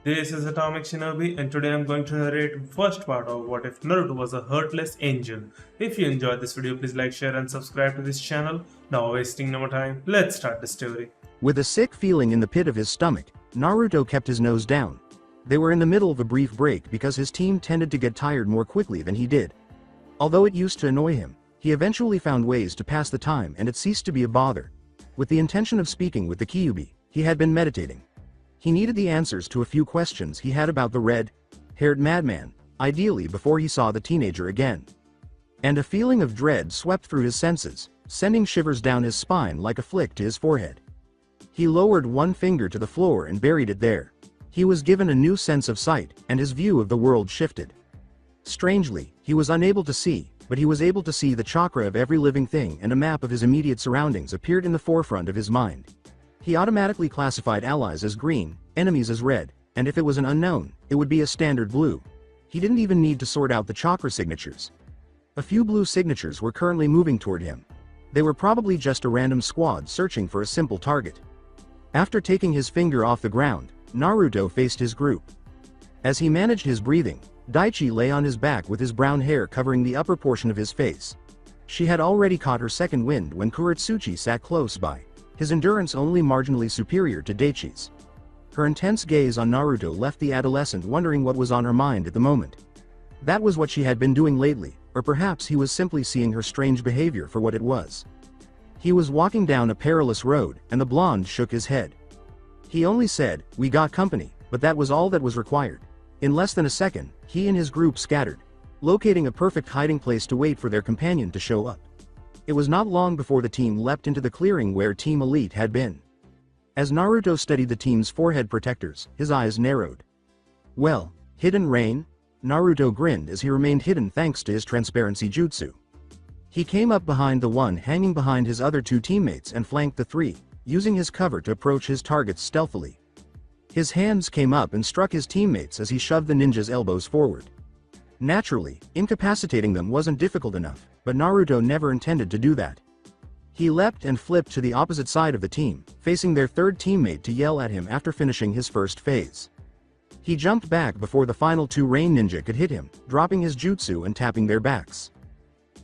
This is Atomic Shinobi, and today I'm going to narrate first part of What If Naruto Was a Heartless Angel. If you enjoyed this video, please like, share and subscribe to this channel. Now wasting no more time, let's start the story. With a sick feeling in the pit of his stomach, Naruto kept his nose down. They were in the middle of a brief break because his team tended to get tired more quickly than he did. Although it used to annoy him, he eventually found ways to pass the time and it ceased to be a bother. With the intention of speaking with the Kyuubi, he had been meditating. He needed the answers to a few questions he had about the red-haired madman, ideally before he saw the teenager again. And a feeling of dread swept through his senses, sending shivers down his spine like a flick to his forehead. He lowered one finger to the floor and buried it there. He was given a new sense of sight, and his view of the world shifted. Strangely, he was unable to see, but he was able to see the chakra of every living thing, and a map of his immediate surroundings appeared in the forefront of his mind. He automatically classified allies as green, enemies as red, and if it was an unknown, it would be a standard blue. He didn't even need to sort out the chakra signatures. A few blue signatures were currently moving toward him. They were probably just a random squad searching for a simple target. After taking his finger off the ground, Naruto faced his group. As he managed his breathing, Daichi lay on his back with his brown hair covering the upper portion of his face. She had already caught her second wind when Kuretsuchi sat close by, his endurance only marginally superior to Daichi's. Her intense gaze on Naruto left the adolescent wondering what was on her mind at the moment. That was what she had been doing lately, or perhaps he was simply seeing her strange behavior for what it was. He was walking down a perilous road, and the blonde shook his head. He only said, "We got company," but that was all that was required. In less than a second, he and his group scattered, locating a perfect hiding place to wait for their companion to show up. It was not long before the team leapt into the clearing where Team Elite had been. As Naruto studied the team's forehead protectors, his eyes narrowed. Well, hidden rain? Naruto grinned as he remained hidden thanks to his transparency jutsu. He came up behind the one hanging behind his other two teammates and flanked the three, using his cover to approach his targets stealthily. His hands came up and struck his teammates as he shoved the ninja's elbows forward. Naturally, incapacitating them wasn't difficult enough, but Naruto never intended to do that. He leapt and flipped to the opposite side of the team, facing their third teammate to yell at him after finishing his first phase. He jumped back before the final two rain ninja could hit him, dropping his jutsu and tapping their backs.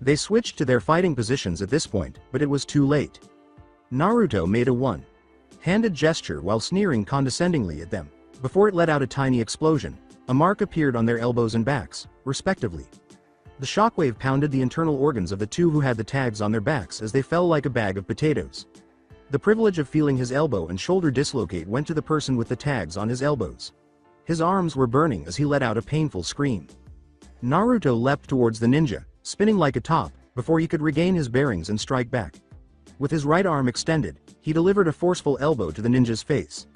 They switched to their fighting positions at this point, but it was too late. Naruto made a one-handed gesture while sneering condescendingly at them. Before it let out a tiny explosion, a mark appeared on their elbows and backs, respectively. The shockwave pounded the internal organs of the two who had the tags on their backs as they fell like a bag of potatoes. The privilege of feeling his elbow and shoulder dislocate went to the person with the tags on his elbows. His arms were burning as he let out a painful scream. Naruto leapt towards the ninja, spinning like a top, before he could regain his bearings and strike back. With his right arm extended, he delivered a forceful elbow to the ninja's face.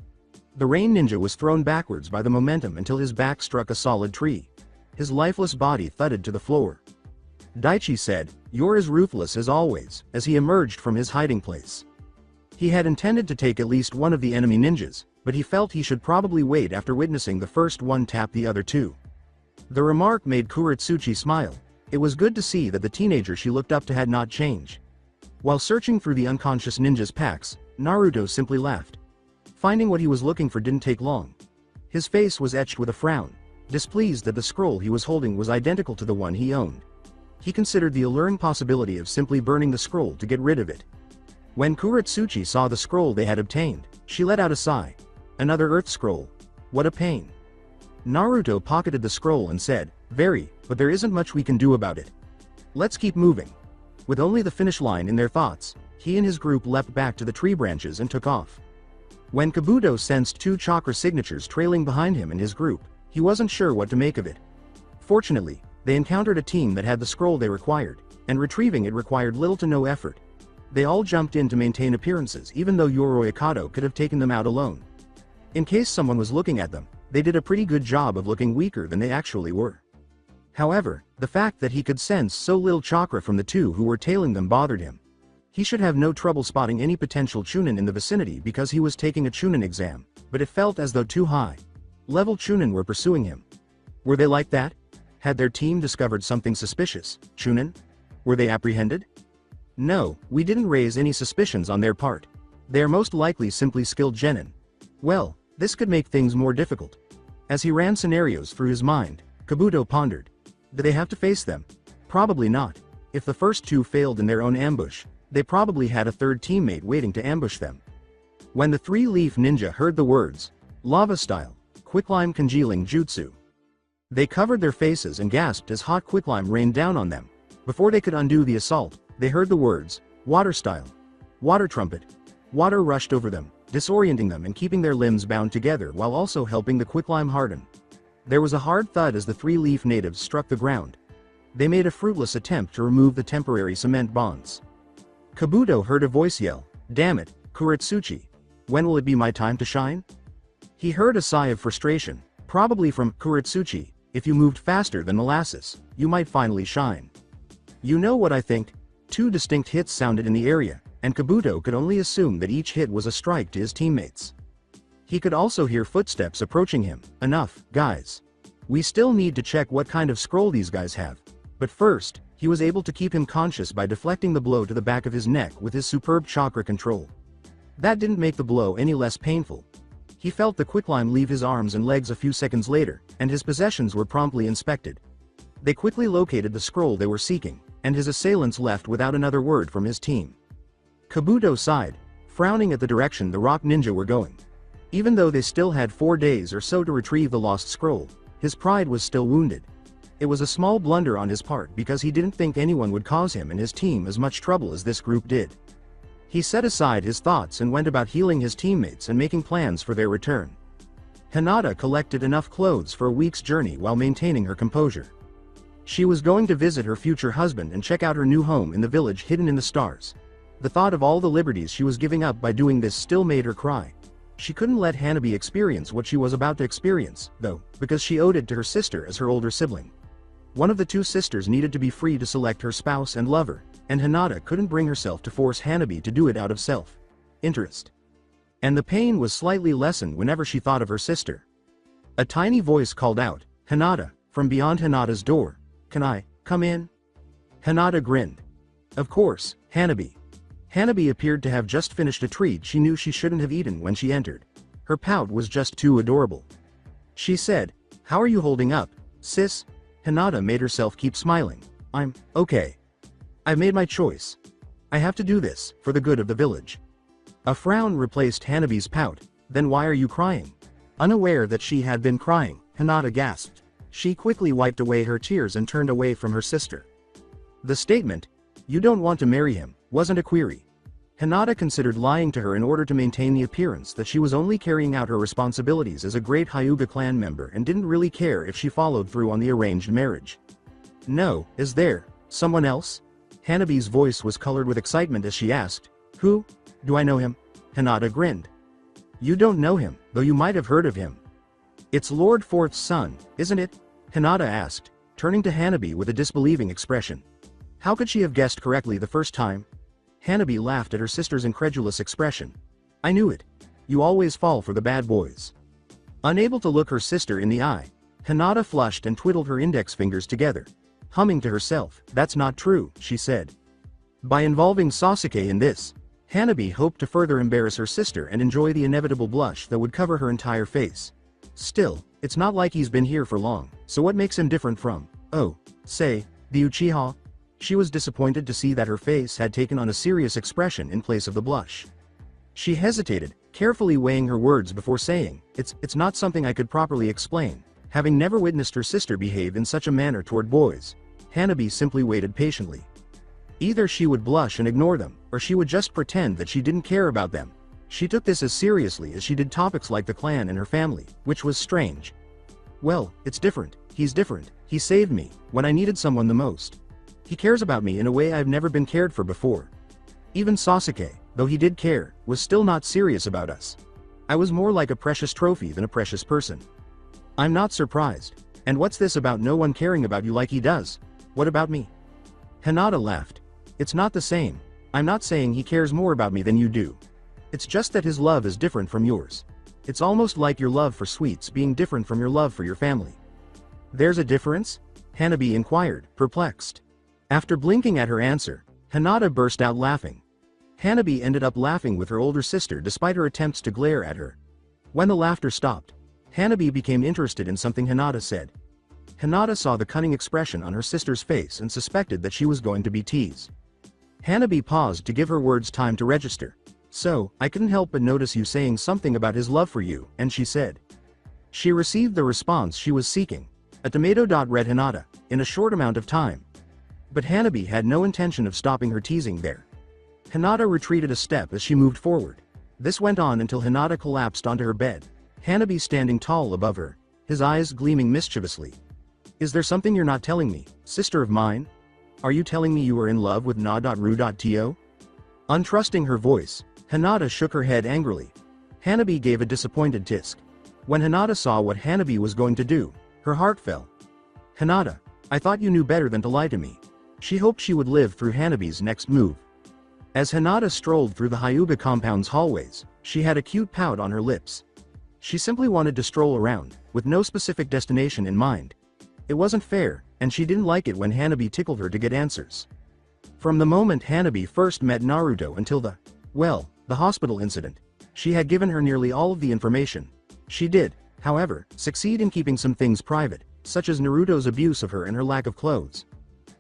The rain ninja was thrown backwards by the momentum until his back struck a solid tree. His lifeless body thudded to the floor. Daichi said, "You're as ruthless as always," as he emerged from his hiding place. He had intended to take at least one of the enemy ninjas, but he felt he should probably wait after witnessing the first one tap the other two. The remark made Kuretsuchi smile. It was good to see that the teenager she looked up to had not changed. While searching through the unconscious ninja's packs, Naruto simply laughed. Finding what he was looking for didn't take long. His face was etched with a frown, displeased that the scroll he was holding was identical to the one he owned. He considered the alluring possibility of simply burning the scroll to get rid of it. When Kuretsuchi saw the scroll they had obtained, she let out a sigh. Another earth scroll. What a pain. Naruto pocketed the scroll and said, but there isn't much we can do about it. Let's keep moving." With only the finish line in their thoughts, he and his group leapt back to the tree branches and took off. When Kabuto sensed two chakra signatures trailing behind him and his group, he wasn't sure what to make of it. Fortunately, they encountered a team that had the scroll they required, and retrieving it required little to no effort. They all jumped in to maintain appearances even though Yoroi Akato could have taken them out alone. In case someone was looking at them, they did a pretty good job of looking weaker than they actually were. However, the fact that he could sense so little chakra from the two who were tailing them bothered him. He should have no trouble spotting any potential Chunin in the vicinity because he was taking a Chunin exam, but it felt as though two high-level Chunin were pursuing him. Were they like that? Had their team discovered something suspicious? Chunin? Were they apprehended? No, we didn't raise any suspicions on their part. They are most likely simply skilled genin. Well, this could make things more difficult. As he ran scenarios through his mind, Kabuto pondered. Did they have to face them? Probably not. If the first two failed in their own ambush, they probably had a third teammate waiting to ambush them. When the three-leaf ninja heard the words, lava style, quicklime congealing jutsu, they covered their faces and gasped as hot quicklime rained down on them. Before they could undo the assault, they heard the words, water style, water trumpet. Water rushed over them, disorienting them and keeping their limbs bound together while also helping the quicklime harden. There was a hard thud as the three-leaf natives struck the ground. They made a fruitless attempt to remove the temporary cement bonds. Kabuto heard a voice yell, damn it, Kuretsuchi. When will it be my time to shine? He heard a sigh of frustration, probably from Kuretsuchi. If you moved faster than molasses, you might finally shine. You know what I think? Two distinct hits sounded in the area, and Kabuto could only assume that each hit was a strike to his teammates. He could also hear footsteps approaching him. Enough, guys. We still need to check what kind of scroll these guys have. But first, he was able to keep him conscious by deflecting the blow to the back of his neck with his superb chakra control. That didn't make the blow any less painful. He felt the quicklime leave his arms and legs a few seconds later, and his possessions were promptly inspected. They quickly located the scroll they were seeking, and his assailants left without another word from his team. Kabuto sighed, frowning at the direction the rock ninja were going. Even though they still had 4 days or so to retrieve the lost scroll, his pride was still wounded. It was a small blunder on his part because he didn't think anyone would cause him and his team as much trouble as this group did. He set aside his thoughts and went about healing his teammates and making plans for their return. Hinata collected enough clothes for a week's journey while maintaining her composure. She was going to visit her future husband and check out her new home in the village hidden in the stars. The thought of all the liberties she was giving up by doing this still made her cry. She couldn't let Hanabi experience what she was about to experience, though, because she owed it to her sister as her older sibling. One of the two sisters needed to be free to select her spouse and lover, and Hinata couldn't bring herself to force Hanabi to do it out of self-interest. And the pain was slightly lessened whenever she thought of her sister. A tiny voice called out, Hinata, from beyond Hinata's door. Can I come in? Hinata grinned. Of course, Hanabi. Hanabi appeared to have just finished a treat she knew she shouldn't have eaten when she entered. Her pout was just too adorable. She said, how are you holding up, sis? Hinata made herself keep smiling. I'm okay. I've made my choice. I have to do this, for the good of the village. A frown replaced Hanabi's pout. Then why are you crying? Unaware that she had been crying, Hinata gasped. She quickly wiped away her tears and turned away from her sister. The statement, you don't want to marry him, wasn't a query. Hinata considered lying to her in order to maintain the appearance that she was only carrying out her responsibilities as a great Hyuga clan member and didn't really care if she followed through on the arranged marriage. No, is there someone else? Hanabi's voice was colored with excitement as she asked, who? Do I know him? Hinata grinned. You don't know him, though you might have heard of him. It's Lord Fourth's son, isn't it? Hinata asked, turning to Hanabi with a disbelieving expression. How could she have guessed correctly the first time? Hanabi laughed at her sister's incredulous expression. I knew it. You always fall for the bad boys. Unable to look her sister in the eye, Hinata flushed and twiddled her index fingers together. Humming to herself, that's not true, she said. By involving Sasuke in this, Hanabi hoped to further embarrass her sister and enjoy the inevitable blush that would cover her entire face. Still, it's not like he's been here for long, so what makes him different from, say, the Uchiha? She was disappointed to see that her face had taken on a serious expression in place of the blush. She hesitated, carefully weighing her words before saying, it's not something I could properly explain. Having never witnessed her sister behave in such a manner toward boys, Hanabi simply waited patiently. Either she would blush and ignore them, or she would just pretend that she didn't care about them. She took this as seriously as she did topics like the clan and her family, which was strange. Well, it's different. He's different. He saved me, when I needed someone the most. He cares about me in a way I've never been cared for before. Even Sasuke, though he did care, was still not serious about us. I was more like a precious trophy than a precious person. I'm not surprised. And what's this about no one caring about you like he does? What about me? Hinata laughed. It's not the same. I'm not saying he cares more about me than you do. It's just that his love is different from yours. It's almost like your love for sweets being different from your love for your family. There's a difference? Hanabi inquired, perplexed. After blinking at her answer, Hinata burst out laughing. Hanabi ended up laughing with her older sister despite her attempts to glare at her. When the laughter stopped, Hanabi became interested in something Hinata said. Hinata saw the cunning expression on her sister's face and suspected that she was going to be teased. Hanabi paused to give her words time to register. So, I couldn't help but notice you saying something about his love for you, and she said. She received the response she was seeking. A tomato. Read Hinata, in a short amount of time. But Hanabi had no intention of stopping her teasing there. Hinata retreated a step as she moved forward. This went on until Hinata collapsed onto her bed, Hanabi standing tall above her, his eyes gleaming mischievously. Is there something you're not telling me, sister of mine? Are you telling me you are in love with Na.Ru.To? Untrusting her voice, Hinata shook her head angrily. Hanabi gave a disappointed tisk. When Hinata saw what Hanabi was going to do, her heart fell. Hinata, I thought you knew better than to lie to me. She hoped she would live through Hanabi's next move. As Hinata strolled through the Hyuga compound's hallways, she had a cute pout on her lips. She simply wanted to stroll around, with no specific destination in mind. It wasn't fair, and she didn't like it when Hanabi tickled her to get answers. From the moment Hanabi first met Naruto until the hospital incident, she had given her nearly all of the information. She did, however, succeed in keeping some things private, such as Naruto's abuse of her and her lack of clothes.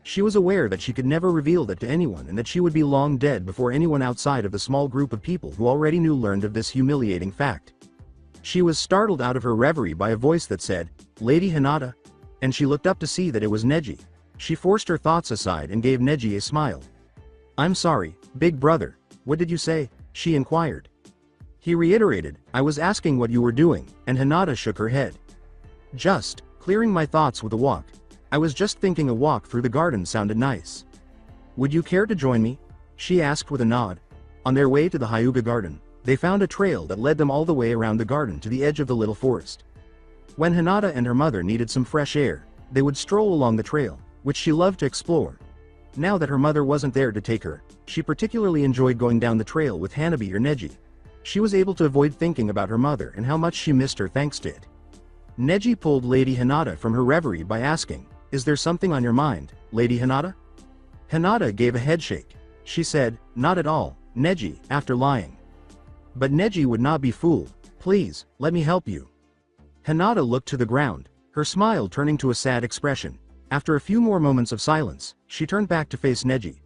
She was aware that she could never reveal that to anyone and that she would be long dead before anyone outside of the small group of people who already knew learned of this humiliating fact. She was startled out of her reverie by a voice that said, Lady Hinata? And she looked up to see that it was Neji. She forced her thoughts aside and gave Neji a smile. I'm sorry, big brother, what did you say? She inquired. He reiterated, I was asking what you were doing, and Hinata shook her head. Just, clearing my thoughts with a walk. I was just thinking a walk through the garden sounded nice. Would you care to join me? She asked with a nod. On their way to the Hyuga garden, they found a trail that led them all the way around the garden to the edge of the little forest. When Hinata and her mother needed some fresh air, they would stroll along the trail, which she loved to explore. Now that her mother wasn't there to take her, she particularly enjoyed going down the trail with Hanabi or Neji. She was able to avoid thinking about her mother and how much she missed her thanks to it. Neji pulled Lady Hinata from her reverie by asking, Is there something on your mind, Lady Hinata? Hinata gave a headshake. She said, Not at all, Neji, after lying. But Neji would not be fooled. Please, let me help you. Hinata looked to the ground, her smile turning to a sad expression. After a few more moments of silence, she turned back to face Neji.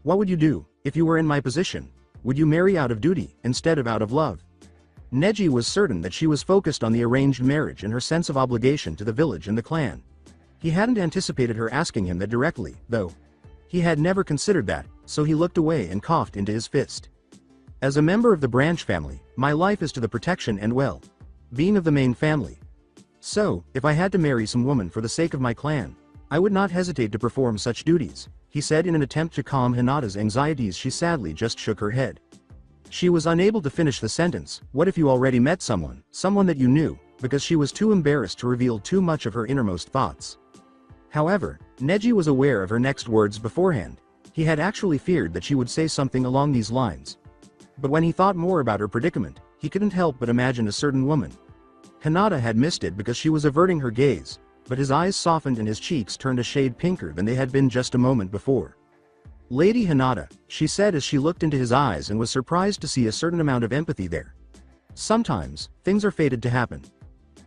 What would you do, if you were in my position? Would you marry out of duty, instead of out of love? Neji was certain that she was focused on the arranged marriage and her sense of obligation to the village and the clan. He hadn't anticipated her asking him that directly, though. He had never considered that, so he looked away and coughed into his fist. As a member of the branch family, my life is to the protection and being of the main family. So, if I had to marry some woman for the sake of my clan, I would not hesitate to perform such duties, he said in an attempt to calm Hinata's anxieties. She sadly just shook her head. She was unable to finish the sentence, what if you already met someone that you knew, because she was too embarrassed to reveal too much of her innermost thoughts. However, Neji was aware of her next words beforehand. He had actually feared that she would say something along these lines. But when he thought more about her predicament, he couldn't help but imagine a certain woman. Hinata had missed it because she was averting her gaze, but his eyes softened and his cheeks turned a shade pinker than they had been just a moment before. Lady Hinata, she said as she looked into his eyes and was surprised to see a certain amount of empathy there. Sometimes, things are fated to happen.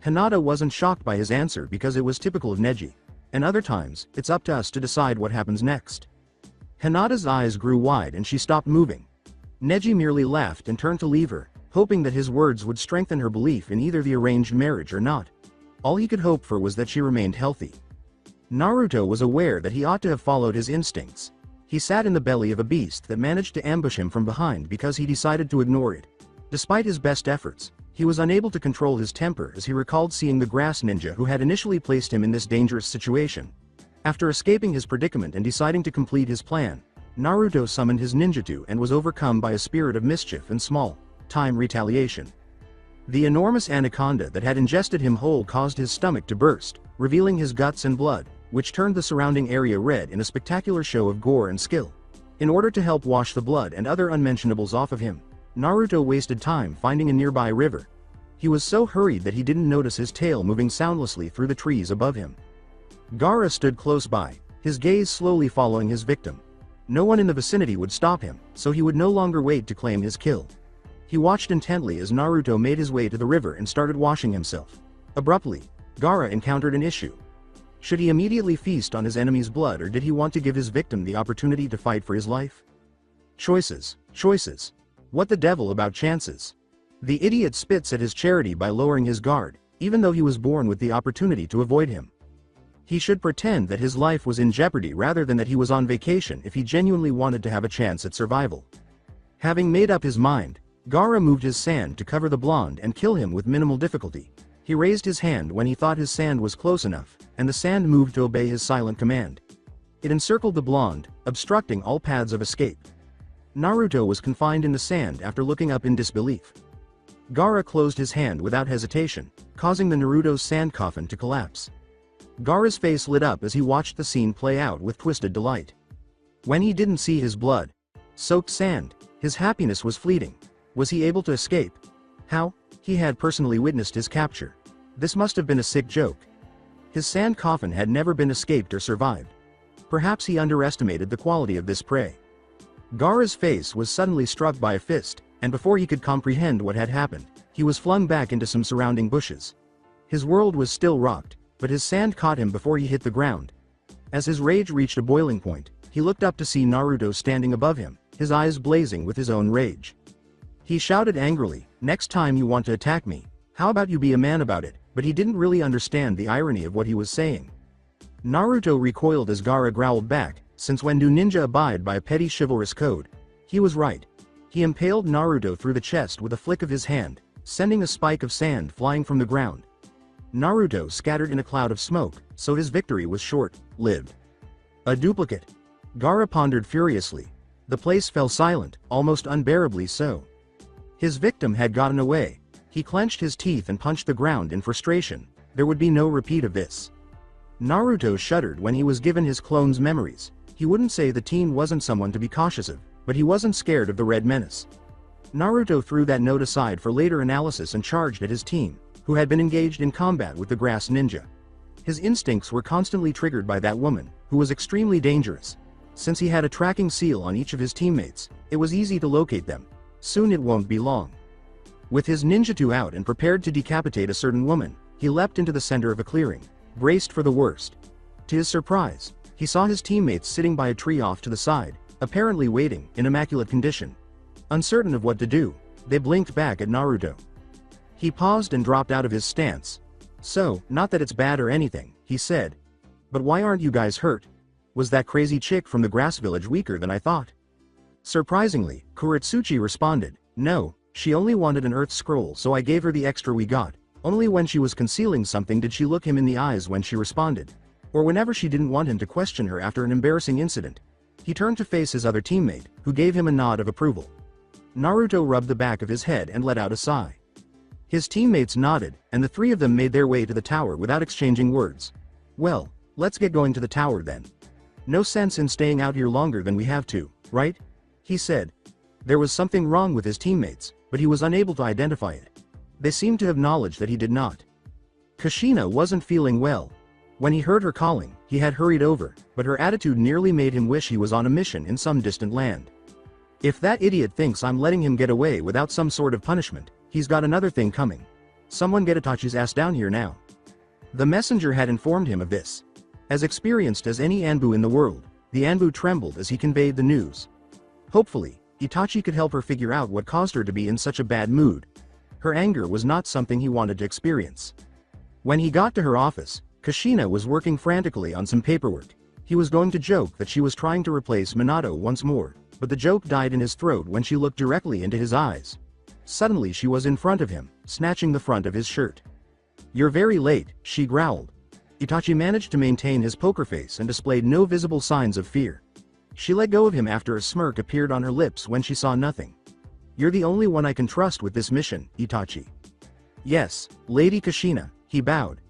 Hinata wasn't shocked by his answer because it was typical of Neji. And other times, it's up to us to decide what happens next. Hinata's eyes grew wide and she stopped moving. Neji merely laughed and turned to leave her, hoping that his words would strengthen her belief in either the arranged marriage or not. All he could hope for was that she remained healthy. Naruto was aware that he ought to have followed his instincts. He sat in the belly of a beast that managed to ambush him from behind because he decided to ignore it. Despite his best efforts, he was unable to control his temper as he recalled seeing the grass ninja who had initially placed him in this dangerous situation. After escaping his predicament and deciding to complete his plan, Naruto summoned his ninjutsu and was overcome by a spirit of mischief and small-time retaliation. The enormous anaconda that had ingested him whole caused his stomach to burst, revealing his guts and blood, which turned the surrounding area red in a spectacular show of gore and skill. In order to help wash the blood and other unmentionables off of him, Naruto wasted time finding a nearby river. He was so hurried that he didn't notice his tail moving soundlessly through the trees above him. Gaara stood close by, his gaze slowly following his victim. No one in the vicinity would stop him, so he would no longer wait to claim his kill. He watched intently as Naruto made his way to the river and started washing himself. Abruptly, Gaara encountered an issue. Should he immediately feast on his enemy's blood, or did he want to give his victim the opportunity to fight for his life? Choices, choices. What the devil about chances? The idiot spits at his charity by lowering his guard, even though he was born with the opportunity to avoid him. He should pretend that his life was in jeopardy rather than that he was on vacation if he genuinely wanted to have a chance at survival. Having made up his mind, Gaara moved his sand to cover the blonde and kill him with minimal difficulty. He raised his hand when he thought his sand was close enough, and the sand moved to obey his silent command. It encircled the blonde, obstructing all paths of escape. Naruto was confined in the sand after looking up in disbelief. Gaara closed his hand without hesitation, causing the Naruto's sand coffin to collapse. Gaara's face lit up as he watched the scene play out with twisted delight. When he didn't see his blood-soaked sand, his happiness was fleeting. Was he able to escape? How? He had personally witnessed his capture. This must have been a sick joke. His sand coffin had never been escaped or survived. Perhaps he underestimated the quality of this prey. Gaara's face was suddenly struck by a fist, and before he could comprehend what had happened, he was flung back into some surrounding bushes. His world was still rocked, but his sand caught him before he hit the ground. As his rage reached a boiling point, he looked up to see Naruto standing above him, his eyes blazing with his own rage. He shouted angrily, "Next time you want to attack me, how about you be a man about it?" But he didn't really understand the irony of what he was saying. Naruto recoiled as Gaara growled back, since when do ninja abide by a petty chivalrous code? He was right. He impaled Naruto through the chest with a flick of his hand, sending a spike of sand flying from the ground. Naruto scattered in a cloud of smoke, so his victory was short-lived. A duplicate. Gaara pondered furiously. The place fell silent, almost unbearably so. His victim had gotten away. He clenched his teeth and punched the ground in frustration. There would be no repeat of this. Naruto shuddered when he was given his clone's memories. He wouldn't say the teen wasn't someone to be cautious of, but he wasn't scared of the Red Menace. Naruto threw that note aside for later analysis and charged at his team, who had been engaged in combat with the grass ninja. His instincts were constantly triggered by that woman, who was extremely dangerous. Since he had a tracking seal on each of his teammates, it was easy to locate them. Soon it won't be long. With his ninjutsu out and prepared to decapitate a certain woman, he leapt into the center of a clearing, braced for the worst. To his surprise, he saw his teammates sitting by a tree off to the side, apparently waiting, in immaculate condition. Uncertain of what to do, they blinked back at Naruto. He paused and dropped out of his stance. "So, not that it's bad or anything," he said. "But why aren't you guys hurt? Was that crazy chick from the grass village weaker than I thought?" Surprisingly, Kuretsuchi responded, "No, she only wanted an earth scroll, so I gave her the extra we got." Only when she was concealing something did she look him in the eyes when she responded. Or whenever she didn't want him to question her after an embarrassing incident. He turned to face his other teammate, who gave him a nod of approval. Naruto rubbed the back of his head and let out a sigh. His teammates nodded, and the three of them made their way to the tower without exchanging words. "Well, let's get going to the tower then. No sense in staying out here longer than we have to, right?" he said. There was something wrong with his teammates, but he was unable to identify it. They seemed to have knowledge that he did not. Kushina wasn't feeling well. When he heard her calling, he had hurried over, but her attitude nearly made him wish he was on a mission in some distant land. If that idiot thinks I'm letting him get away without some sort of punishment, he's got another thing coming. Someone get Itachi's ass down here now. The messenger had informed him of this. As experienced as any Anbu in the world, the Anbu trembled as he conveyed the news. Hopefully, Itachi could help her figure out what caused her to be in such a bad mood. Her anger was not something he wanted to experience. When he got to her office, Kushina was working frantically on some paperwork. He was going to joke that she was trying to replace Minato once more, but the joke died in his throat when she looked directly into his eyes. Suddenly she was in front of him, snatching the front of his shirt. "You're very late," she growled. Itachi managed to maintain his poker face and displayed no visible signs of fear. She let go of him after a smirk appeared on her lips when she saw nothing. "You're the only one I can trust with this mission, Itachi." "Yes, Lady Kushina," he bowed.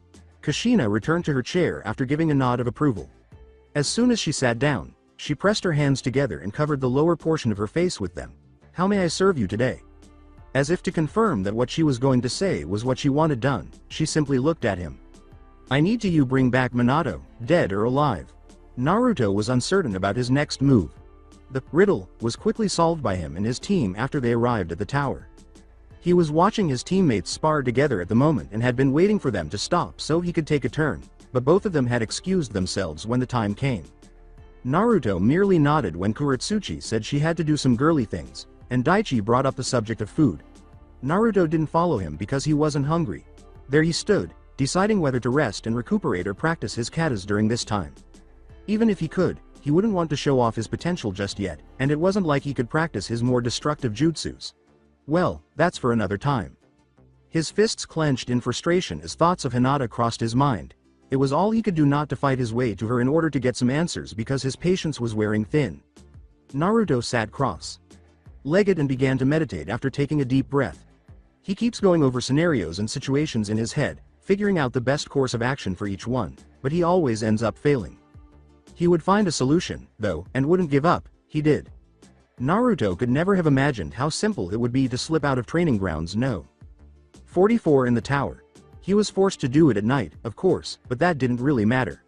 Kushina returned to her chair after giving a nod of approval. As soon as she sat down, she pressed her hands together and covered the lower portion of her face with them. "How may I serve you today?" As if to confirm that what she was going to say was what she wanted done, she simply looked at him. "I need to you bring back Minato, dead or alive." Naruto was uncertain about his next move. The riddle was quickly solved by him and his team after they arrived at the tower. He was watching his teammates spar together at the moment and had been waiting for them to stop so he could take a turn, but both of them had excused themselves when the time came. Naruto merely nodded when Kuretsuchi said she had to do some girly things, and Daichi brought up the subject of food. Naruto didn't follow him because he wasn't hungry. There he stood, deciding whether to rest and recuperate or practice his katas during this time. Even if he could, he wouldn't want to show off his potential just yet, and it wasn't like he could practice his more destructive jutsus. Well, that's for another time. His fists clenched in frustration as thoughts of Hinata crossed his mind. It was all he could do not to fight his way to her in order to get some answers because his patience was wearing thin. Naruto sat cross-legged and began to meditate after taking a deep breath. He keeps going over scenarios and situations in his head, figuring out the best course of action for each one, but he always ends up failing. He would find a solution, though, and wouldn't give up. He did. Naruto could never have imagined how simple it would be to slip out of training grounds. No. 44 in the tower. He was forced to do it at night, of course, but that didn't really matter.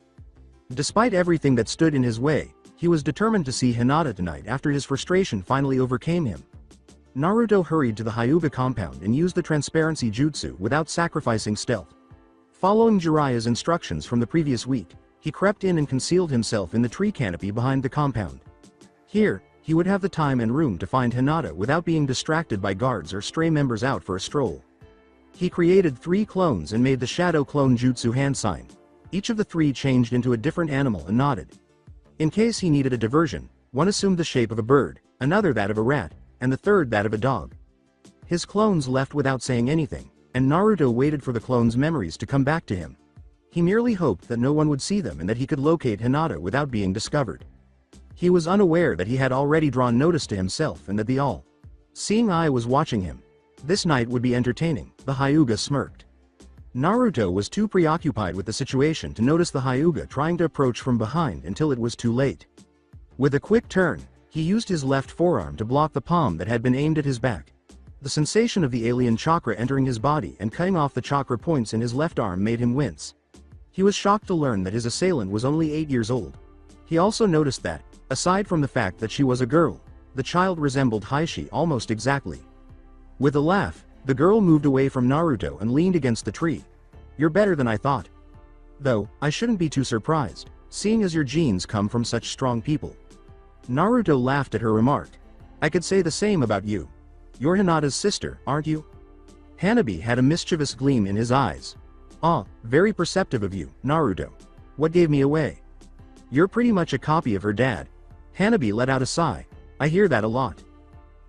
Despite everything that stood in his way, he was determined to see Hinata tonight after his frustration finally overcame him. Naruto hurried to the Hyuga compound and used the transparency jutsu without sacrificing stealth. Following Jiraiya's instructions from the previous week, he crept in and concealed himself in the tree canopy behind the compound. Here, he would have the time and room to find Hinata without being distracted by guards or stray members out for a stroll. He created 3 clones and made the shadow clone jutsu hand sign. Each of the 3 changed into a different animal and nodded. In case he needed a diversion, one assumed the shape of a bird, another that of a rat, and the third that of a dog. His clones left without saying anything, and Naruto waited for the clones' memories to come back to him. He merely hoped that no one would see them and that he could locate Hinata without being discovered. He was unaware that he had already drawn notice to himself and that the all-seeing eye was watching him. This night would be entertaining, the Hyuga smirked. Naruto was too preoccupied with the situation to notice the Hyuga trying to approach from behind until it was too late. With a quick turn, he used his left forearm to block the palm that had been aimed at his back. The sensation of the alien chakra entering his body and cutting off the chakra points in his left arm made him wince. He was shocked to learn that his assailant was only 8 years old. He also noticed that, aside from the fact that she was a girl, the child resembled Heishi almost exactly. With a laugh, the girl moved away from Naruto and leaned against the tree. "You're better than I thought. Though, I shouldn't be too surprised, seeing as your genes come from such strong people." Naruto laughed at her remark. "I could say the same about you. You're Hinata's sister, aren't you?" Hanabi had a mischievous gleam in his eyes. "Ah, very perceptive of you, Naruto. What gave me away?" "You're pretty much a copy of her dad." Hanabi let out a sigh. "I hear that a lot."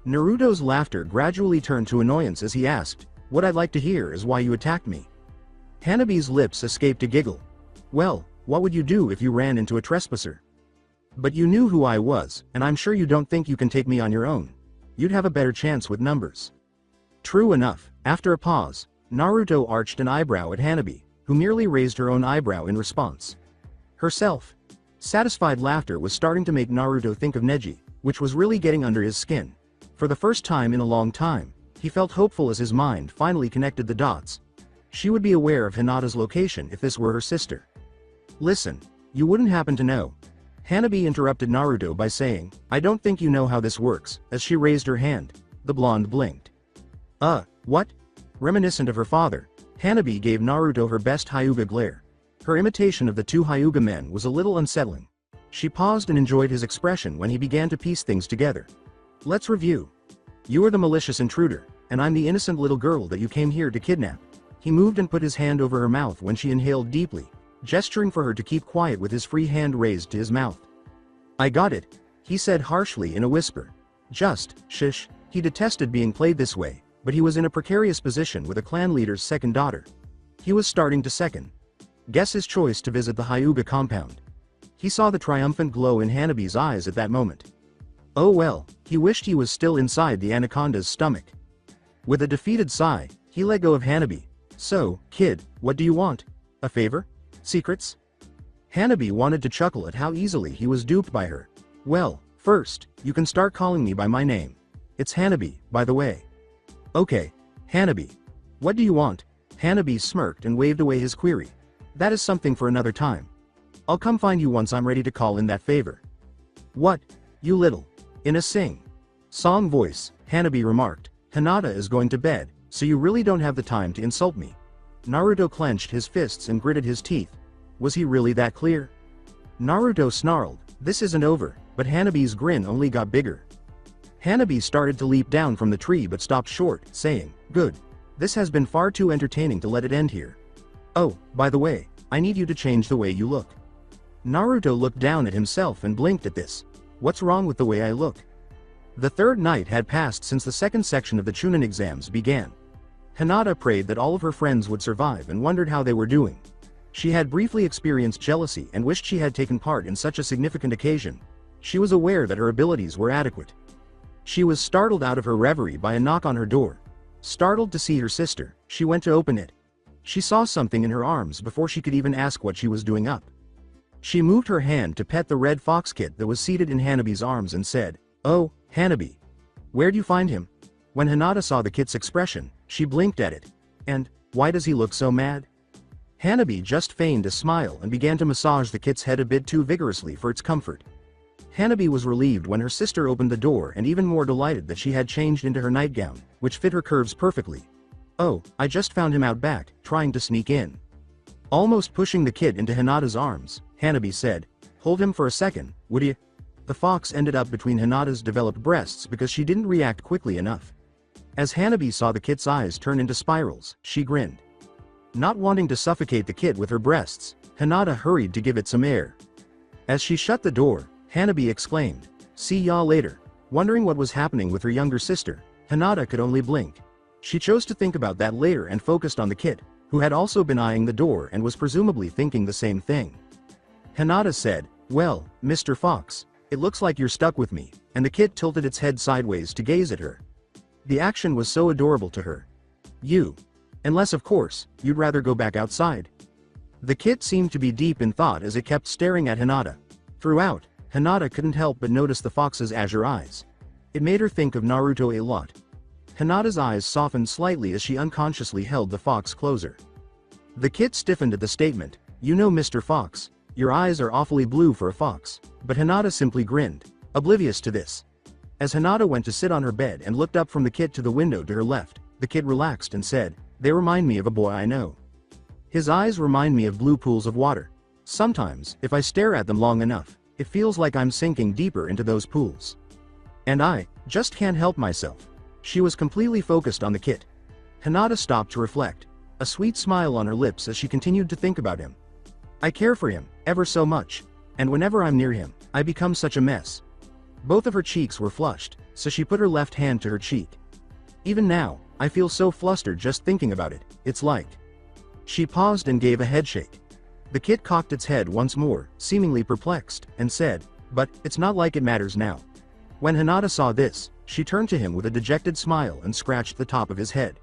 Naruto's laughter gradually turned to annoyance as he asked, "What I'd like to hear is why you attacked me." Hanabi's lips escaped a giggle. "Well, what would you do if you ran into a trespasser? But you knew who I was, and I'm sure you don't think you can take me on your own. You'd have a better chance with numbers." True enough, after a pause, Naruto arched an eyebrow at Hanabi, who merely raised her own eyebrow in response. Herself. Satisfied laughter was starting to make Naruto think of Neji, which was really getting under his skin. For the first time in a long time, he felt hopeful as his mind finally connected the dots. She would be aware of Hinata's location if this were her sister. "Listen, you wouldn't happen to know." Hanabi interrupted Naruto by saying, "I don't think you know how this works," as she raised her hand. The blonde blinked. What?" Reminiscent of her father, Hanabi gave Naruto her best Hyuga glare. Her imitation of the 2 Hyuga men was a little unsettling. She paused and enjoyed his expression when he began to piece things together. "Let's review. You are the malicious intruder, and I'm the innocent little girl that you came here to kidnap." He moved and put his hand over her mouth when she inhaled deeply, gesturing for her to keep quiet with his free hand raised to his mouth. "I got it," he said harshly in a whisper. "Just, shush." He detested being played this way, but he was in a precarious position with a clan leader's second daughter. He was starting to guess his choice to visit the Hyuga compound. He saw the triumphant glow in Hanabi's eyes at that moment. Oh well, he wished he was still inside the anaconda's stomach. With a defeated sigh, he let go of Hanabi. "So, kid, what do you want? A favor? Secrets?" Hanabi wanted to chuckle at how easily he was duped by her. "Well, first, you can start calling me by my name. It's Hanabi, by the way." "Okay, Hanabi. What do you want?" Hanabi smirked and waved away his query. "That is something for another time. I'll come find you once I'm ready to call in that favor." "What, you little..." In a sing-song voice, Hanabi remarked, "Hinata is going to bed, So you really don't have the time to insult me? Naruto clenched his fists and gritted his teeth. Was he really that clear? Naruto snarled, "This isn't over," but Hanabi's grin only got bigger. Hanabi started to leap down from the tree but stopped short, saying, "Good. This has been far too entertaining to let it end here. Oh, by the way, I need you to change the way you look." Naruto looked down at himself and blinked at this. "What's wrong with the way I look?" The third night had passed since the second section of the Chunin exams began. Hinata prayed that all of her friends would survive and wondered how they were doing. She had briefly experienced jealousy and wished she had taken part in such a significant occasion. She was aware that her abilities were adequate. She was startled out of her reverie by a knock on her door. Startled to see her sister, she went to open it. She saw something in her arms before she could even ask what she was doing up. She moved her hand to pet the red fox kit that was seated in Hanabi's arms and said, "Oh, Hanabi. Where'd you find him?" When Hinata saw the kit's expression, she blinked at it. "And, why does he look so mad?" Hanabi just feigned a smile and began to massage the kit's head a bit too vigorously for its comfort. Hanabi was relieved when her sister opened the door and even more delighted that she had changed into her nightgown, which fit her curves perfectly. "Oh, I just found him out back, trying to sneak in." Almost pushing the kid into Hinata's arms, Hanabi said, "Hold him for a second, would you?" The fox ended up between Hinata's developed breasts because she didn't react quickly enough. As Hanabi saw the kit's eyes turn into spirals, she grinned. Not wanting to suffocate the kid with her breasts, Hinata hurried to give it some air. As she shut the door, Hanabi exclaimed, "See y'all later." Wondering what was happening with her younger sister, Hinata could only blink. She chose to think about that later and focused on the kid, who had also been eyeing the door and was presumably thinking the same thing. Hinata said, "Well, Mr. Fox, it looks like you're stuck with me," and the kid tilted its head sideways to gaze at her. The action was so adorable to her. "You. Unless of course, you'd rather go back outside." The kid seemed to be deep in thought as it kept staring at Hinata. Throughout, Hinata couldn't help but notice the fox's azure eyes. It made her think of Naruto a lot. Hinata's eyes softened slightly as she unconsciously held the fox closer. The kid stiffened at the statement, "You know, Mr. Fox, your eyes are awfully blue for a fox," but Hinata simply grinned, oblivious to this. As Hinata went to sit on her bed and looked up from the kid to the window to her left, the kid relaxed and said, "They remind me of a boy I know. His eyes remind me of blue pools of water. Sometimes, if I stare at them long enough, it feels like I'm sinking deeper into those pools. And I just can't help myself." She was completely focused on the kid. Hinata stopped to reflect, a sweet smile on her lips as she continued to think about him. "I care for him, ever so much, and whenever I'm near him, I become such a mess." Both of her cheeks were flushed, so she put her left hand to her cheek. "Even now, I feel so flustered just thinking about it, it's like..." She paused and gave a headshake. The kid cocked its head once more, seemingly perplexed, and said, "But, it's not like it matters now." When Hinata saw this, she turned to him with a dejected smile and scratched the top of his head.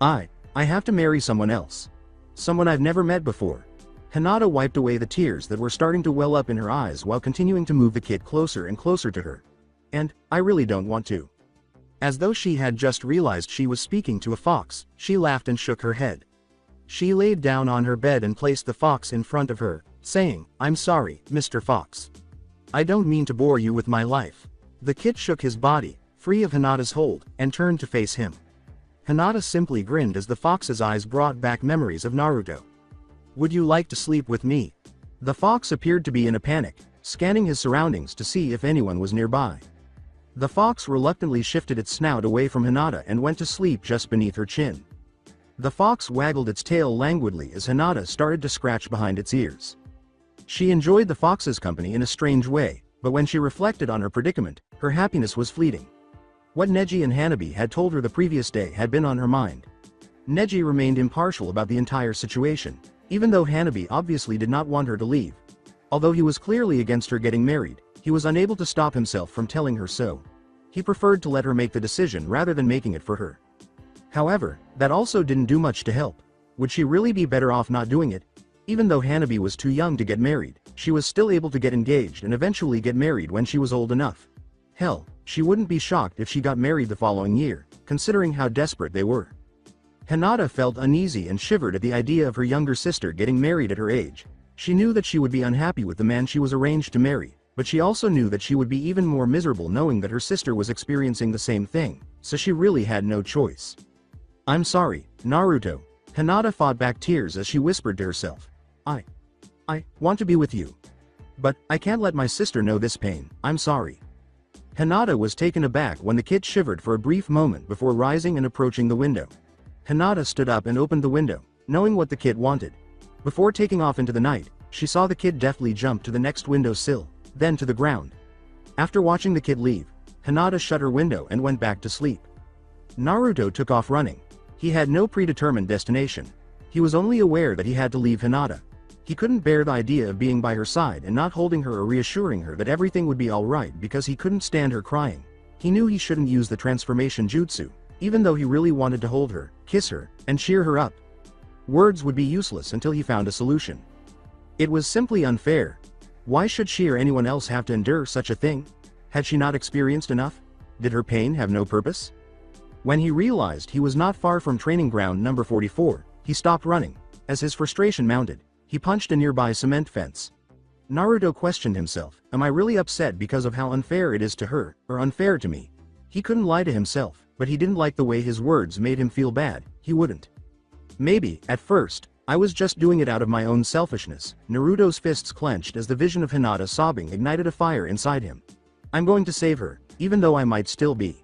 I have to marry someone else. Someone I've never met before." Hinata wiped away the tears that were starting to well up in her eyes while continuing to move the kid closer and closer to her. "And, I really don't want to." As though she had just realized she was speaking to a fox, she laughed and shook her head. She laid down on her bed and placed the fox in front of her, saying, "I'm sorry, Mr. Fox. I don't mean to bore you with my life." The kid shook his body, free of Hinata's hold, and turned to face him. Hinata simply grinned as the fox's eyes brought back memories of Naruto. "Would you like to sleep with me?" The fox appeared to be in a panic, scanning his surroundings to see if anyone was nearby. The fox reluctantly shifted its snout away from Hinata and went to sleep just beneath her chin. The fox waggled its tail languidly as Hinata started to scratch behind its ears. She enjoyed the fox's company in a strange way, but when she reflected on her predicament, her happiness was fleeting. What Neji and Hanabi had told her the previous day had been on her mind. Neji remained impartial about the entire situation, even though Hanabi obviously did not want her to leave. Although he was clearly against her getting married, he was unable to stop himself from telling her so. He preferred to let her make the decision rather than making it for her. However, that also didn't do much to help. Would she really be better off not doing it? Even though Hanabi was too young to get married, she was still able to get engaged and eventually get married when she was old enough. Hell, she wouldn't be shocked if she got married the following year, considering how desperate they were. Hinata felt uneasy and shivered at the idea of her younger sister getting married at her age. She knew that she would be unhappy with the man she was arranged to marry, but she also knew that she would be even more miserable knowing that her sister was experiencing the same thing, so she really had no choice. I'm sorry, Naruto. Hinata fought back tears as she whispered to herself. I want to be with you. But I can't let my sister know this pain, I'm sorry. Hinata was taken aback when the kid shivered for a brief moment before rising and approaching the window. Hinata stood up and opened the window, knowing what the kid wanted. Before taking off into the night, she saw the kid deftly jump to the next window sill, then to the ground. After watching the kid leave, Hinata shut her window and went back to sleep. Naruto took off running. He had no predetermined destination. He was only aware that he had to leave Hinata. He couldn't bear the idea of being by her side and not holding her or reassuring her that everything would be alright because he couldn't stand her crying. He knew he shouldn't use the transformation jutsu, even though he really wanted to hold her, kiss her, and cheer her up. Words would be useless until he found a solution. It was simply unfair. Why should she or anyone else have to endure such a thing? Had she not experienced enough? Did her pain have no purpose? When he realized he was not far from training ground number 44, he stopped running. As his frustration mounted, he punched a nearby cement fence. Naruto questioned himself, am I really upset because of how unfair it is to her, or unfair to me? He couldn't lie to himself, but he didn't like the way his words made him feel bad. He wouldn't. Maybe, at first, I was just doing it out of my own selfishness. Naruto's fists clenched as the vision of Hinata sobbing ignited a fire inside him. I'm going to save her, even though I might still be.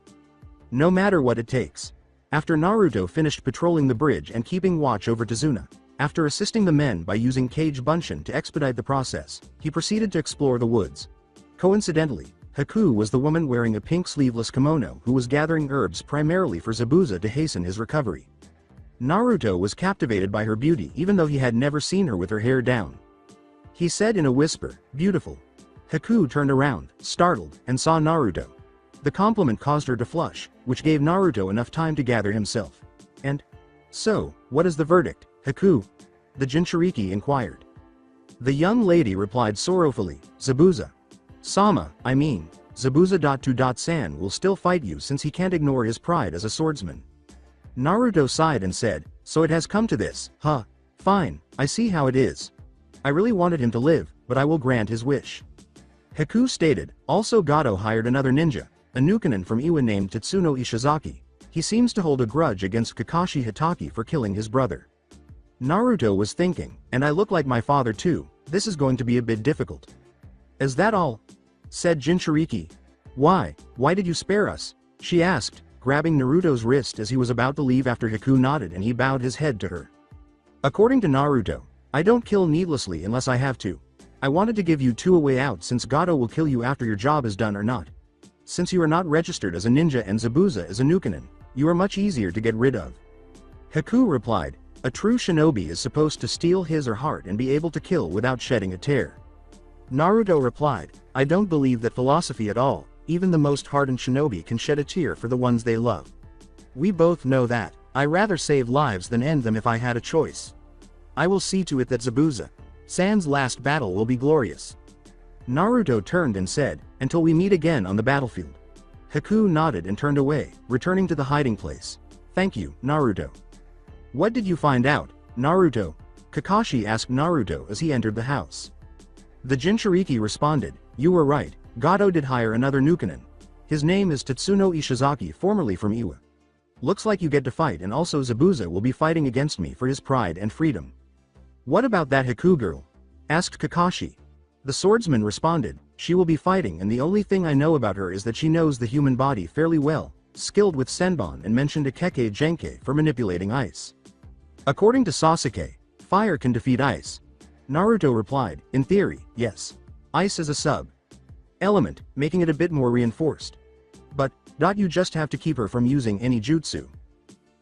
No matter what it takes. After Naruto finished patrolling the bridge and keeping watch over Tatsuno, after assisting the men by using Kage Bunshin to expedite the process, he proceeded to explore the woods. Coincidentally, Haku was the woman wearing a pink sleeveless kimono who was gathering herbs primarily for Zabuza to hasten his recovery. Naruto was captivated by her beauty even though he had never seen her with her hair down. He said in a whisper, beautiful. Haku turned around, startled, and saw Naruto. The compliment caused her to flush, which gave Naruto enough time to gather himself. And? So, what is the verdict, Haku? The Jinchuriki inquired. The young lady replied sorrowfully, Zabuza. Zabuza.2.san will still fight you since he can't ignore his pride as a swordsman. Naruto sighed and said, so it has come to this, huh? Fine, I see how it is. I really wanted him to live, but I will grant his wish. Haku stated, also Gato hired another ninja, a Nukenin from Iwa named Tatsuno Ishizaki. He seems to hold a grudge against Kakashi Hatake for killing his brother. Naruto was thinking, and I look like my father too, this is going to be a bit difficult. Is that all? Said Jinchuriki. Why did you spare us? She asked, grabbing Naruto's wrist as he was about to leave after Haku nodded and he bowed his head to her. According to Naruto, I don't kill needlessly unless I have to. I wanted to give you two a way out since Gato will kill you after your job is done or not. Since you are not registered as a ninja and Zabuza is a Nukenin, you are much easier to get rid of. Haku replied, a true shinobi is supposed to steal his or heart and be able to kill without shedding a tear. Naruto replied, I don't believe that philosophy at all, even the most hardened shinobi can shed a tear for the ones they love. We both know that, I rather save lives than end them if I had a choice. I will see to it that Zabuza-san's last battle will be glorious. Naruto turned and said, until we meet again on the battlefield. Haku nodded and turned away, returning to the hiding place. Thank you, Naruto. What did you find out, Naruto? Kakashi asked Naruto as he entered the house. The Jinchuriki responded, you were right, Gato did hire another Nukenin. His name is Tatsuno Ishizaki, formerly from Iwa. Looks like you get to fight and also Zabuza will be fighting against me for his pride and freedom. What about that Haku girl? Asked Kakashi. The swordsman responded, she will be fighting and the only thing I know about her is that she knows the human body fairly well, skilled with senbon and mentioned a Keke Genkai for manipulating ice. According to Sasuke, fire can defeat ice. Naruto replied, in theory, yes. Ice is a sub-element, making it a bit more reinforced. But, you just have to keep her from using any jutsu.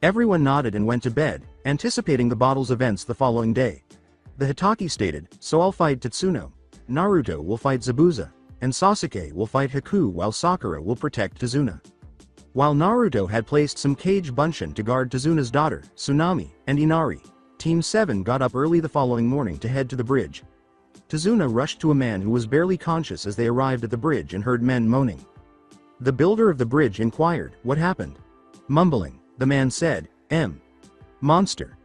Everyone nodded and went to bed, anticipating the battle's events the following day. The Hatake stated, so I'll fight Tatsuno, Naruto will fight Zabuza, and Sasuke will fight Haku while Sakura will protect Tatsuno. While Naruto had placed some Kage Bunshin to guard Tatsuno's daughter, Tsunami, and Inari, Team 7 got up early the following morning to head to the bridge. Tatsuno rushed to a man who was barely conscious as they arrived at the bridge and heard men moaning. The builder of the bridge inquired, what happened? Mumbling, the man said, monster.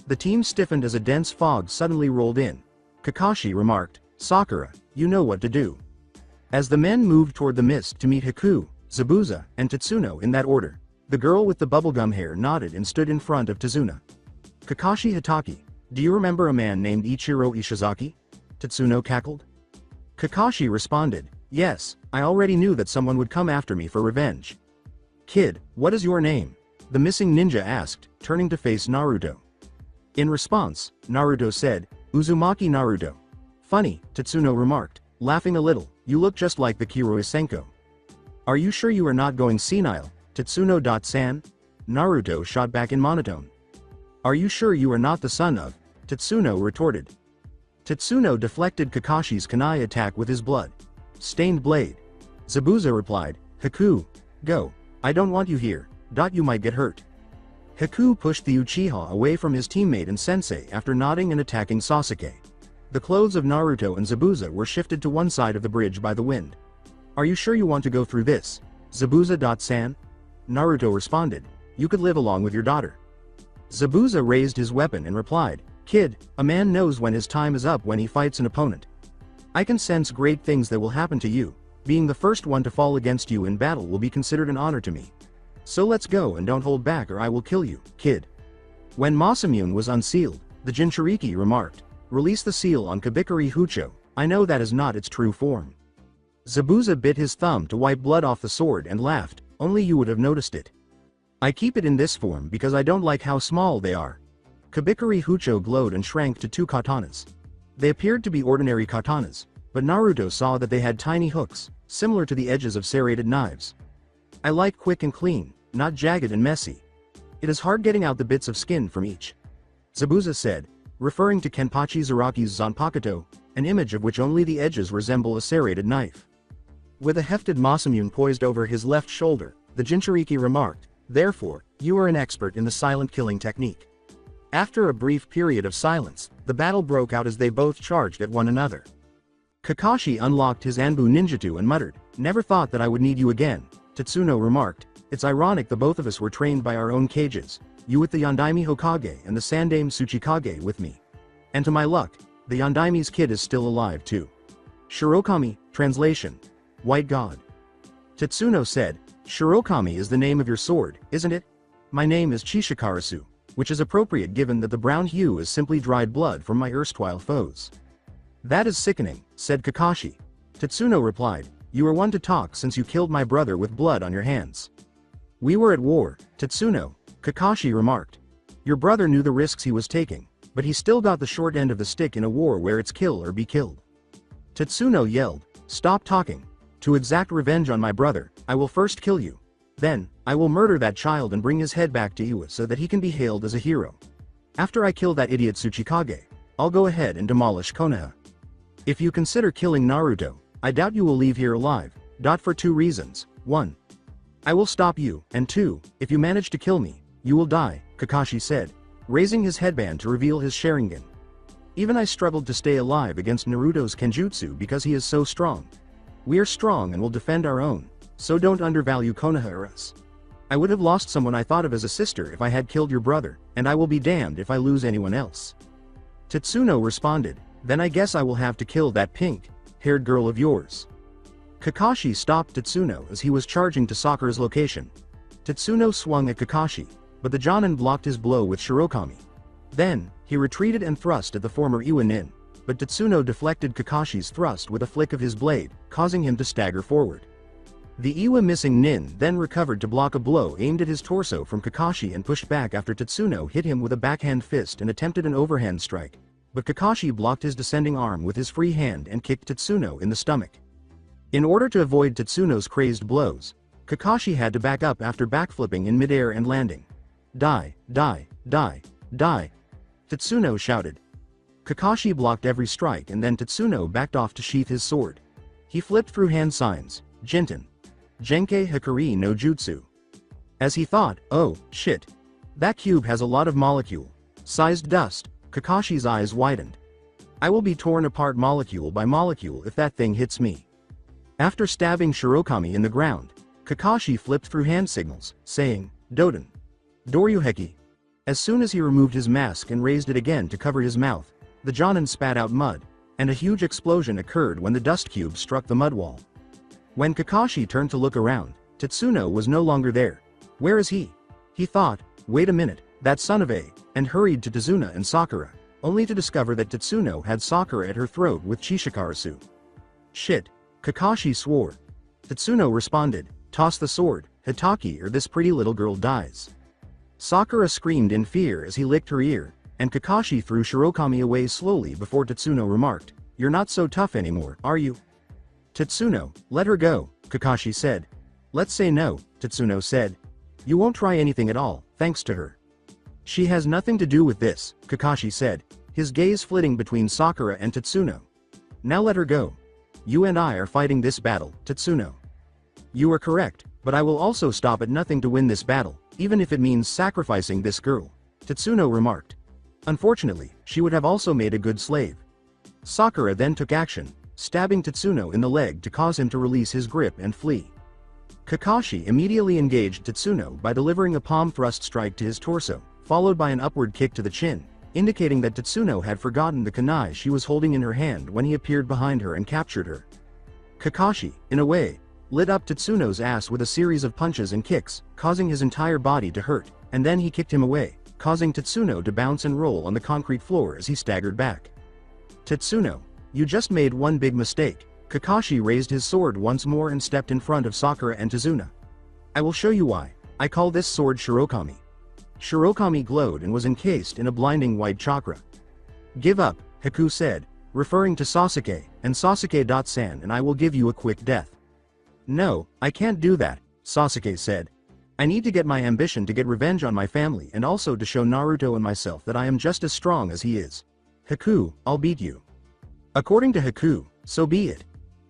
The team stiffened as a dense fog suddenly rolled in. Kakashi remarked, Sakura, you know what to do. As the men moved toward the mist to meet Haku, Zabuza, and Tatsuno in that order, The girl with the bubblegum hair nodded and stood in front of Tatsuno. Kakashi Hatake, do you remember a man named Ichiro Ishizaki? Tatsuno cackled. Kakashi responded, yes, I already knew that someone would come after me for revenge. Kid, what is your name? The missing ninja asked, turning to face Naruto. In response, Naruto said, Uzumaki Naruto. Funny, Tatsuno remarked, laughing a little, you look just like the Kiroi Senko. Are you sure you are not going senile, Tatsuno-san? Naruto shot back in monotone. Are you sure you are not the son of? Tatsuno retorted. Tatsuno deflected Kakashi's kunai attack with his blood-stained blade. Zabuza replied, Haku, go. I don't want you here. You might get hurt. Haku pushed the Uchiha away from his teammate and sensei after nodding and attacking Sasuke. The clothes of Naruto and Zabuza were shifted to one side of the bridge by the wind. Are you sure you want to go through this? Zabuza-san? Naruto responded, you could live along with your daughter. Zabuza raised his weapon and replied, kid, a man knows when his time is up when he fights an opponent. I can sense great things that will happen to you. Being the first one to fall against you in battle will be considered an honor to me. So let's go and don't hold back or I will kill you, kid. When Masamune was unsealed, the Jinchuriki remarked, release the seal on Kabikari Hucho, I know that is not its true form. Zabuza bit his thumb to wipe blood off the sword and laughed, only you would have noticed it. I keep it in this form because I don't like how small they are. Kabikari Hucho glowed and shrank to 2 katanas. They appeared to be ordinary katanas, but Naruto saw that they had tiny hooks, similar to the edges of serrated knives. I like quick and clean, not jagged and messy. It is hard getting out the bits of skin from each. Zabuza said, referring to Kenpachi Zaraki's Zanpakuto, an image of which only the edges resemble a serrated knife. With a hefted Masamune poised over his left shoulder, the Jinchuriki remarked, therefore, you are an expert in the silent killing technique. After a brief period of silence, the battle broke out as they both charged at one another. Kakashi unlocked his Anbu ninjutsu and muttered, never thought that I would need you again. Tatsuno remarked, it's ironic the both of us were trained by our own cages, you with the Yondaime Hokage and the Sandaime Tsuchikage with me. And to my luck, the Yondaime's kid is still alive too. Shirokami, translation. White God. Tatsuno said, Shirokami is the name of your sword, isn't it? My name is Chishikarasu, which is appropriate given that the brown hue is simply dried blood from my erstwhile foes. That is sickening, said Kakashi. Tatsuno replied, you are one to talk since you killed my brother with blood on your hands. We were at war, Tatsuno, Kakashi remarked. Your brother knew the risks he was taking, but he still got the short end of the stick in a war where it's kill or be killed. Tatsuno yelled, stop talking. To exact revenge on my brother, I will first kill you. Then, I will murder that child and bring his head back to Iwa so that he can be hailed as a hero. After I kill that idiot Tsuchikage, I'll go ahead and demolish Konoha. If you consider killing Naruto, I doubt you will leave here alive, for 2 reasons. 1. I will stop you, and 2, if you manage to kill me, you will die, Kakashi said, raising his headband to reveal his Sharingan. Even I struggled to stay alive against Naruto's Kenjutsu because he is so strong. We are strong and will defend our own, so don't undervalue Konoha or us. I would have lost someone I thought of as a sister if I had killed your brother, and I will be damned if I lose anyone else. Tatsuno responded, then I guess I will have to kill that pink-haired girl of yours. Kakashi stopped Tatsuno as he was charging to Sakura's location. Tatsuno swung at Kakashi, but the Jonin blocked his blow with Shirokami. Then, he retreated and thrust at the former Iwa Nin, but Tatsuno deflected Kakashi's thrust with a flick of his blade, causing him to stagger forward. The Iwa missing Nin then recovered to block a blow aimed at his torso from Kakashi and pushed back after Tatsuno hit him with a backhand fist and attempted an overhand strike. But Kakashi blocked his descending arm with his free hand and kicked Tatsuno in the stomach. In order to avoid Tatsuno's crazed blows, Kakashi had to back up after backflipping in midair and landing. Die, die, die, die. Tatsuno shouted. Kakashi blocked every strike and then Tatsuno backed off to sheath his sword. He flipped through hand signs, Jinten. Genkei Hikari no Jutsu. As he thought, oh, shit. That cube has a lot of molecule-sized dust, Kakashi's eyes widened. I will be torn apart molecule by molecule if that thing hits me. After stabbing Shirokami in the ground, Kakashi flipped through hand signals, saying, Doden. Doryuheki. As soon as he removed his mask and raised it again to cover his mouth, the Jonin spat out mud, and a huge explosion occurred when the dust cube struck the mud wall. When Kakashi turned to look around, Tatsuno was no longer there. Where is he? He thought, wait a minute, that son of a, and hurried to Tatsuno and Sakura, only to discover that Tatsuno had Sakura at her throat with Chishikarasu. Shit, Kakashi swore. Tatsuno responded, toss the sword, Hitaki, or this pretty little girl dies. Sakura screamed in fear as he licked her ear, and Kakashi threw Shirokami away slowly before Tatsuno remarked, you're not so tough anymore, are you? Tatsuno, let her go, Kakashi said. Let's say no, Tatsuno said. You won't try anything at all, thanks to her. She has nothing to do with this, Kakashi said, his gaze flitting between Sakura and Tatsuno. Now let her go. You and I are fighting this battle, Tatsuno. You are correct, but I will also stop at nothing to win this battle, even if it means sacrificing this girl, Tatsuno remarked. Unfortunately, she would have also made a good slave. Sakura then took action, stabbing Tatsuno in the leg to cause him to release his grip and flee. Kakashi immediately engaged Tatsuno by delivering a palm thrust strike to his torso, followed by an upward kick to the chin, indicating that Tatsuno had forgotten the kunai she was holding in her hand when he appeared behind her and captured her. Kakashi, in a way, lit up Tatsuno's ass with a series of punches and kicks, causing his entire body to hurt, and then he kicked him away, causing Tatsuno to bounce and roll on the concrete floor as he staggered back. Tatsuno, you just made one big mistake. Kakashi raised his sword once more and stepped in front of Sakura and Tatsuno. I will show you why. I call this sword Shirokami. Shirokami glowed and was encased in a blinding white chakra. Give up, Haku said, referring to Sasuke, and Sasuke-san and I will give you a quick death. No, I can't do that, Sasuke said. I need to get my ambition to get revenge on my family and also to show Naruto and myself that I am just as strong as he is. Haku, I'll beat you. According to Haku, so be it.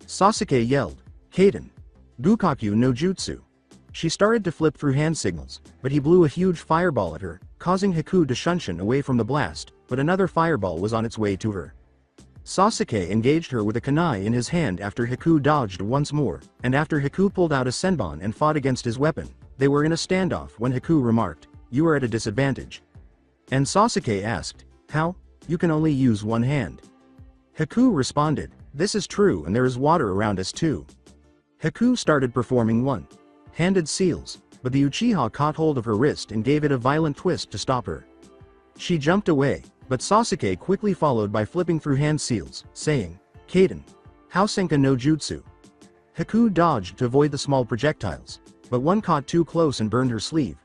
Sasuke yelled, Kaden. Gukaku no Jutsu. She started to flip through hand signals, but he blew a huge fireball at her, causing Haku to shunshin away from the blast, but another fireball was on its way to her. Sasuke engaged her with a kunai in his hand after Haku dodged once more, and after Haku pulled out a senbon and fought against his weapon, they were in a standoff when Haku remarked, you are at a disadvantage. And Sasuke asked, how? You can only use one hand. Haku responded, this is true and there is water around us too. Haku started performing one-handed seals, but the Uchiha caught hold of her wrist and gave it a violent twist to stop her. She jumped away, but Sasuke quickly followed by flipping through hand seals, saying, Kaden. Housenka no Jutsu. Haku dodged to avoid the small projectiles, but one caught too close and burned her sleeve.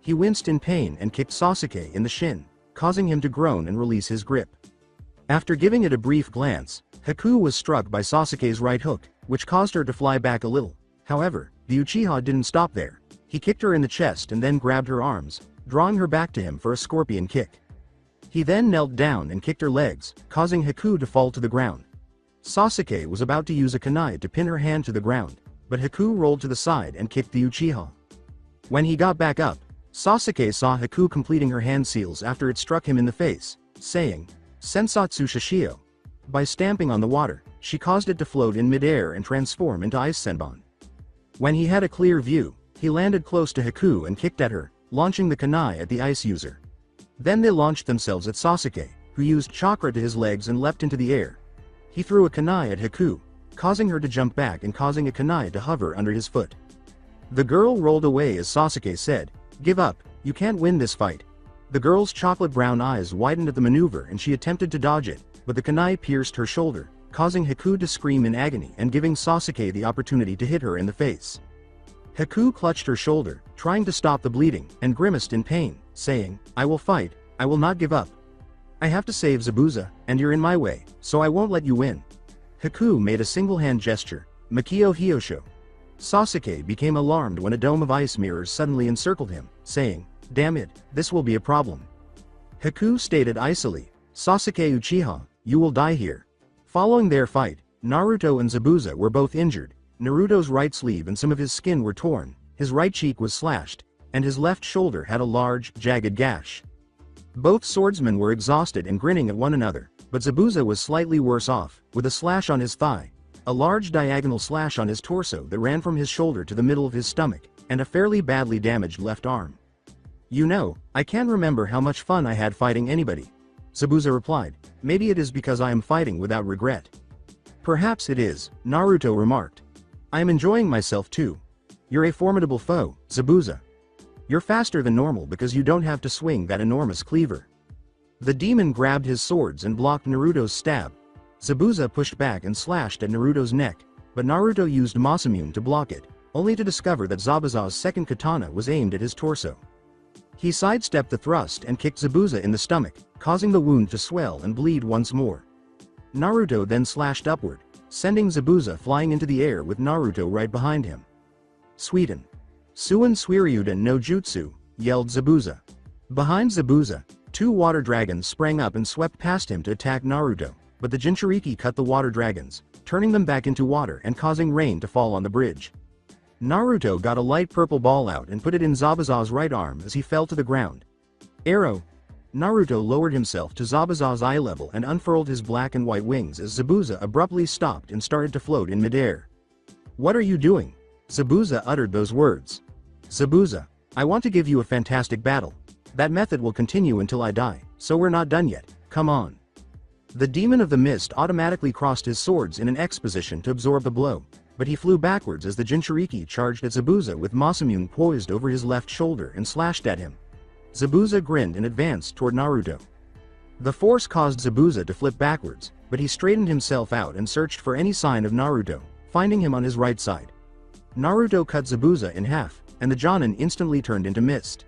He winced in pain and kicked Sasuke in the shin, causing him to groan and release his grip. After giving it a brief glance, Haku was struck by Sasuke's right hook, which caused her to fly back a little. However, the Uchiha didn't stop there. He kicked her in the chest and then grabbed her arms, drawing her back to him for a scorpion kick. He then knelt down and kicked her legs, causing Haku to fall to the ground. Sasuke was about to use a kunai to pin her hand to the ground, but Haku rolled to the side and kicked the Uchiha. When he got back up, Sasuke saw Haku completing her hand seals after it struck him in the face, saying, Sensatsu Shishio. By stamping on the water, she caused it to float in midair and transform into Ice Senbon. When he had a clear view, he landed close to Haku and kicked at her, launching the kunai at the ice user. Then they launched themselves at Sasuke, who used chakra to his legs and leapt into the air. He threw a kunai at Haku, causing her to jump back and causing a kunai to hover under his foot. The girl rolled away as Sasuke said, Give up, you can't win this fight. The girl's chocolate brown eyes widened at the maneuver and she attempted to dodge it, but the kunai pierced her shoulder, causing Haku to scream in agony and giving Sasuke the opportunity to hit her in the face. Haku clutched her shoulder, trying to stop the bleeding, and grimaced in pain, saying, I will fight, I will not give up. I have to save Zabuza, and you're in my way, so I won't let you win. Haku made a single-hand gesture, Makio Hyosho. Sasuke became alarmed when a dome of ice mirrors suddenly encircled him, saying, Damn it, this will be a problem. Haku stated icily, Sasuke Uchiha, you will die here. Following their fight, Naruto and Zabuza were both injured. Naruto's right sleeve and some of his skin were torn, his right cheek was slashed, and his left shoulder had a large, jagged gash. Both swordsmen were exhausted and grinning at one another, but Zabuza was slightly worse off, with a slash on his thigh, a large diagonal slash on his torso that ran from his shoulder to the middle of his stomach, and a fairly badly damaged left arm. You know, I can't remember how much fun I had fighting anybody. Zabuza replied, maybe it is because I am fighting without regret. Perhaps it is, Naruto remarked. I am enjoying myself too. You're a formidable foe, Zabuza. You're faster than normal because you don't have to swing that enormous cleaver. The demon grabbed his swords and blocked Naruto's stab. Zabuza pushed back and slashed at Naruto's neck, but Naruto used Masamune to block it, only to discover that Zabuza's second katana was aimed at his torso. He sidestepped the thrust and kicked Zabuza in the stomach, causing the wound to swell and bleed once more. Naruto then slashed upward, sending Zabuza flying into the air with Naruto right behind him. Suiten. Suin Suiryuden no Jutsu, yelled Zabuza. Behind Zabuza, 2 water dragons sprang up and swept past him to attack Naruto, but the Jinchuriki cut the water dragons, turning them back into water and causing rain to fall on the bridge. Naruto got a light purple ball out and put it in Zabuza's right arm as he fell to the ground. Arrow. Naruto lowered himself to Zabuza's eye level and unfurled his black and white wings as Zabuza abruptly stopped and started to float in midair. What are you doing? Zabuza uttered those words. Zabuza, I want to give you a fantastic battle. That method will continue until I die, so we're not done yet, come on. The demon of the mist automatically crossed his swords in an X position to absorb the blow, but he flew backwards as the Jinchuriki charged at Zabuza with Masamune poised over his left shoulder and slashed at him. Zabuza grinned and advanced toward Naruto. The force caused Zabuza to flip backwards, but he straightened himself out and searched for any sign of Naruto, finding him on his right side. Naruto cut Zabuza in half, and the Jonin instantly turned into mist.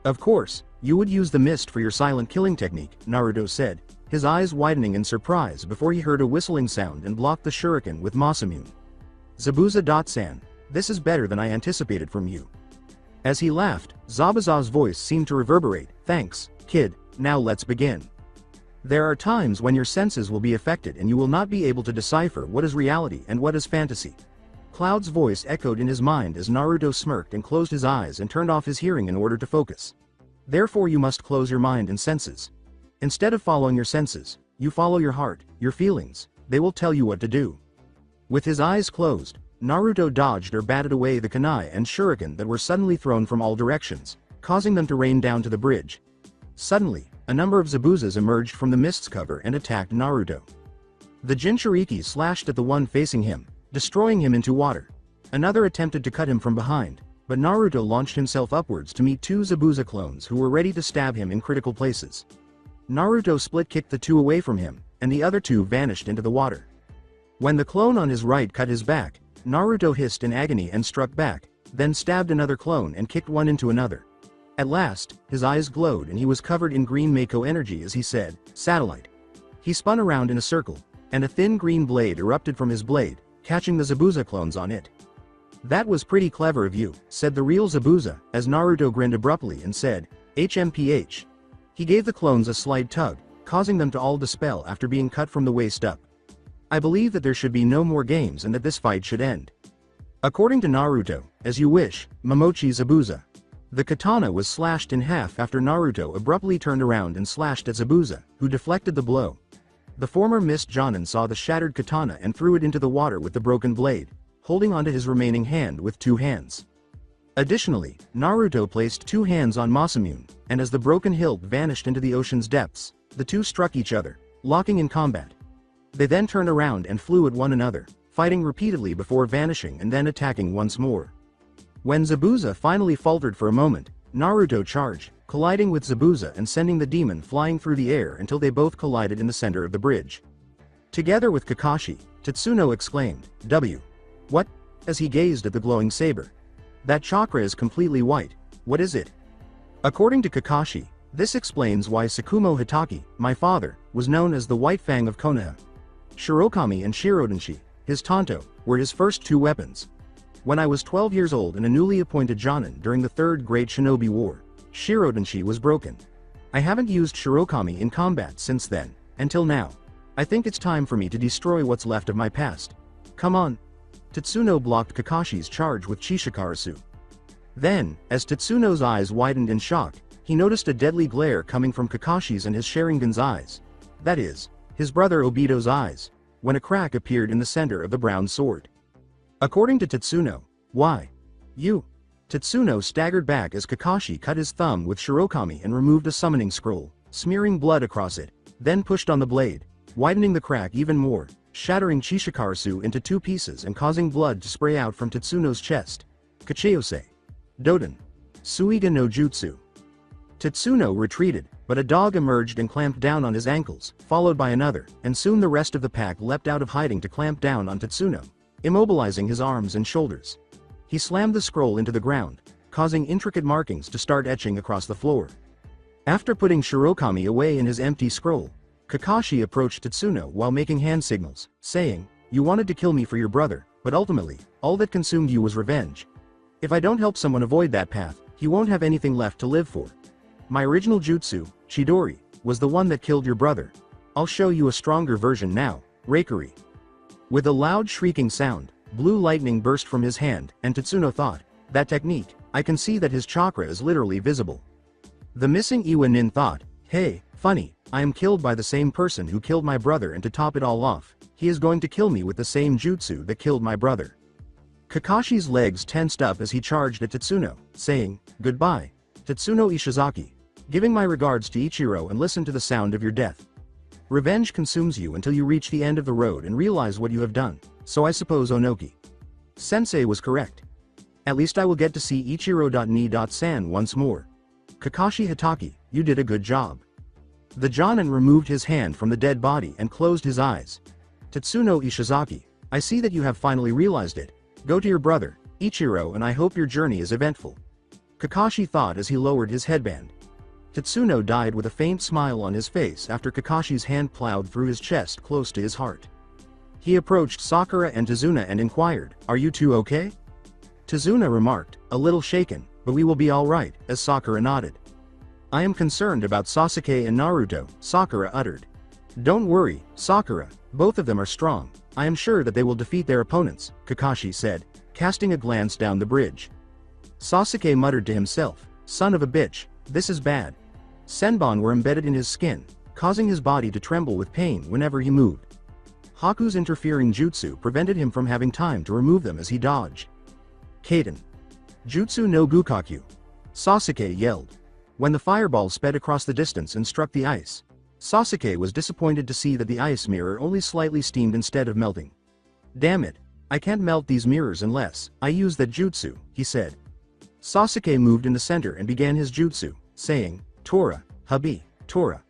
Of course, you would use the mist for your silent killing technique, Naruto said, his eyes widening in surprise before he heard a whistling sound and blocked the shuriken with Masamune. Zabuza-san, this is better than I anticipated from you. As he laughed, Zabuza's voice seemed to reverberate, thanks, kid, now let's begin. There are times when your senses will be affected and you will not be able to decipher what is reality and what is fantasy. Cloud's voice echoed in his mind as Naruto smirked and closed his eyes and turned off his hearing in order to focus. Therefore you must close your mind and senses. Instead of following your senses, you follow your heart, your feelings, they will tell you what to do. With his eyes closed, Naruto dodged or batted away the kunai and shuriken that were suddenly thrown from all directions, causing them to rain down to the bridge. Suddenly, a number of Zabuzas emerged from the mist's cover and attacked Naruto. The Jinchuriki slashed at the one facing him, destroying him into water. Another attempted to cut him from behind, but Naruto launched himself upwards to meet 2 Zabuza clones who were ready to stab him in critical places. Naruto split-kicked the 2 away from him, and the other 2 vanished into the water. When the clone on his right cut his back, Naruto hissed in agony and struck back, then stabbed another clone and kicked one into another. At last, his eyes glowed and he was covered in green Mako energy as he said, "Satellite." He spun around in a circle, and a thin green blade erupted from his blade, catching the Zabuza clones on it. "That was pretty clever of you," said the real Zabuza, as Naruto grinned abruptly and said, "HMPH." He gave the clones a slight tug, causing them to all dispel after being cut from the waist up. "I believe that there should be no more games and that this fight should end." According to Naruto, "As you wish, Momochi Zabuza." The katana was slashed in half after Naruto abruptly turned around and slashed at Zabuza, who deflected the blow. The former Mist Jonin saw the shattered katana and threw it into the water with the broken blade, holding onto his remaining hand with 2 hands. Additionally, Naruto placed 2 hands on Masamune, and as the broken hilt vanished into the ocean's depths, the 2 struck each other, locking in combat. They then turned around and flew at one another, fighting repeatedly before vanishing and then attacking once more. When Zabuza finally faltered for a moment, Naruto charged, colliding with Zabuza and sending the demon flying through the air until they both collided in the center of the bridge. Together with Kakashi, Tatsuno exclaimed, "W. What?" as he gazed at the glowing saber. "That chakra is completely white, what is it?" According to Kakashi, this explains why Tsukumo Hitaki, my father, was known as the White Fang of Konoha. Shirokami and Shirodenshi, his tanto, were his first 2 weapons. When I was 12 years old and a newly appointed Jonin during the Third Great Shinobi War, Shirodenshi was broken. I haven't used Shirokami in combat since then, until now. I think it's time for me to destroy what's left of my past. Come on. Tatsuno blocked Kakashi's charge with Chishikarasu. Then, as Tatsuno's eyes widened in shock, he noticed a deadly glare coming from Kakashi's and his Sharingan's eyes. That is, his brother Obito's eyes, when a crack appeared in the center of the brown sword. According to Tatsuno, "Why? You?" Tatsuno staggered back as Kakashi cut his thumb with Shirokami and removed a summoning scroll, smearing blood across it, then pushed on the blade, widening the crack even more, shattering Chishikarasu into 2 pieces and causing blood to spray out from Tatsuno's chest. Kacheose. Doden. Suiga no Jutsu. Tatsuno retreated, but a dog emerged and clamped down on his ankles, followed by another, and soon the rest of the pack leapt out of hiding to clamp down on Tatsuno, immobilizing his arms and shoulders. He slammed the scroll into the ground, causing intricate markings to start etching across the floor. After putting Shirokami away in his empty scroll, Kakashi approached Tatsuno while making hand signals, saying, "You wanted to kill me for your brother, but ultimately, all that consumed you was revenge. If I don't help someone avoid that path, he won't have anything left to live for. My original jutsu, Chidori, was the one that killed your brother. I'll show you a stronger version now, Reikari." With a loud shrieking sound, blue lightning burst from his hand, and Tatsuno thought, "That technique, I can see that his chakra is literally visible." The missing Iwa-nin thought, "Hey, funny, I am killed by the same person who killed my brother, and to top it all off, he is going to kill me with the same jutsu that killed my brother." Kakashi's legs tensed up as he charged at Tatsuno, saying, "Goodbye, Tatsuno Ishizaki. Giving my regards to Ichiro and listen to the sound of your death. Revenge consumes you until you reach the end of the road and realize what you have done, so I suppose Onoki Sensei was correct. At least I will get to see Ichiro.ni.san once more. Kakashi Hatake, you did a good job." The Jonin removed his hand from the dead body and closed his eyes. "Tatsuno Ishizaki, I see that you have finally realized it. Go to your brother, Ichiro, and I hope your journey is eventful." Kakashi thought as he lowered his headband. Tatsuno died with a faint smile on his face after Kakashi's hand plowed through his chest close to his heart. He approached Sakura and Tazuna and inquired, "Are you two okay?" Tazuna remarked, a little shaken, "But we will be alright," as Sakura nodded. "I am concerned about Sasuke and Naruto," Sakura uttered. "Don't worry, Sakura, both of them are strong. I am sure that they will defeat their opponents," Kakashi said, casting a glance down the bridge. Sasuke muttered to himself, "Son of a bitch, this is bad." Senbon were embedded in his skin, causing his body to tremble with pain whenever he moved. Haku's interfering jutsu prevented him from having time to remove them as he dodged. Kaden. Jutsu no Gukakyu. Sasuke yelled. When the fireball sped across the distance and struck the ice, Sasuke was disappointed to see that the ice mirror only slightly steamed instead of melting. "Damn it, I can't melt these mirrors unless I use that jutsu," he said. Sasuke moved in the center and began his jutsu, saying, "Tora, Habi, Tora."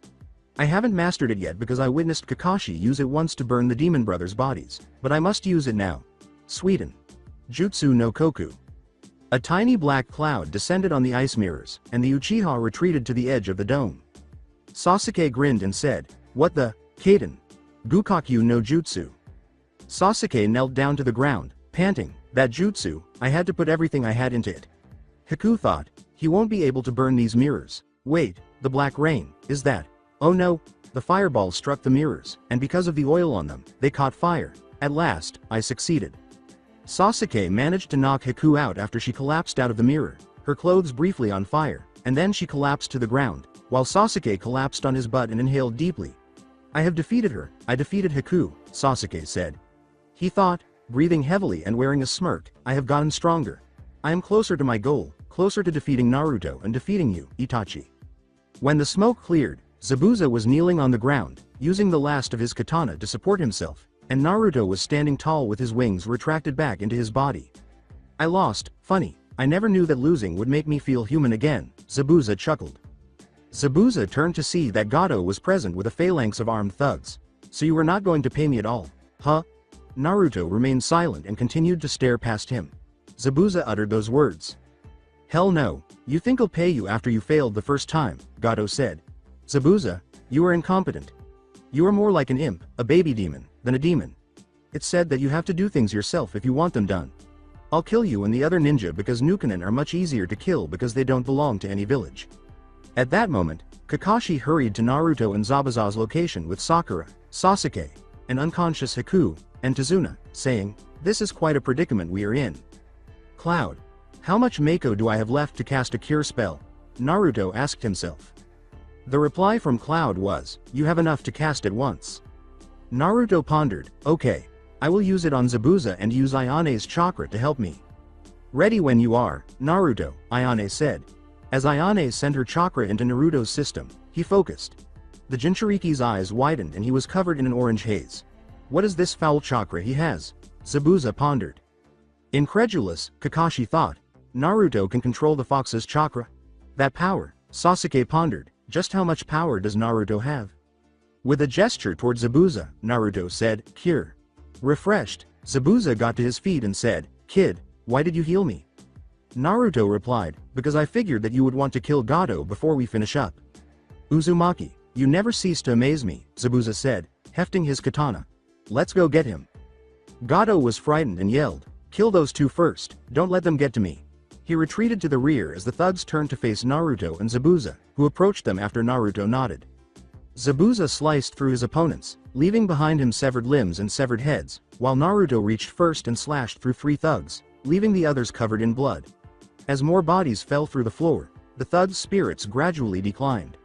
"I haven't mastered it yet because I witnessed Kakashi use it once to burn the demon brothers' bodies, but I must use it now. Sweden. Jutsu no Koku." A tiny black cloud descended on the ice mirrors, and the Uchiha retreated to the edge of the dome. Sasuke grinned and said, "What the, Kaden? Gukakyu no Jutsu." Sasuke knelt down to the ground, panting, "That jutsu, I had to put everything I had into it." Haku thought, "He won't be able to burn these mirrors. Wait, the black rain, is that? Oh no." The fireball struck the mirrors, and because of the oil on them, they caught fire. "At last, I succeeded." Sasuke managed to knock Haku out after she collapsed out of the mirror, her clothes briefly on fire, and then she collapsed to the ground, while Sasuke collapsed on his butt and inhaled deeply. "I have defeated her, I defeated Haku," Sasuke said. He thought, breathing heavily and wearing a smirk, "I have gotten stronger. I am closer to my goal, closer to defeating Naruto and defeating you, Itachi." When the smoke cleared, Zabuza was kneeling on the ground, using the last of his katana to support himself, and Naruto was standing tall with his wings retracted back into his body. "I lost, funny, I never knew that losing would make me feel human again," Zabuza chuckled. Zabuza turned to see that Gato was present with a phalanx of armed thugs. "So you were not going to pay me at all, huh?" Naruto remained silent and continued to stare past him. Zabuza uttered those words. "Hell no, you think I'll pay you after you failed the first time," Gato said. "Zabuza, you are incompetent. You are more like an imp, a baby demon, than a demon. It's said that you have to do things yourself if you want them done. I'll kill you and the other ninja because Nukenin are much easier to kill because they don't belong to any village." At that moment, Kakashi hurried to Naruto and Zabuza's location with Sakura, Sasuke, an unconscious Haku, and Tazuna, saying, "This is quite a predicament we are in." "Cloud. How much Mako do I have left to cast a cure spell?" Naruto asked himself. The reply from Cloud was, "You have enough to cast at once." Naruto pondered, "Okay, I will use it on Zabuza and use Ayane's chakra to help me." "Ready when you are, Naruto," Ayane said. As Ayane sent her chakra into Naruto's system, he focused. The Jinchuriki's eyes widened and he was covered in an orange haze. "What is this foul chakra he has?" Zabuza pondered. Incredulous, Kakashi thought. Naruto can control the fox's chakra. That power, Sasuke pondered, just how much power does Naruto have? With a gesture toward Zabuza, Naruto said, cure. Refreshed, Zabuza got to his feet and said, kid, why did you heal me? Naruto replied, because I figured that you would want to kill Gato before we finish up. Uzumaki, you never cease to amaze me, Zabuza said, hefting his katana. Let's go get him. Gato was frightened and yelled, kill those two first, don't let them get to me. He retreated to the rear as the thugs turned to face Naruto and Zabuza, who approached them after Naruto nodded. Zabuza sliced through his opponents, leaving behind him severed limbs and severed heads, while Naruto reached first and slashed through 3 thugs, leaving the others covered in blood. As more bodies fell through the floor, the thugs' spirits gradually declined.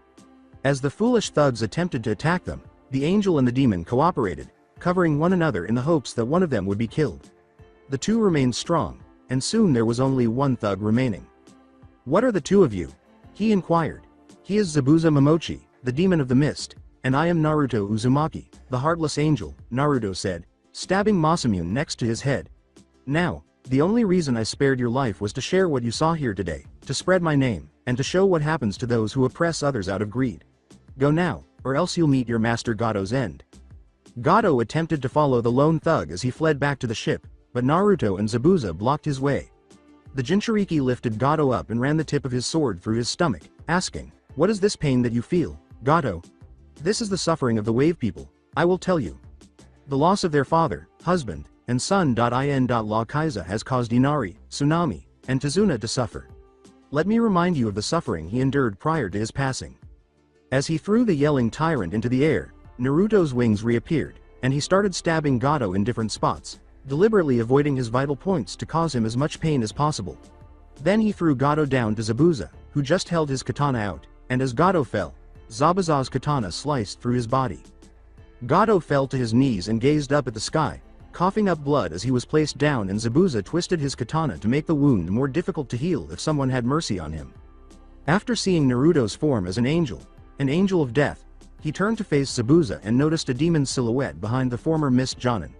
As the foolish thugs attempted to attack them, the angel and the demon cooperated, covering one another in the hopes that one of them would be killed. The two remained strong, and soon there was only one thug remaining. What are the two of you? He inquired. He is Zabuza Momochi, the demon of the mist, and I am Naruto Uzumaki, the heartless angel, Naruto said, stabbing Masamune next to his head. Now, the only reason I spared your life was to share what you saw here today, to spread my name, and to show what happens to those who oppress others out of greed. Go now, or else you'll meet your master Gato's end. Gato attempted to follow the lone thug as he fled back to the ship, but Naruto and Zabuza blocked his way. The Jinchuriki lifted Gato up and ran the tip of his sword through his stomach, asking, what is this pain that you feel, Gato? This is the suffering of the wave people, I will tell you. The loss of their father, husband, and son. La Kaiza has caused Inari, Tsunami, and Tazuna to suffer. Let me remind you of the suffering he endured prior to his passing. As he threw the yelling tyrant into the air, Naruto's wings reappeared, and he started stabbing Gato in different spots, deliberately avoiding his vital points to cause him as much pain as possible. Then he threw Gato down to Zabuza, who just held his katana out, and as Gato fell, Zabuza's katana sliced through his body. Gato fell to his knees and gazed up at the sky, coughing up blood as he was placed down, and Zabuza twisted his katana to make the wound more difficult to heal if someone had mercy on him. After seeing Naruto's form as an angel of death, he turned to face Zabuza and noticed a demon's silhouette behind the former Mist Jonin.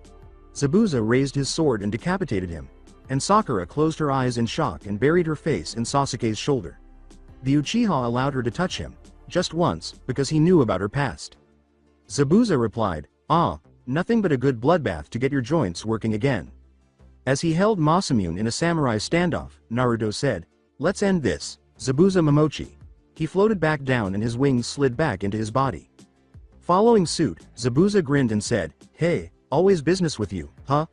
Zabuza raised his sword and decapitated him, and Sakura closed her eyes in shock and buried her face in Sasuke's shoulder. The Uchiha allowed her to touch him, just once, because he knew about her past. Zabuza replied, nothing but a good bloodbath to get your joints working again. As he held Masamune in a samurai standoff, Naruto said, let's end this, Zabuza Momochi. He floated back down and his wings slid back into his body. Following suit, Zabuza grinned and said, hey, always business with you, huh?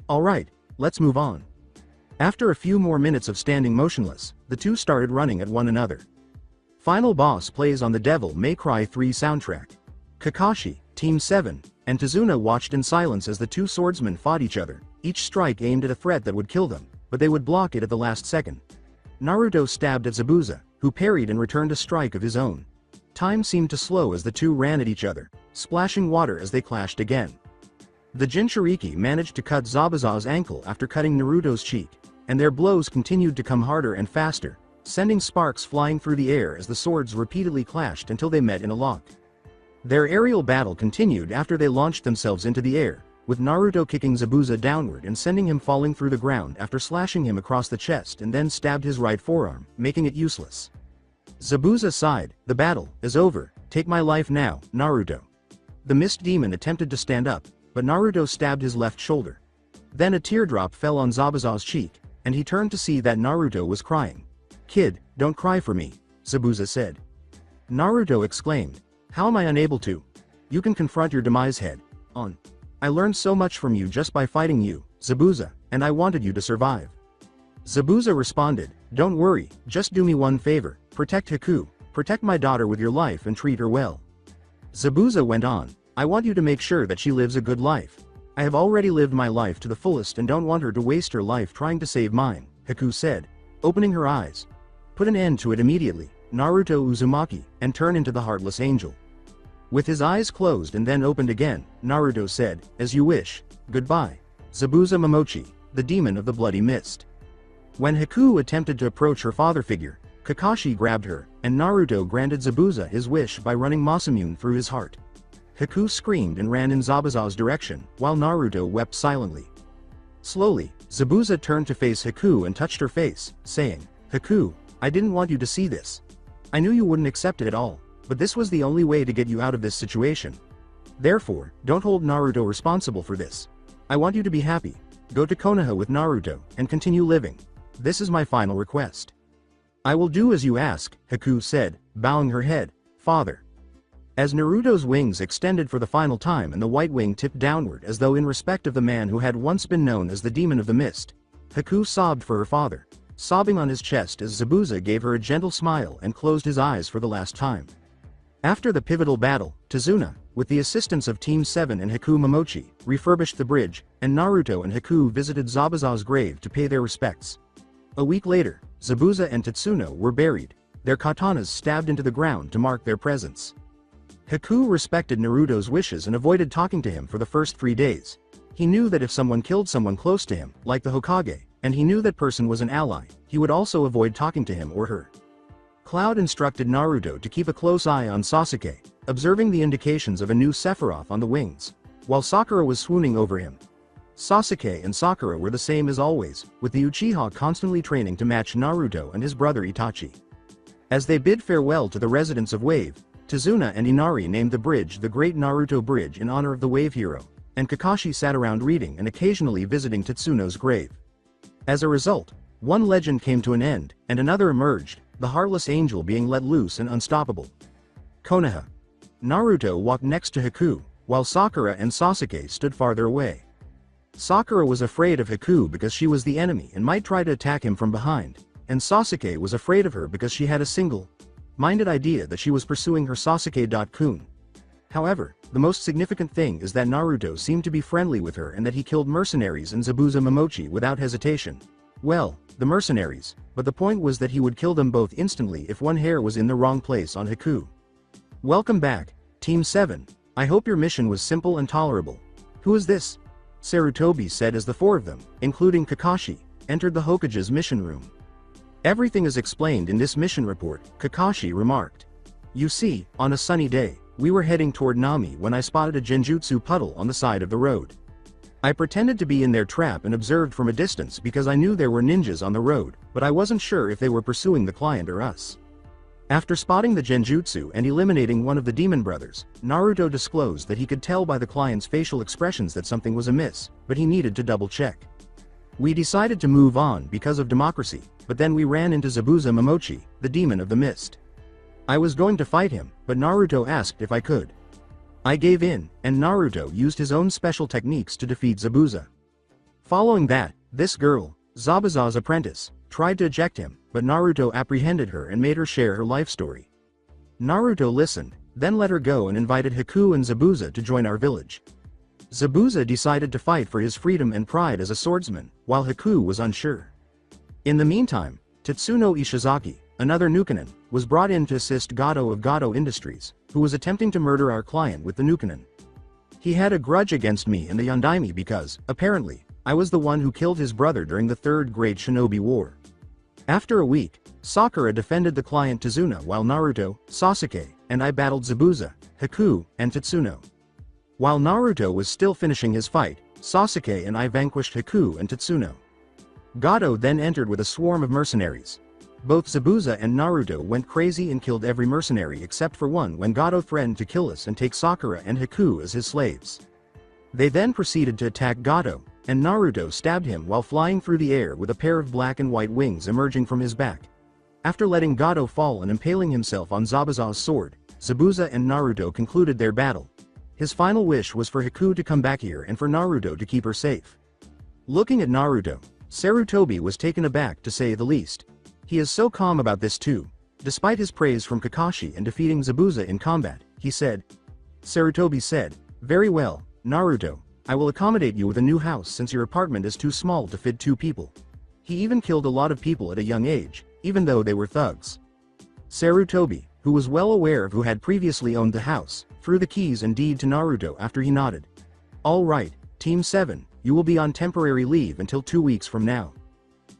Alright, let's move on. After a few more minutes of standing motionless, the two started running at one another. Final boss plays on the Devil May Cry 3 soundtrack. Kakashi, Team 7, and Tazuna watched in silence as the two swordsmen fought each other, each strike aimed at a threat that would kill them, but they would block it at the last second. Naruto stabbed at Zabuza, who parried and returned a strike of his own. Time seemed to slow as the two ran at each other, splashing water as they clashed again. The Jinchuriki managed to cut Zabuza's ankle after cutting Naruto's cheek, and their blows continued to come harder and faster, sending sparks flying through the air as the swords repeatedly clashed until they met in a lock. Their aerial battle continued after they launched themselves into the air, with Naruto kicking Zabuza downward and sending him falling through the ground after slashing him across the chest and then stabbed his right forearm, making it useless. Zabuza sighed, the battle is over, take my life now, Naruto. The mist demon attempted to stand up, but Naruto stabbed his left shoulder. Then a teardrop fell on Zabuza's cheek, and he turned to see that Naruto was crying. Kid, don't cry for me, Zabuza said. Naruto exclaimed, how am I unable to? You can confront your demise head on. I learned so much from you just by fighting you, Zabuza, and I wanted you to survive. Zabuza responded, don't worry, just do me one favor, protect Haku, protect my daughter with your life and treat her well. Zabuza went on, I want you to make sure that she lives a good life. I have already lived my life to the fullest and don't want her to waste her life trying to save mine, Haku said, opening her eyes. Put an end to it immediately, Naruto Uzumaki, and turn into the Heartless Angel. With his eyes closed and then opened again, Naruto said, as you wish, goodbye, Zabuza Momochi, the demon of the bloody mist. When Haku attempted to approach her father figure, Kakashi grabbed her, and Naruto granted Zabuza his wish by running Masamune through his heart. Haku screamed and ran in Zabuza's direction, while Naruto wept silently. Slowly, Zabuza turned to face Haku and touched her face, saying, "Haku, I didn't want you to see this. I knew you wouldn't accept it at all, but this was the only way to get you out of this situation. Therefore, don't hold Naruto responsible for this. I want you to be happy. Go to Konoha with Naruto, and continue living. This is my final request." "I will do as you ask," Haku said, bowing her head, "Father." As Naruto's wings extended for the final time and the white wing tipped downward as though in respect of the man who had once been known as the Demon of the Mist, Haku sobbed for her father, sobbing on his chest as Zabuza gave her a gentle smile and closed his eyes for the last time. After the pivotal battle, Tatsuno, with the assistance of Team 7 and Haku Momochi, refurbished the bridge, and Naruto and Haku visited Zabuza's grave to pay their respects. A week later, Zabuza and Tatsuno were buried, their katanas stabbed into the ground to mark their presence. Haku respected Naruto's wishes and avoided talking to him for the first 3 days. He knew that if someone killed someone close to him, like the Hokage, and he knew that person was an ally, he would also avoid talking to him or her. Cloud instructed Naruto to keep a close eye on Sasuke, observing the indications of a new Sephiroth on the wings, while Sakura was swooning over him. Sasuke and Sakura were the same as always, with the Uchiha constantly training to match Naruto and his brother Itachi. As they bid farewell to the residents of Wave, Tatsuno and Inari named the bridge the Great Naruto Bridge in honor of the Wave hero, and Kakashi sat around reading and occasionally visiting Tatsuno's grave. As a result, one legend came to an end, and another emerged, the Heartless Angel being let loose and unstoppable. Konoha. Naruto walked next to Haku, while Sakura and Sasuke stood farther away. Sakura was afraid of Haku because she was the enemy and might try to attack him from behind, and Sasuke was afraid of her because she had a single-minded idea that she was pursuing her Sasuke-kun. However, the most significant thing is that Naruto seemed to be friendly with her and that he killed mercenaries and Zabuza Momochi without hesitation. Well, the mercenaries, but the point was that he would kill them both instantly if one hair was in the wrong place on Haku. "Welcome back, Team 7. I hope your mission was simple and tolerable." "Who is this?" Sarutobi said as the 4 of them, including Kakashi, entered the Hokage's mission room. "Everything is explained in this mission report," Kakashi remarked. "You see, on a sunny day, we were heading toward Nami when I spotted a genjutsu puddle on the side of the road. I pretended to be in their trap and observed from a distance because I knew there were ninjas on the road, but I wasn't sure if they were pursuing the client or us. After spotting the genjutsu and eliminating one of the demon brothers, Naruto disclosed that he could tell by the client's facial expressions that something was amiss, but he needed to double-check. We decided to move on because of democracy, but then we ran into Zabuza Momochi, the demon of the mist. I was going to fight him, but Naruto asked if I could. I gave in, and Naruto used his own special techniques to defeat Zabuza. Following that, this girl, Zabuza's apprentice, tried to eject him, but Naruto apprehended her and made her share her life story. Naruto listened, then let her go and invited Haku and Zabuza to join our village. Zabuza decided to fight for his freedom and pride as a swordsman, while Haku was unsure. In the meantime, Tatsuno Ishizaki, another Nukenin, was brought in to assist Gato of Gato Industries, who was attempting to murder our client with the Nukenin. He had a grudge against me and the Yondaime because, apparently, I was the one who killed his brother during the Third Great Shinobi War. After a week, Sakura defended the client Tatsuno while Naruto, Sasuke, and I battled Zabuza, Haku, and Tatsuno. While Naruto was still finishing his fight, Sasuke and I vanquished Haku and Tatsuno. Gato then entered with a swarm of mercenaries. Both Zabuza and Naruto went crazy and killed every mercenary except for one when Gato threatened to kill us and take Sakura and Haku as his slaves. They then proceeded to attack Gato, and Naruto stabbed him while flying through the air with a pair of black and white wings emerging from his back. After letting Gato fall and impaling himself on Zabuza's sword, Zabuza and Naruto concluded their battle. His final wish was for Haku to come back here and for Naruto to keep her safe. Looking at Naruto, Sarutobi was taken aback to say the least. He is so calm about this too. Despite his praise from Kakashi and defeating Zabuza in combat, he said. Sarutobi said, "Very well, Naruto, I will accommodate you with a new house since your apartment is too small to fit 2 people." He even killed a lot of people at a young age, even though they were thugs. Sarutobi, who was well aware of who had previously owned the house, threw the keys and deed to Naruto after he nodded. "All right, Team 7, you will be on temporary leave until 2 weeks from now."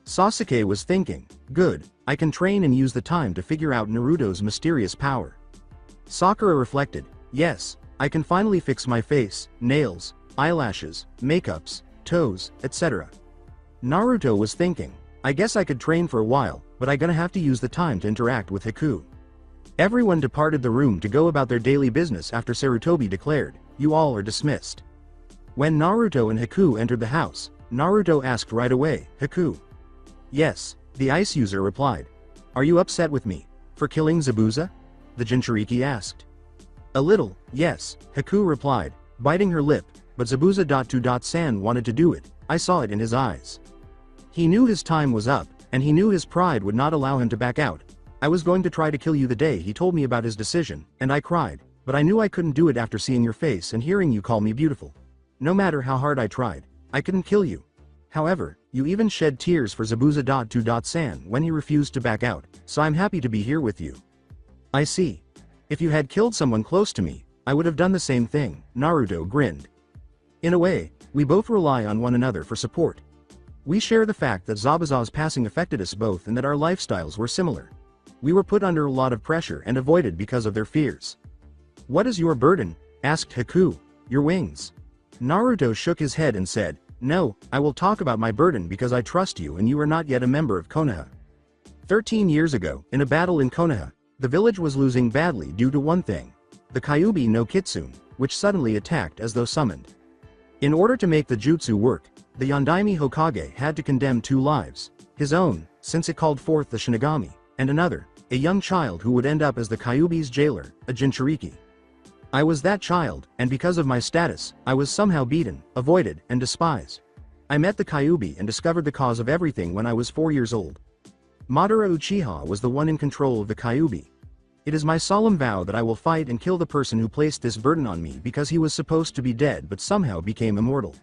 Sasuke was thinking, good, I can train and use the time to figure out Naruto's mysterious power. Sakura reflected, yes, I can finally fix my face, nails, eyelashes, makeups, toes, etc. Naruto was thinking, I guess I could train for a while, but I gonna have to use the time to interact with Haku. Everyone departed the room to go about their daily business after Sarutobi declared, you all are dismissed. When Naruto and Haku entered the house, Naruto asked right away, Haku. Yes, the ice user replied. Are you upset with me for killing Zabuza? The Jinchuriki asked. A little, yes, Haku replied, biting her lip, but Zabuza.2.san wanted to do it, I saw it in his eyes. He knew his time was up, and he knew his pride would not allow him to back out. I was going to try to kill you the day he told me about his decision, and I cried, but I knew I couldn't do it after seeing your face and hearing you call me beautiful. No matter how hard I tried, I couldn't kill you. However, you even shed tears for Zabuza.2.san when he refused to back out, so I'm happy to be here with you. I see. If you had killed someone close to me, I would have done the same thing, Naruto grinned. In a way, we both rely on one another for support. We share the fact that Zabuza's passing affected us both and that our lifestyles were similar. We were put under a lot of pressure and avoided because of their fears. What is your burden? Asked Haku. Your wings. Naruto shook his head and said, no, I will talk about my burden because I trust you and you are not yet a member of Konoha. 13 years ago, in a battle in Konoha, the village was losing badly due to one thing. The Kyuubi no Kitsune, which suddenly attacked as though summoned. In order to make the jutsu work, the Yondaime Hokage had to condemn 2 lives, his own, since it called forth the Shinigami, and another, a young child who would end up as the Kyuubi's jailer, a Jinchuriki. I was that child, and because of my status, I was somehow beaten, avoided, and despised. I met the Kyuubi and discovered the cause of everything when I was 4 years old. Madara Uchiha was the one in control of the Kyuubi. It is my solemn vow that I will fight and kill the person who placed this burden on me because he was supposed to be dead but somehow became immortal.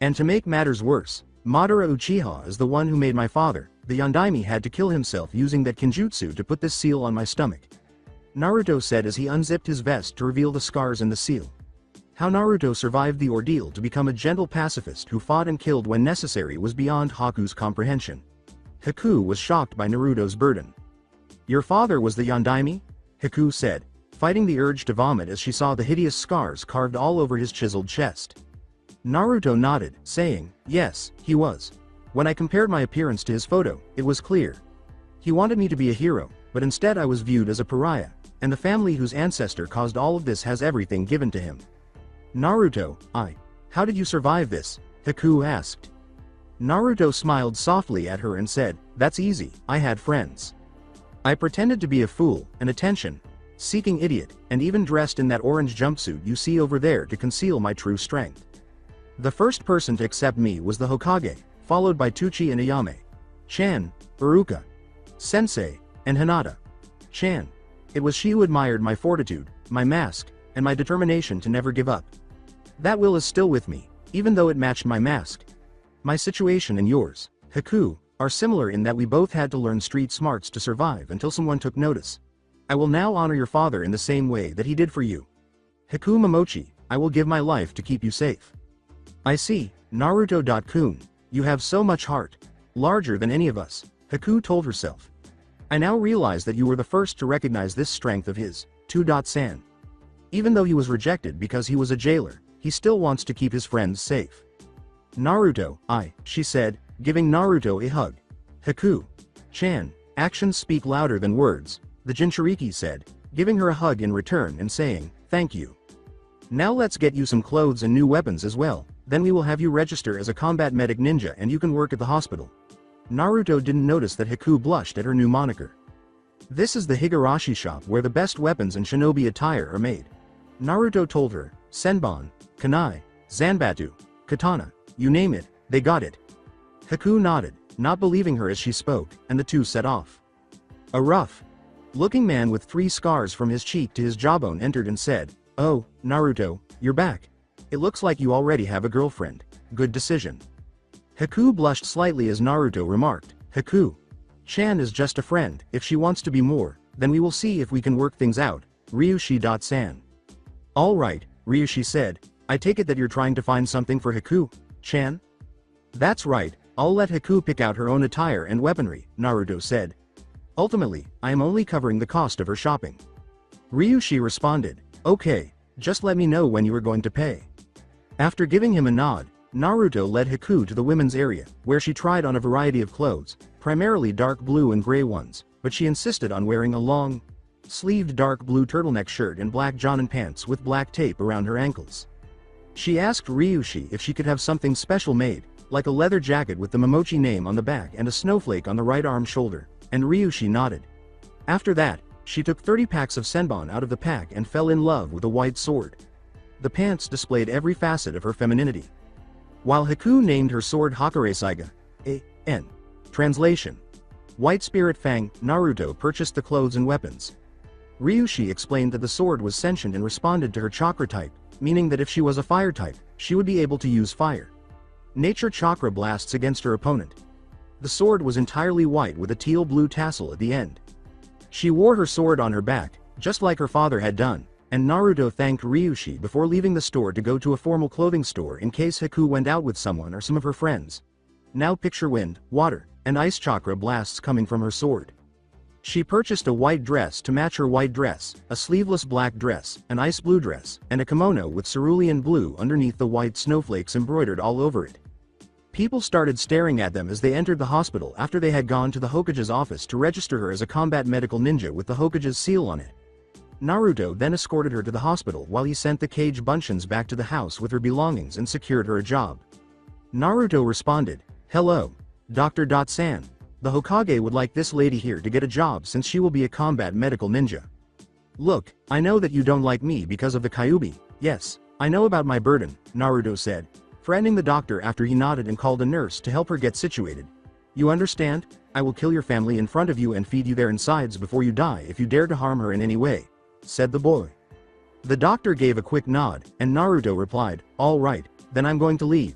And to make matters worse, Madara Uchiha is the one who made my father, the Yondaime, had to kill himself using that kinjutsu to put this seal on my stomach. Naruto said as he unzipped his vest to reveal the scars and the seal. How Naruto survived the ordeal to become a gentle pacifist who fought and killed when necessary was beyond Haku's comprehension. Haku was shocked by Naruto's burden. Your father was the Yondaime? Haku said, fighting the urge to vomit as she saw the hideous scars carved all over his chiseled chest. Naruto nodded, saying, yes, he was. When I compared my appearance to his photo, it was clear. He wanted me to be a hero, but instead I was viewed as a pariah, and the family whose ancestor caused all of this has everything given to him. Naruto, how did you survive this? Haku asked. Naruto smiled softly at her and said, that's easy, I had friends. I pretended to be a fool, an attention-seeking idiot, and even dressed in that orange jumpsuit you see over there to conceal my true strength. The first person to accept me was the Hokage, followed by Tuchi and Ayame, Chan, Iruka, Sensei, and Hinata. Chan. It was she who admired my fortitude, my mask, and my determination to never give up. That will is still with me, even though it matched my mask. My situation and yours, Haku, are similar in that we both had to learn street smarts to survive until someone took notice. I will now honor your father in the same way that he did for you. Haku Momochi, I will give my life to keep you safe. I see, Naruto.kun, you have so much heart. Larger than any of us, Haku told herself. I now realize that you were the first to recognize this strength of his, 2.san. Even though he was rejected because he was a jailer, he still wants to keep his friends safe. Naruto, she said, giving Naruto a hug. Haku. Chan, actions speak louder than words, the Jinchuriki said, giving her a hug in return and saying, thank you. Now let's get you some clothes and new weapons as well, then we will have you register as a combat medic ninja and you can work at the hospital. Naruto didn't notice that Haku blushed at her new moniker. This is the Higurashi shop where the best weapons and shinobi attire are made. Naruto told her, Senbon, Kunai, Zanbatu, Katana, you name it, they got it. Haku nodded, not believing her as she spoke, and the two set off. A rough-looking man with 3 scars from his cheek to his jawbone entered and said, oh, Naruto, you're back. It looks like you already have a girlfriend. Good decision. Haku blushed slightly as Naruto remarked, Haku. Chan is just a friend, if she wants to be more, then we will see if we can work things out, Ryushi.san. Alright, Ryushi said, I take it that you're trying to find something for Haku, Chan? That's right, I'll let Haku pick out her own attire and weaponry, Naruto said. Ultimately, I am only covering the cost of her shopping. Ryushi responded, okay, just let me know when you are going to pay. After giving him a nod, Naruto led Haku to the women's area, where she tried on a variety of clothes, primarily dark blue and gray ones, but she insisted on wearing a long, sleeved dark blue turtleneck shirt and black jonin pants with black tape around her ankles. She asked Ryushi if she could have something special made, like a leather jacket with the Momochi name on the back and a snowflake on the right arm shoulder, and Ryushi nodded. After that, she took 30 packs of senbon out of the pack and fell in love with a white sword. The pants displayed every facet of her femininity. While Haku named her sword Hakare Saiga, A.N. Translation: White Spirit Fang, Naruto purchased the clothes and weapons. Ryushi explained that the sword was sentient and responded to her chakra type, meaning that if she was a fire type, she would be able to use fire. Nature chakra blasts against her opponent. The sword was entirely white with a teal-blue tassel at the end. She wore her sword on her back, just like her father had done, and Naruto thanked Ryushi before leaving the store to go to a formal clothing store in case Haku went out with someone or some of her friends. Now picture wind, water, and ice chakra blasts coming from her sword. She purchased a white dress to match her white dress, a sleeveless black dress, an ice blue dress, and a kimono with cerulean blue underneath the white snowflakes embroidered all over it. People started staring at them as they entered the hospital after they had gone to the Hokage's office to register her as a combat medical ninja with the Hokage's seal on it. Naruto then escorted her to the hospital while he sent the cage Bunshins back to the house with her belongings and secured her a job. Naruto responded, "Hello, Dr. San. The Hokage would like this lady here to get a job since she will be a combat medical ninja. Look, I know that you don't like me because of the Kyuubi. Yes, I know about my burden," Naruto said, threatening the doctor after he nodded and called a nurse to help her get situated. "You understand? I will kill your family in front of you and feed you their insides before you die if you dare to harm her in any way," said the boy. The doctor gave a quick nod, and Naruto replied, "All right, then I'm going to leave.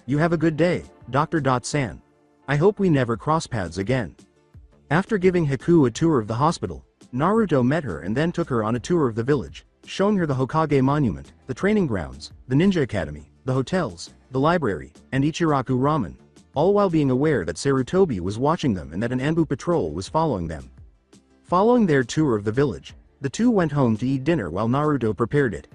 You have a good day, Dr. San. I hope we never cross paths again." After giving Haku a tour of the hospital, Naruto met her and then took her on a tour of the village, showing her the Hokage Monument, the training grounds, the Ninja Academy, the hotels, the library, and Ichiraku Ramen, all while being aware that Sarutobi was watching them and that an Anbu patrol was following them. Following their tour of the village, the two went home to eat dinner while Naruto prepared it.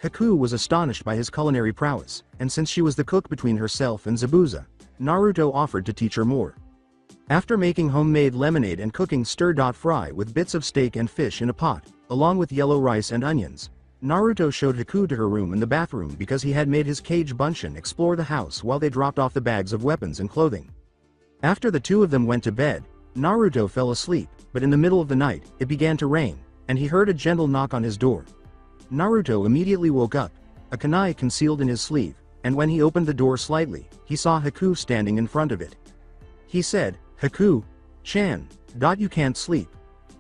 Haku was astonished by his culinary prowess, and since she was the cook between herself and Zabuza, Naruto offered to teach her more. After making homemade lemonade and cooking stir-fry with bits of steak and fish in a pot, along with yellow rice and onions, Naruto showed Haku to her room and the bathroom because he had made his cage Bunshin explore the house while they dropped off the bags of weapons and clothing. After the two of them went to bed, Naruto fell asleep, but in the middle of the night, it began to rain, and he heard a gentle knock on his door. Naruto immediately woke up, a kunai concealed in his sleeve, and when he opened the door slightly, he saw Haku standing in front of it. He said, "Haku-chan, you can't sleep.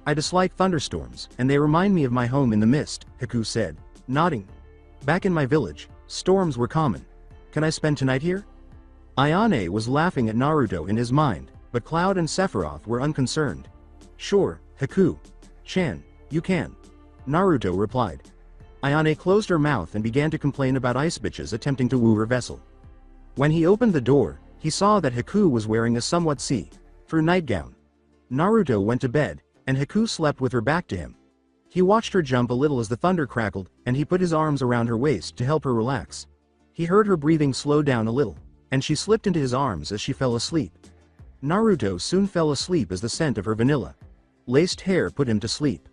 I dislike thunderstorms, and they remind me of my home in the mist," Haku said, nodding. "Back in my village, storms were common. Can I spend tonight here?" Ayane was laughing at Naruto in his mind, but Cloud and Sephiroth were unconcerned. "Sure, Haku-chan, you can," Naruto replied. Ayane closed her mouth and began to complain about ice bitches attempting to woo her vessel. When he opened the door, he saw that Haku was wearing a somewhat see-through nightgown. Naruto went to bed, and Haku slept with her back to him. He watched her jump a little as the thunder crackled, and he put his arms around her waist to help her relax. He heard her breathing slow down a little, and she slipped into his arms as she fell asleep. Naruto soon fell asleep as the scent of her vanilla-laced hair put him to sleep.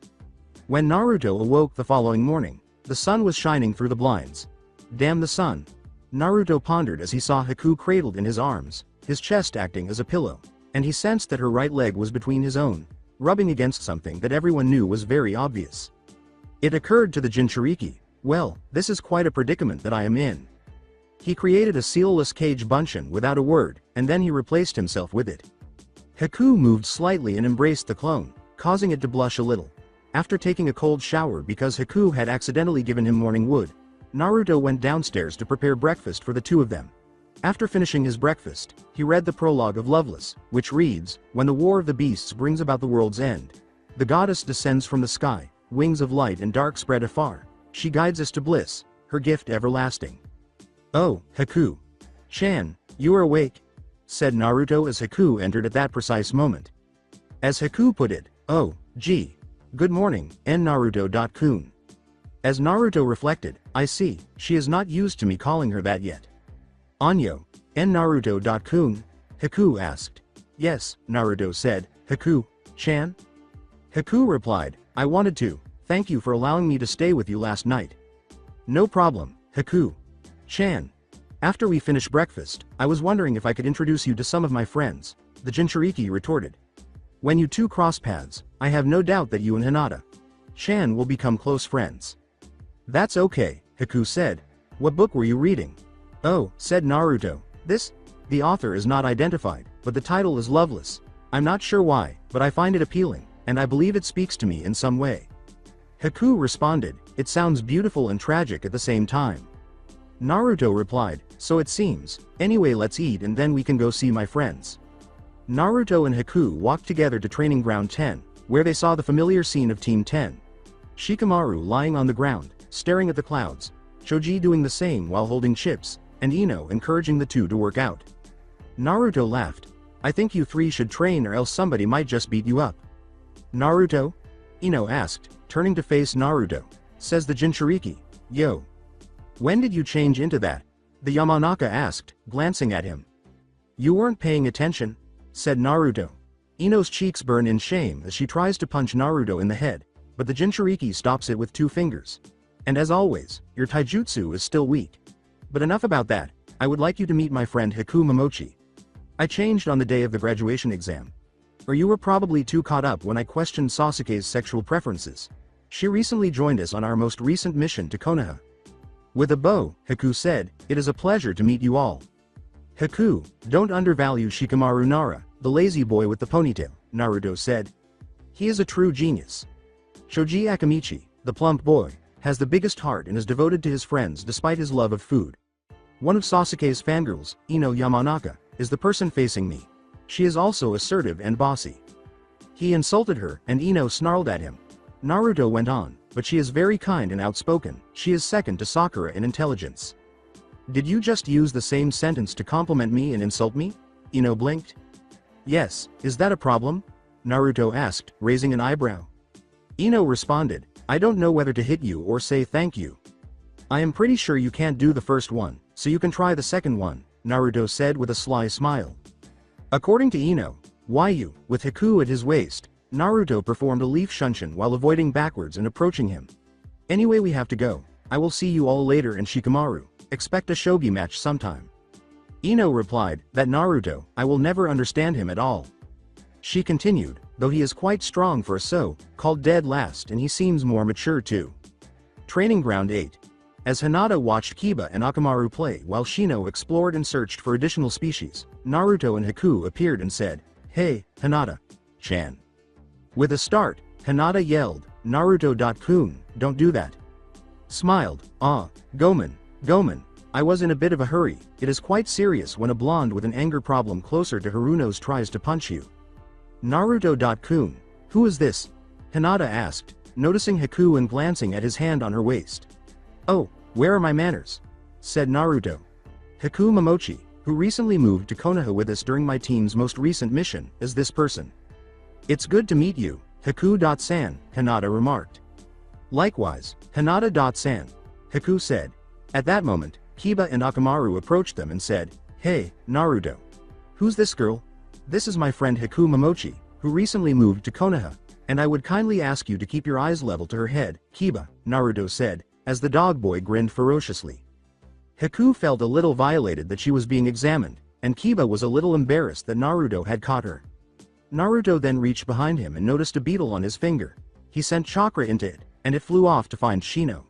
When Naruto awoke the following morning, the sun was shining through the blinds. "Damn the sun," Naruto pondered as he saw Haku cradled in his arms, his chest acting as a pillow, and he sensed that her right leg was between his own, rubbing against something that everyone knew was very obvious. It occurred to the Jinchuriki, "Well, this is quite a predicament that I am in." He created a sealless cage Bunshin without a word, and then he replaced himself with it. Haku moved slightly and embraced the clone, causing it to blush a little. After taking a cold shower because Haku had accidentally given him morning wood, Naruto went downstairs to prepare breakfast for the two of them. After finishing his breakfast, he read the prologue of Loveless, which reads, "When the war of the beasts brings about the world's end, the goddess descends from the sky, wings of light and dark spread afar. She guides us to bliss, her gift everlasting." "Oh, Haku-chan, you are awake," said Naruto as Haku entered at that precise moment. As Haku put it, "Oh, gee. Good morning, Naruto-kun." As Naruto reflected, "I see, she is not used to me calling her that yet. Anyo, and Naruto.kun? Haku asked. Yes, Naruto said. Haku-chan? Haku replied, I wanted to, thank you for allowing me to stay with you last night. No problem, Haku-chan. After we finished breakfast, I was wondering if I could introduce you to some of my friends, the Jinchuriki retorted. When you two cross paths, I have no doubt that you and Hinata-chan will become close friends. That's okay, Haku said. What book were you reading? Oh, said Naruto. The author is not identified, but the title is Loveless. I'm not sure why, but I find it appealing, and I believe it speaks to me in some way. Haku responded, it sounds beautiful and tragic at the same time. Naruto replied, so it seems. Anyway, let's eat and then we can go see my friends. Naruto and Haku walked together to Training Ground 10, where they saw the familiar scene of Team 10. Shikamaru lying on the ground, staring at the clouds, Choji doing the same while holding chips, and Ino encouraging the two to work out. Naruto laughed. I think you three should train or else somebody might just beat you up. Naruto? Ino asked, turning to face Naruto. Says the Jinchuriki. Yo. When did you change into that? The Yamanaka asked, glancing at him. You weren't paying attention? Said Naruto. Ino's cheeks burn in shame as she tries to punch Naruto in the head, but the Jinchuriki stops it with 2 fingers. And as always, your taijutsu is still weak. But enough about that, I would like you to meet my friend Haku Momochi. I changed on the day of the graduation exam. Or you were probably too caught up when I questioned Sasuke's sexual preferences. She recently joined us on our most recent mission to Konoha. With a bow, Haku said, it is a pleasure to meet you all. Haku, don't undervalue Shikamaru Nara, the lazy boy with the ponytail, Naruto said. He is a true genius. Shoji Akamichi, the plump boy, has the biggest heart and is devoted to his friends despite his love of food. One of Sasuke's fangirls, Ino Yamanaka, is the person facing me. She is also assertive and bossy. He insulted her, and Ino snarled at him. Naruto went on, but she is very kind and outspoken, she is second to Sakura in intelligence. Did you just use the same sentence to compliment me and insult me? Ino blinked. Yes, is that a problem? Naruto asked, raising an eyebrow. Ino responded, I don't know whether to hit you or say thank you. I am pretty sure you can't do the first one, so you can try the second one, Naruto said with a sly smile. According to Ino, Wyu, with Haku at his waist, Naruto performed a leaf shunshin while avoiding backwards and approaching him. Anyway, we have to go. I will see you all later in Shikamaru. Expect a shogi match sometime. Ino replied, that Naruto, I will never understand him at all. She continued, though he is quite strong for a so-called dead last and he seems more mature too. Training Ground 8. As Hinata watched Kiba and Akamaru play while Shino explored and searched for additional species, Naruto and Haku appeared and said, Hey, Hinata-chan. With a start, Hinata yelled, Naruto.kun, don't do that. Smiled, Gomen, I was in a bit of a hurry, it is quite serious when a blonde with an anger problem closer to Haruno's tries to punch you. Naruto.kun, who is this? Hinata asked, noticing Haku and glancing at his hand on her waist. Oh, where are my manners? Said Naruto. Haku Momochi, who recently moved to Konoha with us during my team's most recent mission, is this person. It's good to meet you, Haku.san, Hinata remarked. Likewise, Hinata.san, Haku said. At that moment, Kiba and Akamaru approached them and said, Hey, Naruto. Who's this girl? This is my friend Haku Momochi, who recently moved to Konoha, and I would kindly ask you to keep your eyes level to her head, Kiba, Naruto said, as the dog boy grinned ferociously. Haku felt a little violated that she was being examined, and Kiba was a little embarrassed that Naruto had caught her. Naruto then reached behind him and noticed a beetle on his finger. He sent chakra into it, and it flew off to find Shino.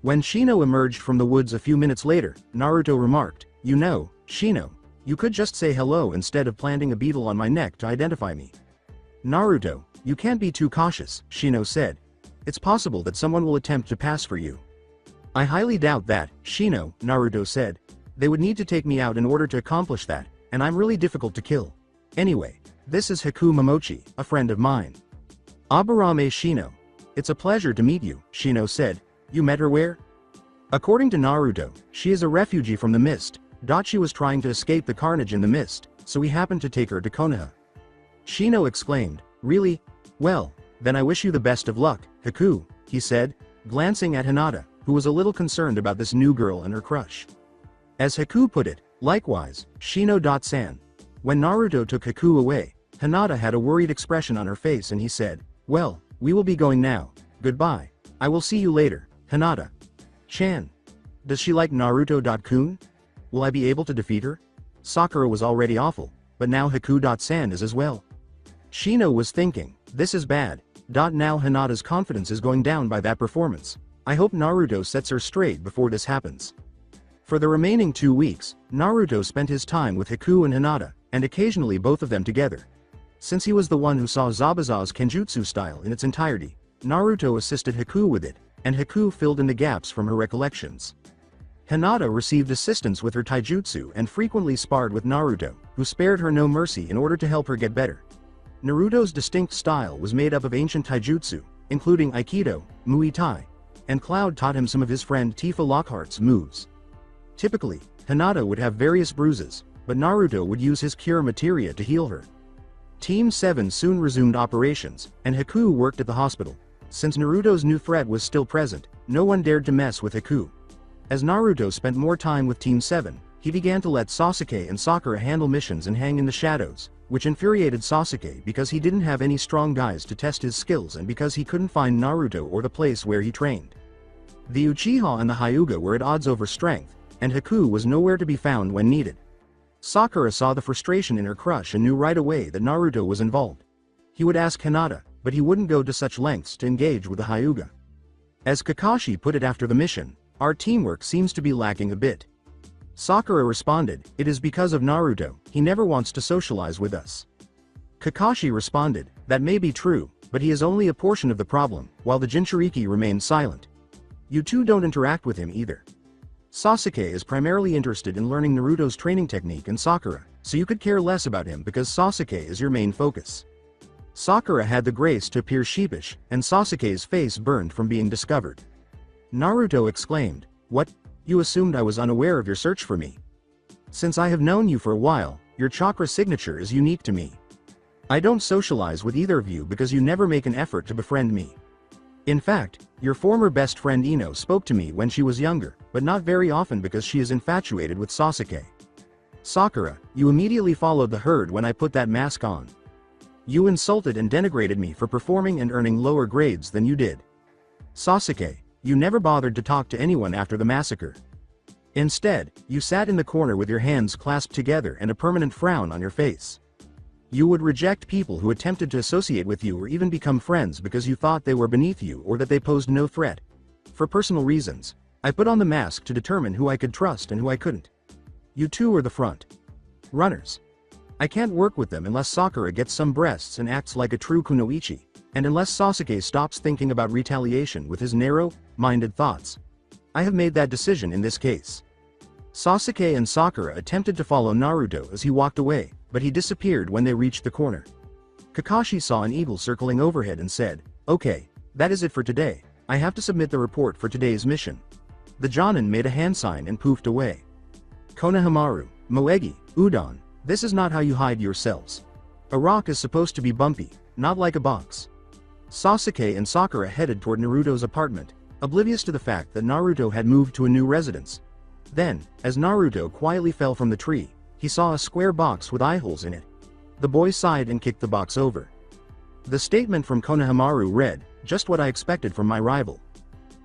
When Shino emerged from the woods a few minutes later, Naruto remarked, You know, Shino, you could just say hello instead of planting a beetle on my neck to identify me. Naruto, you can't be too cautious, Shino said. It's possible that someone will attempt to pass for you. I highly doubt that, Shino, Naruto said. They would need to take me out in order to accomplish that, and I'm really difficult to kill. Anyway, this is Haku Momochi, a friend of mine. Aburame Shino. It's a pleasure to meet you, Shino said. You met her where? According to Naruto, she is a refugee from the mist. She was trying to escape the carnage in the mist, so we happened to take her to Konoha. Shino exclaimed, Really? Well, then I wish you the best of luck, Haku, he said, glancing at Hinata, who was a little concerned about this new girl and her crush. As Haku put it, Likewise, Shino-san. When Naruto took Haku away, Hinata had a worried expression on her face and he said, "Well, we will be going now, goodbye. I will see you later, Hinata-chan. Does she like Naruto-kun? Will I be able to defeat her? Sakura was already awful, but now Haku-san is as well." Shino was thinking, this is bad. Now Hinata's confidence is going down by that performance. I hope Naruto sets her straight before this happens. For the remaining 2 weeks, Naruto spent his time with Haku and Hinata, and occasionally both of them together. Since he was the one who saw Zabuza's Kenjutsu style in its entirety, Naruto assisted Haku with it, and Haku filled in the gaps from her recollections. Hinata received assistance with her taijutsu and frequently sparred with Naruto, who spared her no mercy in order to help her get better. Naruto's distinct style was made up of ancient taijutsu, including Aikido, Muay Thai, and Cloud taught him some of his friend Tifa Lockhart's moves. Typically, Hinata would have various bruises, but Naruto would use his cure materia to heal her. Team 7 soon resumed operations, and Haku worked at the hospital. Since Naruto's new threat was still present, no one dared to mess with Haku. As Naruto spent more time with Team 7, he began to let Sasuke and Sakura handle missions and hang in the shadows, which infuriated Sasuke because he didn't have any strong guys to test his skills and because he couldn't find Naruto or the place where he trained. The Uchiha and the Hyuga were at odds over strength, and Haku was nowhere to be found when needed. Sakura saw the frustration in her crush and knew right away that Naruto was involved. He would ask Hinata, but he wouldn't go to such lengths to engage with the Hyuga. As Kakashi put it after the mission, "Our teamwork seems to be lacking a bit." Sakura responded, "It is because of Naruto, he never wants to socialize with us." Kakashi responded, "That may be true, but he is only a portion of the problem," while the Jinchuriki remained silent. "You two don't interact with him either. Sasuke is primarily interested in learning Naruto's training technique and Sakura, so you could care less about him because Sasuke is your main focus." Sakura had the grace to appear sheepish, and Sasuke's face burned from being discovered. Naruto exclaimed, "What? You assumed I was unaware of your search for me? Since I have known you for a while, your chakra signature is unique to me. I don't socialize with either of you because you never make an effort to befriend me. In fact, your former best friend Ino spoke to me when she was younger, but not very often because she is infatuated with Sasuke. Sakura, you immediately followed the herd when I put that mask on. You insulted and denigrated me for performing and earning lower grades than you did. Sasuke, you never bothered to talk to anyone after the massacre. Instead, you sat in the corner with your hands clasped together and a permanent frown on your face. You would reject people who attempted to associate with you or even become friends because you thought they were beneath you or that they posed no threat. For personal reasons, I put on the mask to determine who I could trust and who I couldn't. You two were the front runners. I can't work with them unless Sakura gets some breasts and acts like a true kunoichi, and unless Sasuke stops thinking about retaliation with his narrow-minded thoughts. I have made that decision in this case." Sasuke and Sakura attempted to follow Naruto as he walked away, but he disappeared when they reached the corner. Kakashi saw an eagle circling overhead and said, "Okay, that is it for today. I have to submit the report for today's mission." The Jonin made a hand sign and poofed away. Konohamaru, Moegi, Udon, this is not how you hide yourselves. A rock is supposed to be bumpy, not like a box. Sasuke and Sakura headed toward Naruto's apartment, oblivious to the fact that Naruto had moved to a new residence. Then, as Naruto quietly fell from the tree, he saw a square box with eye holes in it. The boy sighed and kicked the box over. The statement from Konohamaru read, "Just what I expected from my rival."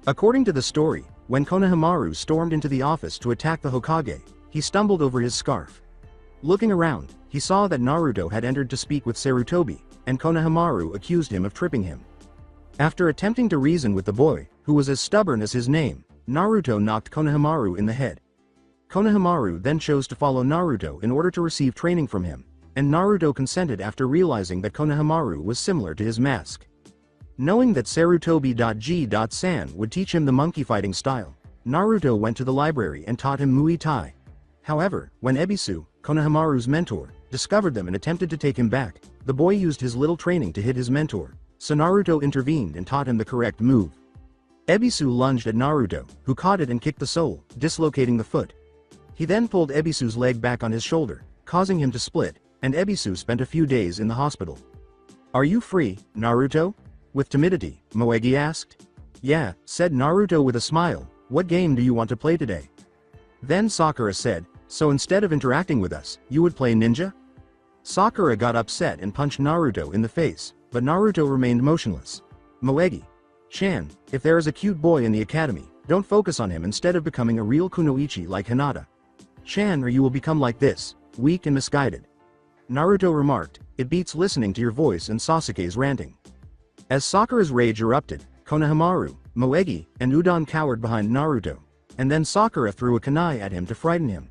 According to the story, when Konohamaru stormed into the office to attack the Hokage, he stumbled over his scarf. Looking around, he saw that Naruto had entered to speak with Sarutobi, and Konohamaru accused him of tripping him. After attempting to reason with the boy, who was as stubborn as his name, Naruto knocked Konohamaru in the head. Konohamaru then chose to follow Naruto in order to receive training from him, and Naruto consented after realizing that Konohamaru was similar to his mask. Knowing that Sarutobi.G.San would teach him the monkey fighting style, Naruto went to the library and taught him Muay Thai. However, when Ebisu, Konohamaru's mentor, discovered them and attempted to take him back, the boy used his little training to hit his mentor, so Naruto intervened and taught him the correct move. Ebisu lunged at Naruto, who caught it and kicked the sole, dislocating the foot. He then pulled Ebisu's leg back on his shoulder, causing him to split, and Ebisu spent a few days in the hospital. "Are you free, Naruto?" With timidity, Moegi asked. "Yeah," said Naruto with a smile. "What game do you want to play today?" Then Sakura said, So instead of interacting with us, you would play ninja? Sakura got upset and punched Naruto in the face, but Naruto remained motionless. Moegi. Chan, if there is a cute boy in the academy, don't focus on him instead of becoming a real kunoichi like Hinata. Chan, or you will become like this, weak and misguided. Naruto remarked, it beats listening to your voice and Sasuke's ranting. As Sakura's rage erupted, Konohamaru, Moegi, and Udon cowered behind Naruto, and then Sakura threw a kunai at him to frighten him.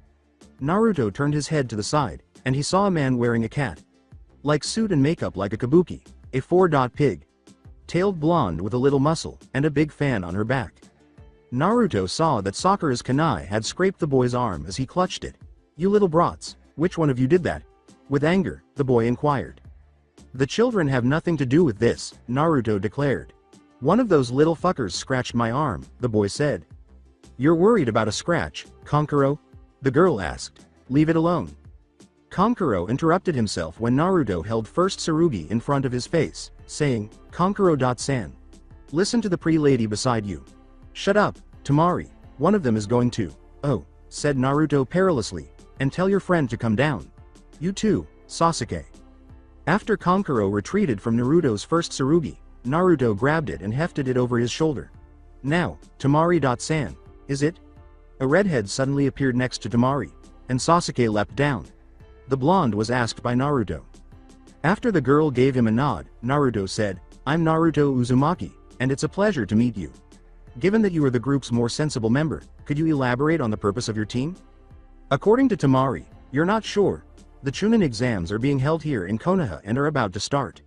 Naruto turned his head to the side, and he saw a man wearing a cat-like suit and makeup like a kabuki, a four-pig. Tailed blonde with a little muscle, and a big fan on her back. Naruto saw that Sakura's kunai had scraped the boy's arm as he clutched it. You little brats, which one of you did that? With anger, the boy inquired. The children have nothing to do with this, Naruto declared. One of those little fuckers scratched my arm, the boy said. You're worried about a scratch, Kankuro? The girl asked. Leave it alone. Kankuro interrupted himself when Naruto held first Tsurugi in front of his face, saying, Kankuro-san. Listen to the pre-lady beside you. Shut up, Temari, one of them is going to. Oh, said Naruto perilously, and tell your friend to come down. You too, Sasuke. After Kankuro retreated from Naruto's first Tsurugi, Naruto grabbed it and hefted it over his shoulder. Now, Temari-san, is it? A redhead suddenly appeared next to Temari, and Sasuke leapt down. The blonde was asked by Naruto. After the girl gave him a nod, Naruto said, I'm Naruto Uzumaki, and it's a pleasure to meet you. Given that you are the group's more sensible member, could you elaborate on the purpose of your team? According to Temari, you're not sure. The Chunin exams are being held here in Konoha and are about to start.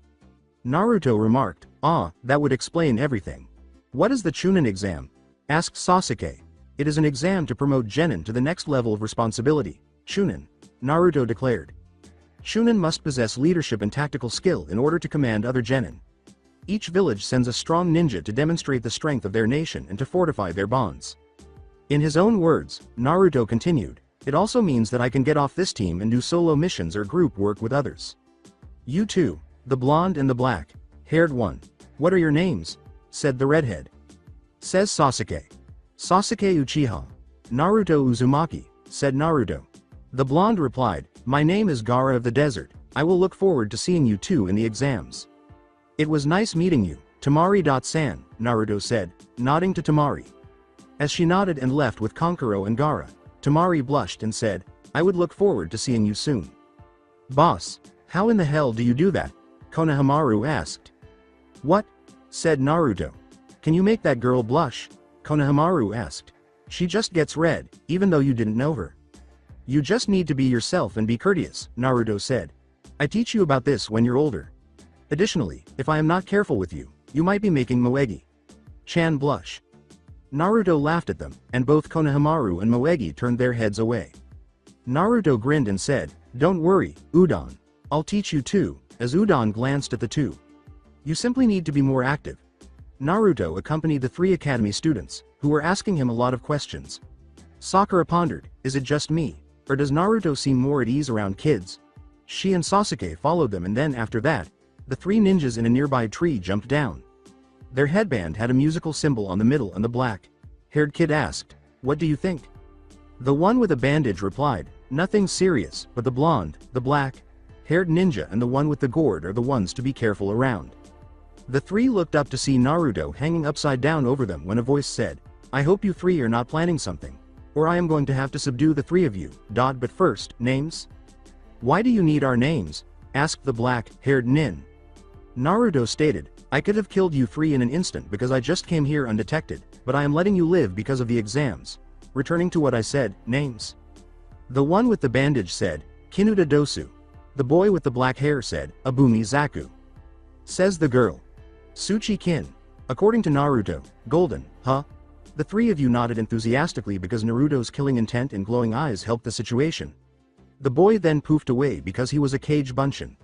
Naruto remarked, that would explain everything. What is the Chunin exam? Asked Sasuke. It is an exam to promote genin to the next level of responsibility, Chunin, Naruto declared. Chunin must possess leadership and tactical skill in order to command other genin. Each village sends a strong ninja to demonstrate the strength of their nation and to fortify their bonds. In his own words, Naruto continued, it also means that I can get off this team and do solo missions or group work with others. You two, the blonde and the black-haired one. What are your names? Said the redhead. Says Sasuke. Sasuke Uchiha. Naruto Uzumaki, said Naruto. The blonde replied, my name is Gaara of the Desert, I will look forward to seeing you two in the exams. It was nice meeting you, Temari-san, Naruto said, nodding to Temari. As she nodded and left with Kankuro and Gaara, Temari blushed and said, I would look forward to seeing you soon. Boss, how in the hell do you do that? Konohamaru asked. What? Said Naruto. Can you make that girl blush? Konohamaru asked. She just gets red, even though you didn't know her. You just need to be yourself and be courteous, Naruto said. I teach you about this when you're older. Additionally, if I am not careful with you, you might be making Moegi-chan blush. Naruto laughed at them, and both Konohamaru and Moegi turned their heads away. Naruto grinned and said, don't worry, Udon. I'll teach you too, as Udon glanced at the two. You simply need to be more active. Naruto accompanied the three academy students, who were asking him a lot of questions. Sakura pondered, is it just me, or does Naruto seem more at ease around kids? She and Sasuke followed them, and then after that, the three ninjas in a nearby tree jumped down. Their headband had a musical symbol on the middle, and the black-haired kid asked, what do you think? The one with a bandage replied, nothing serious, but the blonde, the black-haired ninja and the one with the gourd are the ones to be careful around. The three looked up to see Naruto hanging upside down over them when a voice said, I hope you three are not planning something, or I am going to have to subdue the three of you. But first, names? Why do you need our names? Asked the black-haired nin. Naruto stated, I could have killed you three in an instant because I just came here undetected, but I am letting you live because of the exams. Returning to what I said, names. The one with the bandage said, Kinuta Dosu. The boy with the black hair said, Abumi Zaku. Says the girl. Suchi-kin. According to Naruto, golden, huh? The three of you nodded enthusiastically because Naruto's killing intent and glowing eyes helped the situation. The boy then poofed away because he was a Kage Bunshin.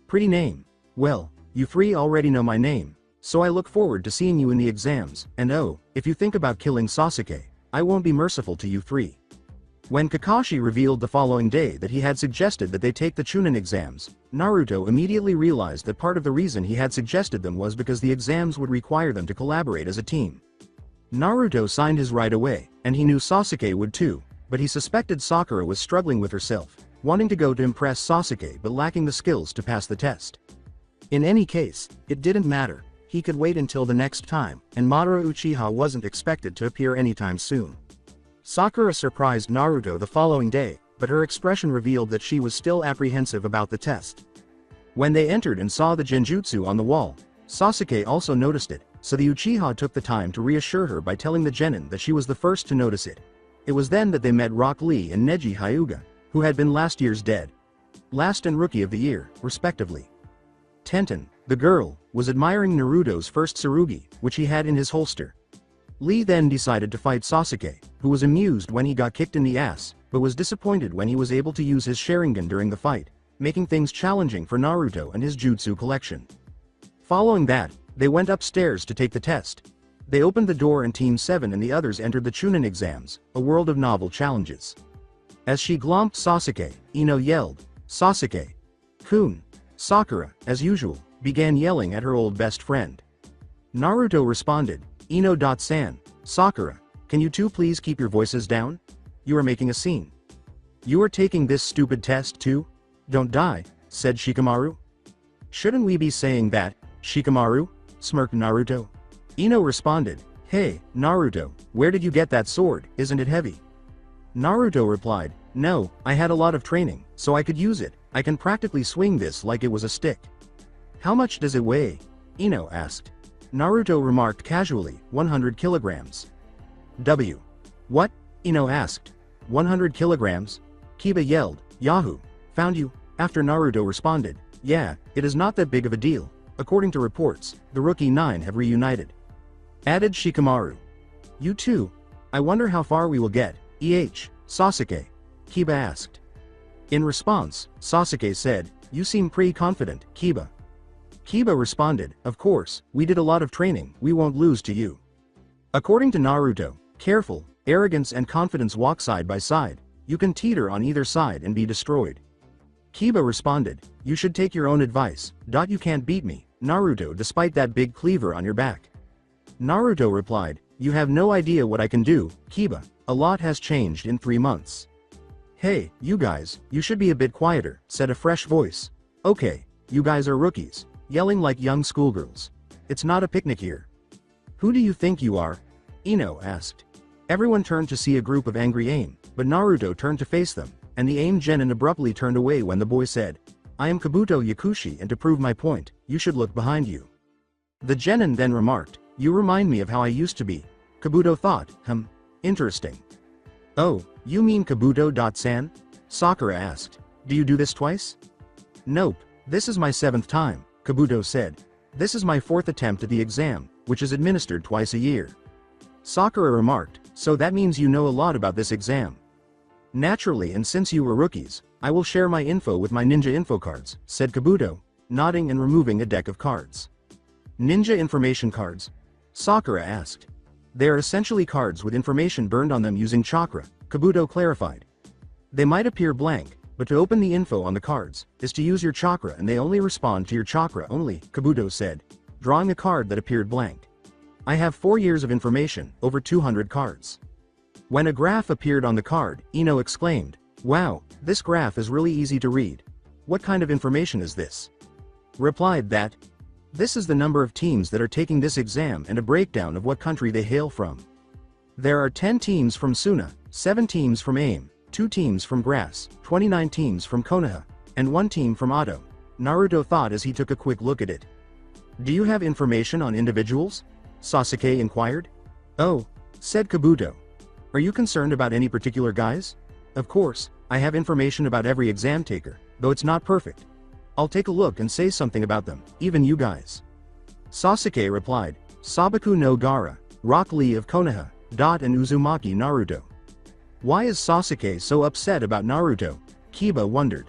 Pretty name. Well, you three already know my name, so I look forward to seeing you in the exams, and oh, if you think about killing Sasuke, I won't be merciful to you three. When Kakashi revealed the following day that he had suggested that they take the Chunin exams, Naruto immediately realized that part of the reason he had suggested them was because the exams would require them to collaborate as a team. Naruto signed his right away, and he knew Sasuke would too, but he suspected Sakura was struggling with herself, wanting to go to impress Sasuke but lacking the skills to pass the test. In any case, it didn't matter, he could wait until the next time, and Madara Uchiha wasn't expected to appear anytime soon. Sakura surprised Naruto the following day, but her expression revealed that she was still apprehensive about the test. When they entered and saw the genjutsu on the wall, Sasuke also noticed it, so the Uchiha took the time to reassure her by telling the genin that she was the first to notice it. It was then that they met Rock Lee and Neji Hyuga, who had been last year's dead last and Rookie of the Year, respectively. Tenten, the girl, was admiring Naruto's first tsurugi, which he had in his holster. Lee then decided to fight Sasuke, who was amused when he got kicked in the ass, but was disappointed when he was able to use his Sharingan during the fight, making things challenging for Naruto and his jutsu collection. Following that, they went upstairs to take the test. They opened the door and Team 7 and the others entered the Chunin exams, a world of novel challenges. As she glomped Sasuke, Ino yelled, "Sasuke! Kun!" Sakura, as usual, began yelling at her old best friend. Naruto responded, "Ino-san, Sakura, can you two please keep your voices down? You are making a scene. You are taking this stupid test too? Don't die," said Shikamaru. "Shouldn't we be saying that, Shikamaru?" smirked Naruto. Ino responded, "Hey, Naruto, where did you get that sword, isn't it heavy?" Naruto replied, "No, I had a lot of training, so I could use it, I can practically swing this like it was a stick." "How much does it weigh?" Ino asked. Naruto remarked casually, 100 kilograms. What? Ino asked. 100 kilograms? Kiba yelled, "Yahoo! Found you!" After Naruto responded, "Yeah, it is not that big of a deal. According to reports, the Rookie 9 have reunited." Added Shikamaru. "You too? I wonder how far we will get, Sasuke?" Kiba asked. In response, Sasuke said, "You seem pretty confident, Kiba." Kiba responded, "Of course, we did a lot of training, we won't lose to you." According to Naruto, careful, arrogance and confidence walk side by side, you can teeter on either side and be destroyed. Kiba responded, "You should take your own advice, you can't beat me, Naruto, despite that big cleaver on your back." Naruto replied, "You have no idea what I can do, Kiba, a lot has changed in 3 months." "Hey, you guys, you should be a bit quieter," said a fresh voice. "Okay, you guys are rookies, yelling like young schoolgirls. It's not a picnic here." "Who do you think you are?" Ino asked. Everyone turned to see a group of angry AIM, but Naruto turned to face them, and the AIM genin abruptly turned away when the boy said, "I am Kabuto Yakushi, and to prove my point, you should look behind you." The genin then remarked, "You remind me of how I used to be." Kabuto thought, interesting. "Oh, you mean Kabuto-san?" Sakura asked. "Do you do this twice?" "Nope, this is my 7th time," Kabuto said. "This is my 4th attempt at the exam, which is administered twice a year." Sakura remarked, "So that means you know a lot about this exam." "Naturally, and since you were rookies, I will share my info with my ninja info cards," said Kabuto, nodding and removing a deck of cards. "Ninja information cards?" Sakura asked. "They are essentially cards with information burned on them using chakra," Kabuto clarified. "They might appear blank, but to open the info on the cards, is to use your chakra and they only respond to your chakra only," Kabuto said, drawing a card that appeared blank. "I have 4 years of information, over 200 cards." When a graph appeared on the card, Ino exclaimed, "Wow, this graph is really easy to read. What kind of information is this?" Replied that, "This is the number of teams that are taking this exam and a breakdown of what country they hail from. There are 10 teams from Suna, 7 teams from AIM, 2 teams from Grass, 29 teams from Konoha, and 1 team from Ado." Naruto thought as he took a quick look at it. "Do you have information on individuals?" Sasuke inquired. "Oh," said Kabuto. "Are you concerned about any particular guys?" "Of course, I have information about every exam taker, though it's not perfect. I'll take a look and say something about them, even you guys." Sasuke replied, "Sabaku no Gaara, Rock Lee of Konoha, and Uzumaki Naruto." Why is Sasuke so upset about Naruto? Kiba wondered.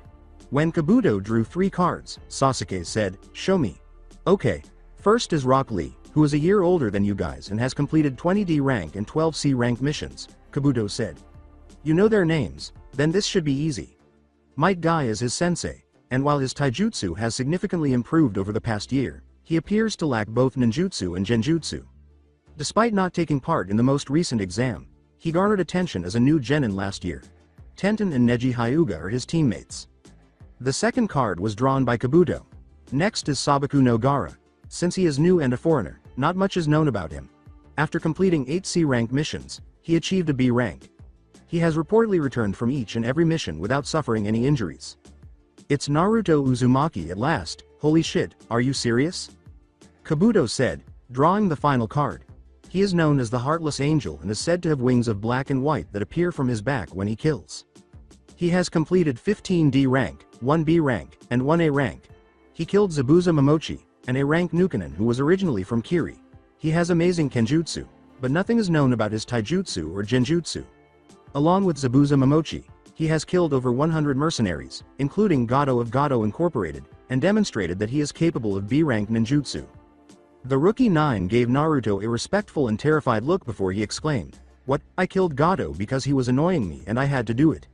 When Kabuto drew 3 cards, Sasuke said, "Show me." "Okay. First is Rock Lee, who is a year older than you guys and has completed 20D rank and 12C rank missions," Kabuto said. "You know their names, then this should be easy. Might Guy is his sensei, and while his taijutsu has significantly improved over the past year, he appears to lack both ninjutsu and genjutsu. Despite not taking part in the most recent exam, He garnered attention as a new genin last year. Tenten and Neji Hyuga are his teammates. The second card was drawn by Kabuto. Next is Sabaku no Gaara. Since he is new and a foreigner, not much is known about him. After completing 8 C rank missions, he achieved a B rank. He has reportedly returned from each and every mission without suffering any injuries. It's Naruto Uzumaki at last. Holy shit, are you serious? Kabuto said, drawing the final card. He is known as the Heartless Angel and is said to have wings of black and white that appear from his back when he kills. He has completed 15 D rank, 1 B rank, and 1 A rank. He killed Zabuza Momochi, an A rank Nukenin who was originally from Kiri. He has amazing Kenjutsu, but nothing is known about his Taijutsu or Genjutsu. Along with Zabuza Momochi, he has killed over 100 mercenaries, including Gato of Gato Incorporated, and demonstrated that he is capable of B rank ninjutsu. The Rookie 9 gave Naruto a respectful and terrified look before he exclaimed, "What? I killed Gato because he was annoying me and I had to do it."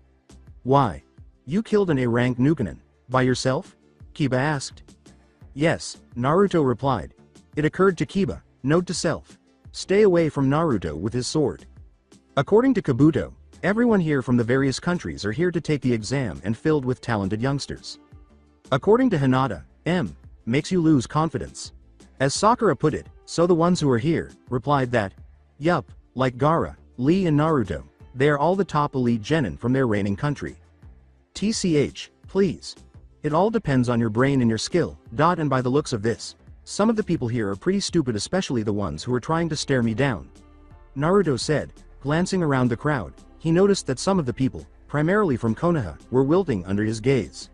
"Why? You killed an A-rank Nukenin, by yourself?" Kiba asked. "Yes," Naruto replied. It occurred to Kiba, note to self. Stay away from Naruto with his sword. According to Kabuto, everyone here from the various countries are here to take the exam and filled with talented youngsters. According to Hinata, M makes you lose confidence. As Sakura put it, so the ones who are here, replied that, yup, like Gaara, Lee and Naruto, they are all the top elite genin from their reigning country. TCH, please. It all depends on your brain and your skill, and by the looks of this, some of the people here are pretty stupid, especially the ones who are trying to stare me down. Naruto said, glancing around the crowd, he noticed that some of the people, primarily from Konoha, were wilting under his gaze.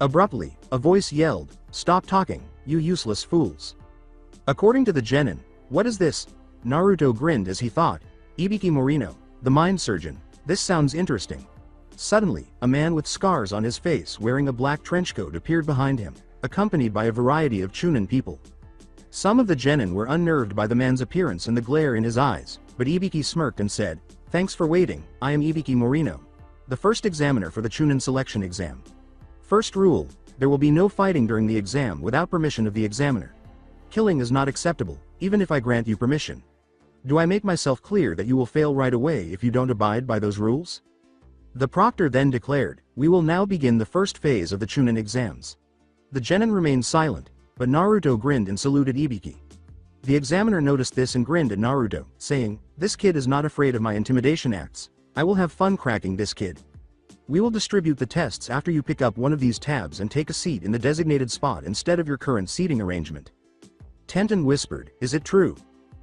Abruptly, a voice yelled, "Stop talking, you useless fools." According to the genin, what is this? Naruto grinned as he thought, Ibiki Morino, the mind surgeon, this sounds interesting. Suddenly, a man with scars on his face wearing a black trenchcoat appeared behind him, accompanied by a variety of Chunin people. Some of the genin were unnerved by the man's appearance and the glare in his eyes, but Ibiki smirked and said, "Thanks for waiting, I am Ibiki Morino, the first examiner for the Chunin selection exam. First rule, there will be no fighting during the exam without permission of the examiner. Killing is not acceptable, even if I grant you permission. Do I make myself clear that you will fail right away if you don't abide by those rules?" The proctor then declared, "We will now begin the first phase of the Chunin exams." The genin remained silent, but Naruto grinned and saluted Ibiki. The examiner noticed this and grinned at Naruto, saying, "This kid is not afraid of my intimidation acts. I will have fun cracking this kid. We will distribute the tests after you pick up one of these tabs and take a seat in the designated spot instead of your current seating arrangement." Tenten whispered, "Is it true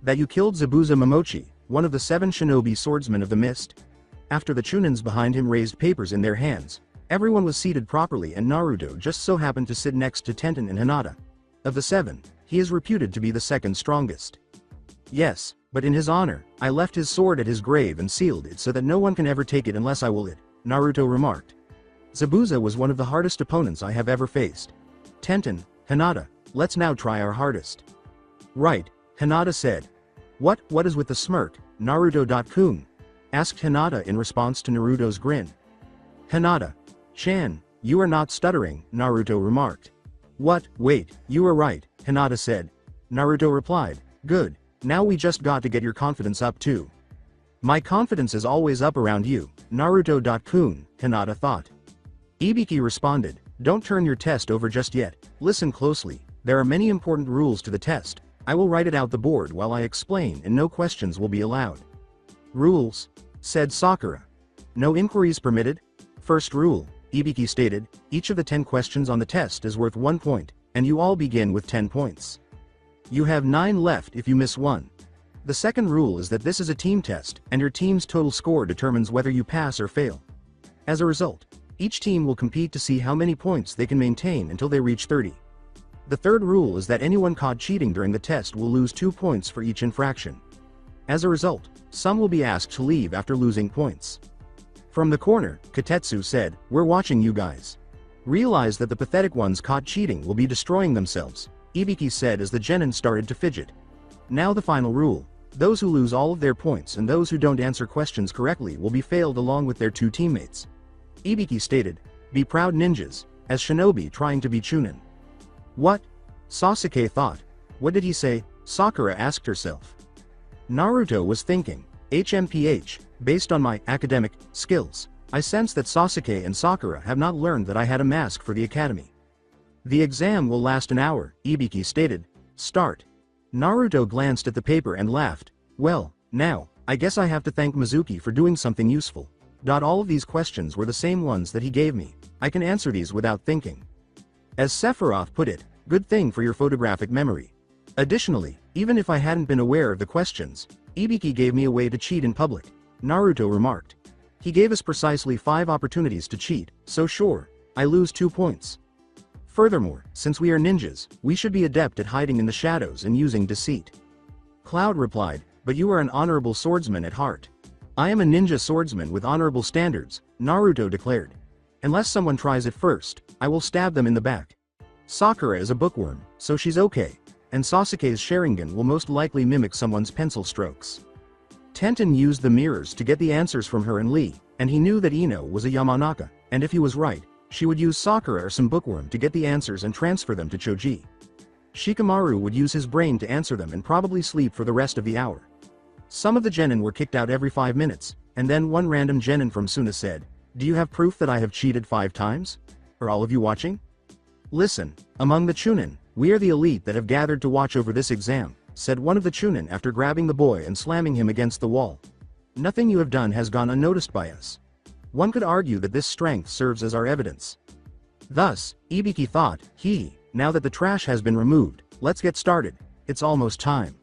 that you killed Zabuza Momochi, one of the 7 shinobi swordsmen of the mist?" After the Chunins behind him raised papers in their hands, everyone was seated properly and Naruto just so happened to sit next to Tenten and Hinata. Of the 7, he is reputed to be the second strongest. "Yes, but in his honor, I left his sword at his grave and sealed it so that no one can ever take it unless I will it," Naruto remarked. "Zabuza was one of the hardest opponents I have ever faced. Tenten, Hinata, let's now try our hardest." "Right," Hinata said. What is with the smirk, Naruto-kun?" asked Hinata in response to Naruto's grin. "Hinata-chan, you are not stuttering," Naruto remarked. Wait, you are right," Hinata said. Naruto replied, "Good, now we just got to get your confidence up too." "My confidence is always up around you, Naruto-kun," Hinata thought. Ibiki responded, "Don't turn your test over just yet, listen closely, there are many important rules to the test. I will write it out the board while I explain and no questions will be allowed." "Rules?" said Sakura. "No inquiries permitted?" "First rule," Ibiki stated, "each of the 10 questions on the test is worth 1 point, and you all begin with 10 points. You have 9 left if you miss 1. The second rule is that this is a team test, and your team's total score determines whether you pass or fail. As a result, each team will compete to see how many points they can maintain until they reach 30. The third rule is that anyone caught cheating during the test will lose 2 points for each infraction. As a result, some will be asked to leave after losing points." From the corner, Katetsu said, "We're watching you guys. Realize that the pathetic ones caught cheating will be destroying themselves," Ibiki said as the genin started to fidget. "Now the final rule. Those who lose all of their points and those who don't answer questions correctly will be failed along with their 2 teammates." Ibiki stated, "Be proud ninjas, as shinobi trying to be Chunin." "What?" Sasuke thought. "What did he say?" Sakura asked herself. Naruto was thinking, HMPH, Based on my academic skills, I sense that Sasuke and Sakura have not learned that I had a mask for the academy. The exam will last an hour, Ibiki stated. Start. Naruto glanced at the paper and laughed. Well, now, I guess I have to thank Mizuki for doing something useful. All of these questions were the same ones that he gave me. I can answer these without thinking. As Sephiroth put it, good thing for your photographic memory. Additionally, even if I hadn't been aware of the questions, Ibiki gave me a way to cheat in public, Naruto remarked. He gave us precisely 5 opportunities to cheat, so sure, I lose 2 points. Furthermore, since we are ninjas, we should be adept at hiding in the shadows and using deceit. Cloud replied, but you are an honorable swordsman at heart. I am a ninja swordsman with honorable standards, Naruto declared. Unless someone tries it first, I will stab them in the back. Sakura is a bookworm, so she's okay, and Sasuke's Sharingan will most likely mimic someone's pencil strokes. Tenten used the mirrors to get the answers from her and Lee, and he knew that Ino was a Yamanaka, and if he was right, she would use Sakura or some bookworm to get the answers and transfer them to Choji. Shikamaru would use his brain to answer them and probably sleep for the rest of the hour. Some of the genin were kicked out every 5 minutes, and then one random genin from Suna said, "Do you have proof that I have cheated 5 times? Are all of you watching? Listen, among the Chunin, we are the elite that have gathered to watch over this exam," said one of the Chunin after grabbing the boy and slamming him against the wall. "Nothing you have done has gone unnoticed by us. One could argue that this strength serves as our evidence." Thus, Ibiki thought, now that the trash has been removed, let's get started, it's almost time.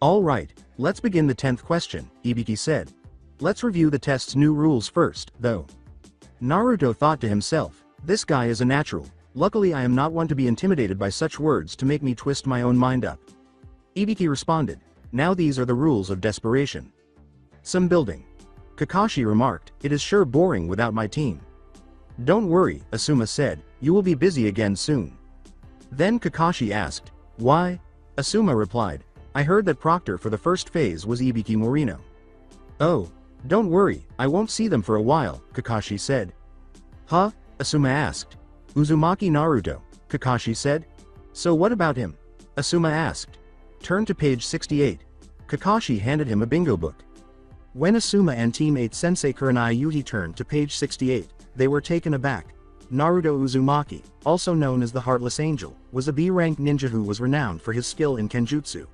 Alright, let's begin the 10th question, Ibiki said. Let's review the test's new rules first, though. Naruto thought to himself, this guy is a natural, luckily I am not one to be intimidated by such words to make me twist my own mind up. Ibiki responded, now these are the rules of desperation. Some building. Kakashi remarked, it is sure boring without my team. Don't worry, Asuma said, you will be busy again soon. Then Kakashi asked, why? Asuma replied, I heard that Proctor for the first phase was Ibiki Morino. Oh, don't worry, I won't see them for a while, Kakashi said. Huh? Asuma asked. Uzumaki Naruto, Kakashi said. So what about him? Asuma asked. Turn to page 68. Kakashi handed him a bingo book. When Asuma and teammate Sensei Kurenai Yuhi turned to page 68, they were taken aback. Naruto Uzumaki, also known as the Heartless Angel, was a B-rank ninja who was renowned for his skill in Kenjutsu.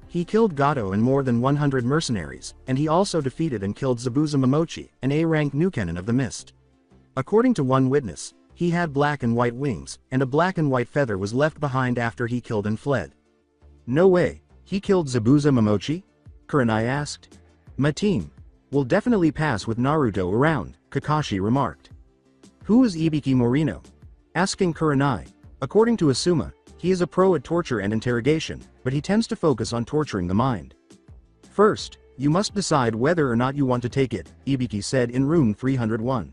He killed Gato and more than 100 mercenaries, and he also defeated and killed Zabuza Momochi, an A-rank Nukenin of the Mist. According to one witness, he had black and white wings, and a black and white feather was left behind after he killed and fled. No way, he killed Zabuza Momochi? Kurenai asked. My team will definitely pass with Naruto around, Kakashi remarked. Who is Ibiki Morino? Asking Kurenai. According to Asuma, he is a pro at torture and interrogation, but he tends to focus on torturing the mind. First, you must decide whether or not you want to take it, Ibiki said in room 301.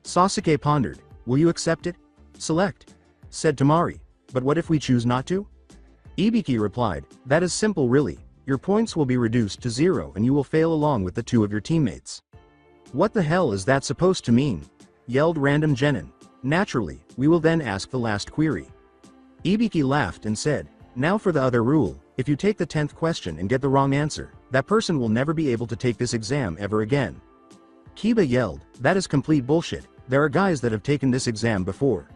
Sasuke pondered, will you accept it? Select. Said Tamari, but what if we choose not to? Ibiki replied, that is simple really, your points will be reduced to 0 and you will fail along with the 2 of your teammates. What the hell is that supposed to mean? Yelled random genin. Naturally, we will then ask the last query. Ibiki laughed and said, now for the other rule, if you take the 10th question and get the wrong answer, that person will never be able to take this exam ever again. Kiba yelled, that is complete bullshit, there are guys that have taken this exam before.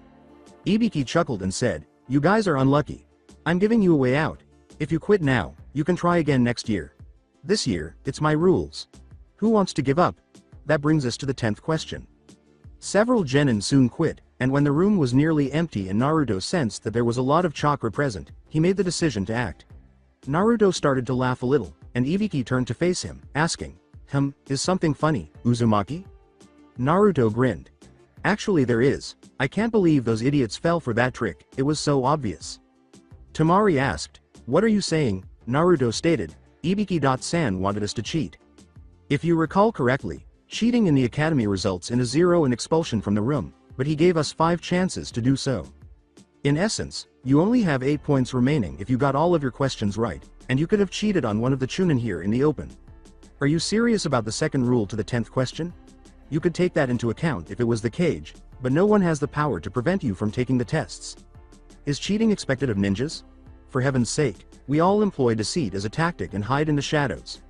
Ibiki chuckled and said, you guys are unlucky. I'm giving you a way out. If you quit now, you can try again next year. This year, it's my rules. Who wants to give up? That brings us to the 10th question. Several genin soon quit, and when the room was nearly empty and Naruto sensed that there was a lot of chakra present, he made the decision to act. Naruto started to laugh a little, and Ibiki turned to face him, asking, is something funny, Uzumaki? Naruto grinned. Actually there is, I can't believe those idiots fell for that trick, it was so obvious. Tamari asked, what are you saying? Naruto stated, Ibiki-san wanted us to cheat. If you recall correctly, cheating in the academy results in a 0 and expulsion from the room, but he gave us 5 chances to do so. In essence, you only have 8 points remaining if you got all of your questions right, and you could have cheated on one of the Chunin here in the open. Are you serious about the second rule to the 10th question? You could take that into account if it was the cage, but no one has the power to prevent you from taking the tests. Is cheating expected of ninjas? For heaven's sake, we all employ deceit as a tactic and hide in the shadows.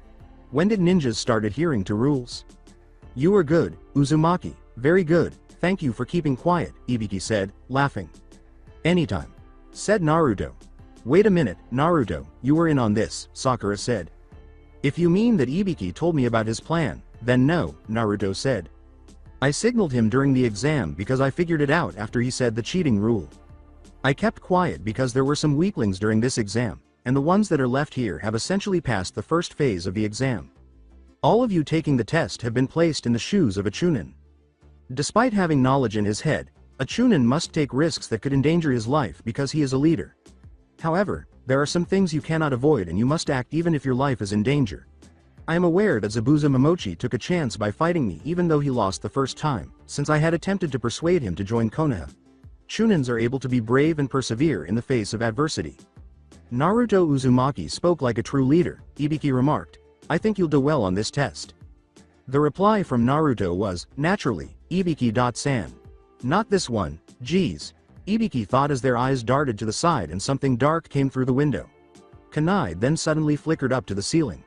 When did ninjas start adhering to rules? You are good, Uzumaki, very good, thank you for keeping quiet, Ibiki said, laughing. Anytime, said Naruto. Wait a minute, Naruto, you were in on this, Sakura said. If you mean that Ibiki told me about his plan, then no, Naruto said. I signaled him during the exam because I figured it out after he said the cheating rule. I kept quiet because there were some weaklings during this exam, and the ones that are left here have essentially passed the first phase of the exam. All of you taking the test have been placed in the shoes of a Chunin. Despite having knowledge in his head, a Chunin must take risks that could endanger his life because he is a leader. However, there are some things you cannot avoid and you must act even if your life is in danger. I am aware that Zabuza Momochi took a chance by fighting me even though he lost the first time, since I had attempted to persuade him to join Konoha. Chunins are able to be brave and persevere in the face of adversity. Naruto Uzumaki spoke like a true leader, Ibiki remarked. I think you'll do well on this test. The reply from Naruto was, naturally, Ibiki.san. Not this one, geez. Ibiki thought as their eyes darted to the side and something dark came through the window. Kunai then suddenly flickered up to the ceiling.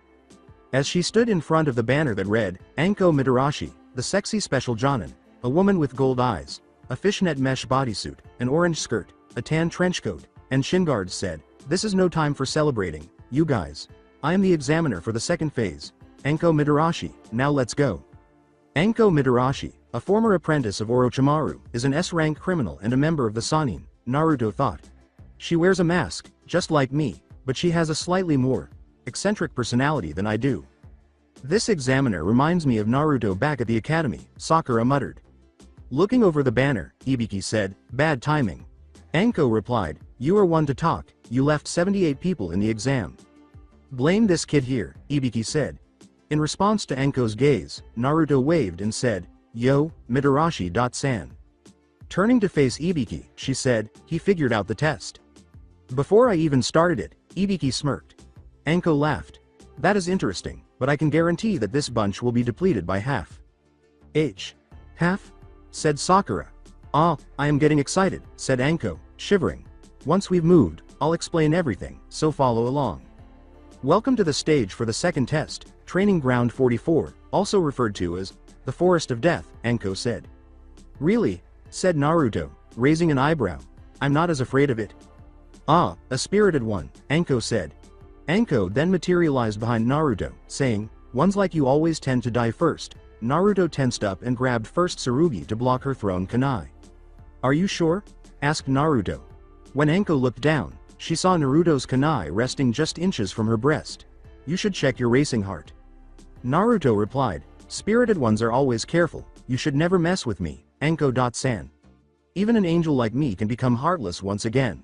As she stood in front of the banner that read, Anko Mitarashi, the sexy special Jonin, a woman with gold eyes, a fishnet mesh bodysuit, an orange skirt, a tan trenchcoat, and shin guards said, this is no time for celebrating, you guys. I am the examiner for the second phase, Anko Mitarashi, now let's go. Anko Mitarashi, a former apprentice of Orochimaru, is an S-rank criminal and a member of the Sannin, Naruto thought. She wears a mask, just like me, but she has a slightly more eccentric personality than I do. This examiner reminds me of Naruto back at the academy, Sakura muttered. Looking over the banner, Ibiki said, bad timing. Anko replied, you are one to talk, you left 78 people in the exam. Blame this kid here, Ibiki said. In response to Anko's gaze, Naruto waved and said, yo, Mitarashi.san. Turning to face Ibiki, she said, he figured out the test. Before I even started it, Ibiki smirked. Anko laughed. That is interesting, but I can guarantee that this bunch will be depleted by half. Half? Said Sakura. Ah, I am getting excited, said Anko, shivering. Once we've moved, I'll explain everything, so follow along. Welcome to the stage for the second test, Training Ground 44, also referred to as the Forest of Death, Anko said. Really? Said Naruto, raising an eyebrow. I'm not as afraid of it. Ah, a spirited one, Anko said. Anko then materialized behind Naruto, saying, ones like you always tend to die first. Naruto tensed up and grabbed first Tsurugi to block her thrown kunai. Are you sure? Asked Naruto. When Anko looked down, she saw Naruto's kunai resting just inches from her breast. You should check your racing heart. Naruto replied, spirited ones are always careful, you should never mess with me, Anko.san. Even an angel like me can become heartless once again.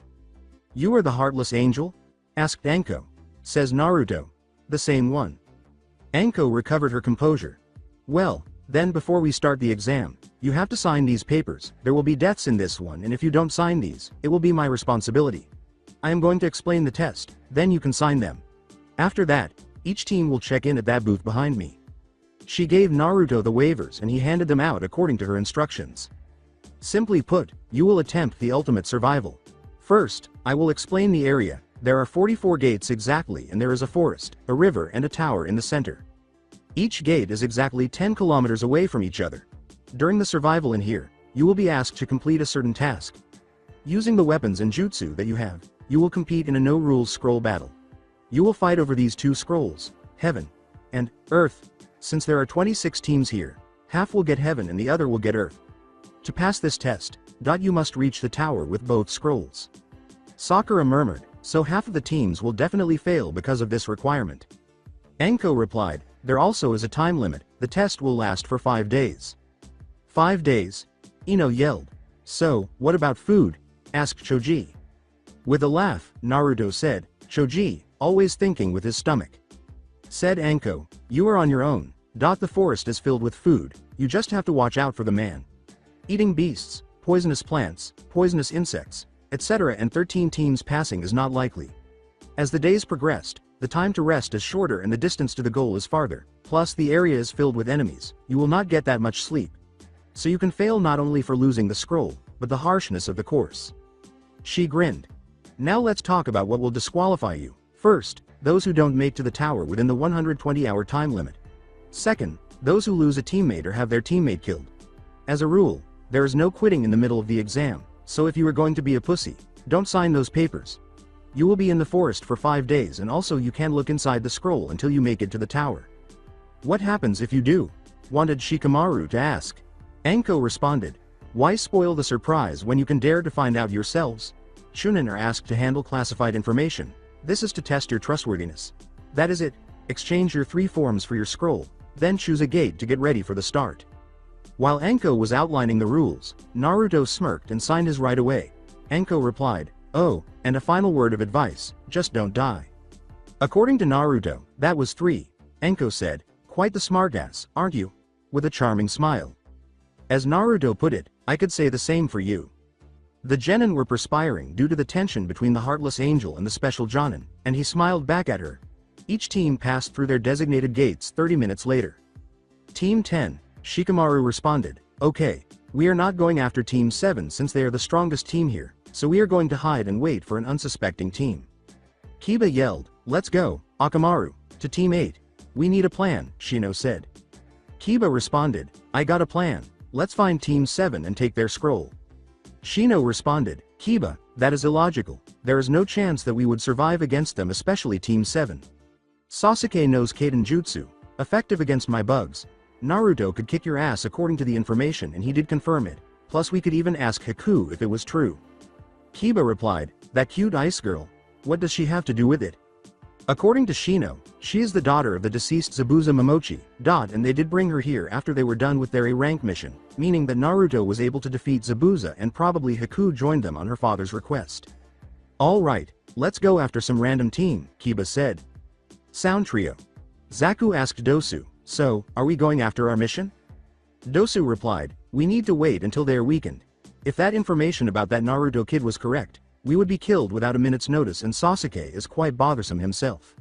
You are the heartless angel? Asked Anko. Says Naruto. The same one. Anko recovered her composure. Well, then before we start the exam, you have to sign these papers, there will be deaths in this one and if you don't sign these, it will be my responsibility. I am going to explain the test, then you can sign them. After that, each team will check in at that booth behind me. She gave Naruto the waivers and he handed them out according to her instructions. Simply put, you will attempt the ultimate survival. First, I will explain the area. There are 44 gates exactly and there is a forest, a river and a tower in the center. Each gate is exactly 10 kilometers away from each other. During the survival in here, you will be asked to complete a certain task. Using the weapons and jutsu that you have, you will compete in a no-rules scroll battle. You will fight over these two scrolls, Heaven and Earth. Since there are 26 teams here, half will get Heaven and the other will get Earth. To pass this test, you must reach the tower with both scrolls. Sakura murmured, so half of the teams will definitely fail because of this requirement. Anko replied, there also is a time limit, the test will last for 5 days. 5 days? Ino yelled. So, what about food? Asked Choji. With a laugh, Naruto said, Choji, always thinking with his stomach. Said Anko, you are on your own. The forest is filled with food, you just have to watch out for the man. Eating beasts, poisonous plants, poisonous insects, etc. and 13 teams passing is not likely. As the days progressed, the time to rest is shorter and the distance to the goal is farther, plus the area is filled with enemies, you will not get that much sleep. So you can fail not only for losing the scroll, but the harshness of the course. She grinned. Now let's talk about what will disqualify you. First, those who don't make to the tower within the 120-hour time limit. Second, those who lose a teammate or have their teammate killed. As a rule, there is no quitting in the middle of the exam, so if you are going to be a pussy, don't sign those papers. You will be in the forest for 5 days, and also you can look inside the scroll until you make it to the tower. What happens if you do? Wanted Shikamaru to ask. Anko responded. Why spoil the surprise when you can dare to find out yourselves? Shunin are asked to handle classified information. This is to test your trustworthiness. That is it. Exchange your 3 forms for your scroll, then choose a gate to get ready for the start. While Anko was outlining the rules, Naruto smirked and signed his right away. Anko replied, oh, and a final word of advice, just don't die. According to Naruto, that was 3. Anko said, quite the smartass, aren't you? With a charming smile. As Naruto put it, I could say the same for you. The genin were perspiring due to the tension between the Heartless Angel and the Special Jonin, and he smiled back at her. Each team passed through their designated gates 30 minutes later. Team 10, Shikamaru responded, okay, we are not going after Team 7 since they are the strongest team here, so we are going to hide and wait for an unsuspecting team. Kiba yelled, let's go, Akamaru, to Team 8. We need a plan, Shino said. Kiba responded, I got a plan, let's find Team 7 and take their scroll. Shino responded, Kiba, that is illogical, there is no chance that we would survive against them, especially Team 7. Sasuke knows Kaden Jutsu, effective against my bugs. Naruto could kick your ass according to the information, and he did confirm it, plus we could even ask Haku if it was true. Kiba replied, that cute ice girl, what does she have to do with it? According to Shino, she is the daughter of the deceased Zabuza Momochi, and they did bring her here after they were done with their A-rank mission, meaning that Naruto was able to defeat Zabuza and probably Haku joined them on her father's request. Alright, let's go after some random team, Kiba said. Sound trio. Zaku asked Dosu, so, are we going after our mission? Dosu replied, we need to wait until they are weakened. If that information about that Naruto kid was correct, we would be killed without a minute's notice, and Sasuke is quite bothersome himself.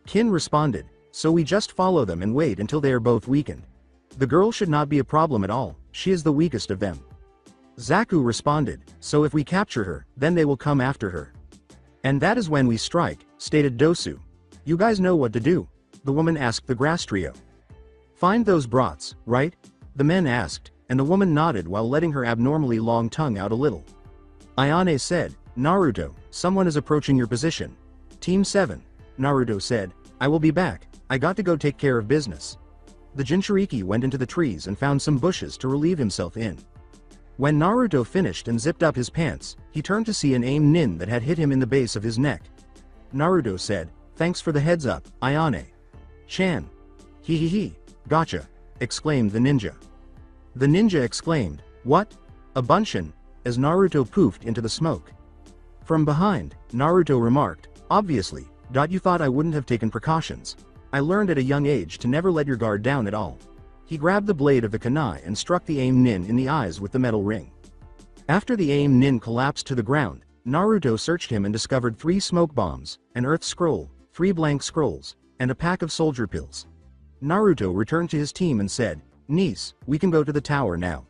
Kin responded, so we just follow them and wait until they are both weakened. The girl should not be a problem at all, she is the weakest of them. Zaku responded, so if we capture her, then they will come after her. And that is when we strike, stated Dosu. You guys know what to do, the woman asked the grass trio. Find those brats, right? The men asked, and the woman nodded while letting her abnormally long tongue out a little. Ayane said, Naruto, someone is approaching your position. Team 7. Naruto said, I will be back, I got to go take care of business. The Jinchuriki went into the trees and found some bushes to relieve himself in. When Naruto finished and zipped up his pants, he turned to see an aim nin that had hit him in the base of his neck. Naruto said, thanks for the heads up, Ayane. Chan. He, gotcha, exclaimed the ninja. The ninja exclaimed, what? A bunshin, as Naruto poofed into the smoke. From behind, Naruto remarked, obviously, you thought I wouldn't have taken precautions. I learned at a young age to never let your guard down at all. He grabbed the blade of the kunai and struck the aim nin in the eyes with the metal ring. After the aim nin collapsed to the ground, Naruto searched him and discovered 3 smoke bombs, an earth scroll, 3 blank scrolls, and a pack of soldier pills. Naruto returned to his team and said, niece, we can go to the tower now.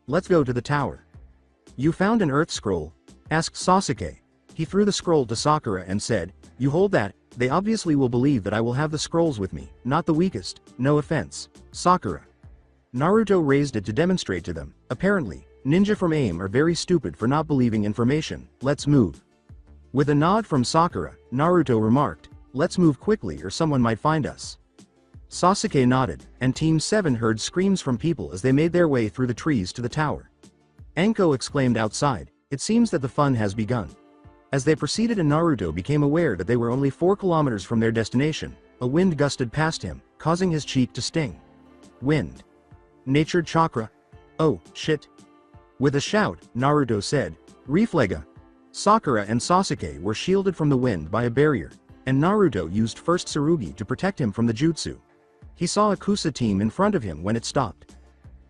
Let's go to the tower. You found an earth scroll? Asked Sasuke. He threw the scroll to Sakura and said, you hold that, they obviously will believe that I will have the scrolls with me, not the weakest, no offense, Sakura. Naruto raised it to demonstrate to them, apparently, ninja from AIM are very stupid for not believing information, let's move. With a nod from Sakura, Naruto remarked, let's move quickly or someone might find us. Sasuke nodded, and Team 7 heard screams from people as they made their way through the trees to the tower. Anko exclaimed outside, it seems that the fun has begun. As they proceeded and Naruto became aware that they were only 4 kilometers from their destination, a wind gusted past him, causing his cheek to sting. Wind. Natured chakra. Oh, shit. With a shout, Naruto said, Reflega. Sakura and Sasuke were shielded from the wind by a barrier, and Naruto used first Tsurugi to protect him from the jutsu. He saw a Kusa team in front of him when it stopped.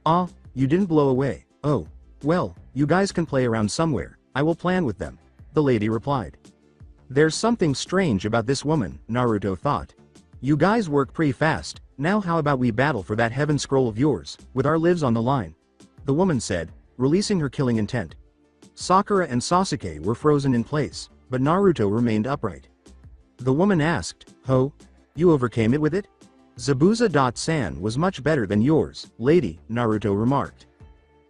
Ah, you didn't blow away, oh. Well, you guys can play around somewhere, I will plan with them, the lady replied. There's something strange about this woman, Naruto thought. You guys work pretty fast, now how about we battle for that heaven scroll of yours, with our lives on the line? The woman said, releasing her killing intent. Sakura and Sasuke were frozen in place, but Naruto remained upright. The woman asked, "Ho? You overcame it with it?" Zabuza.san was much better than yours, lady, Naruto remarked.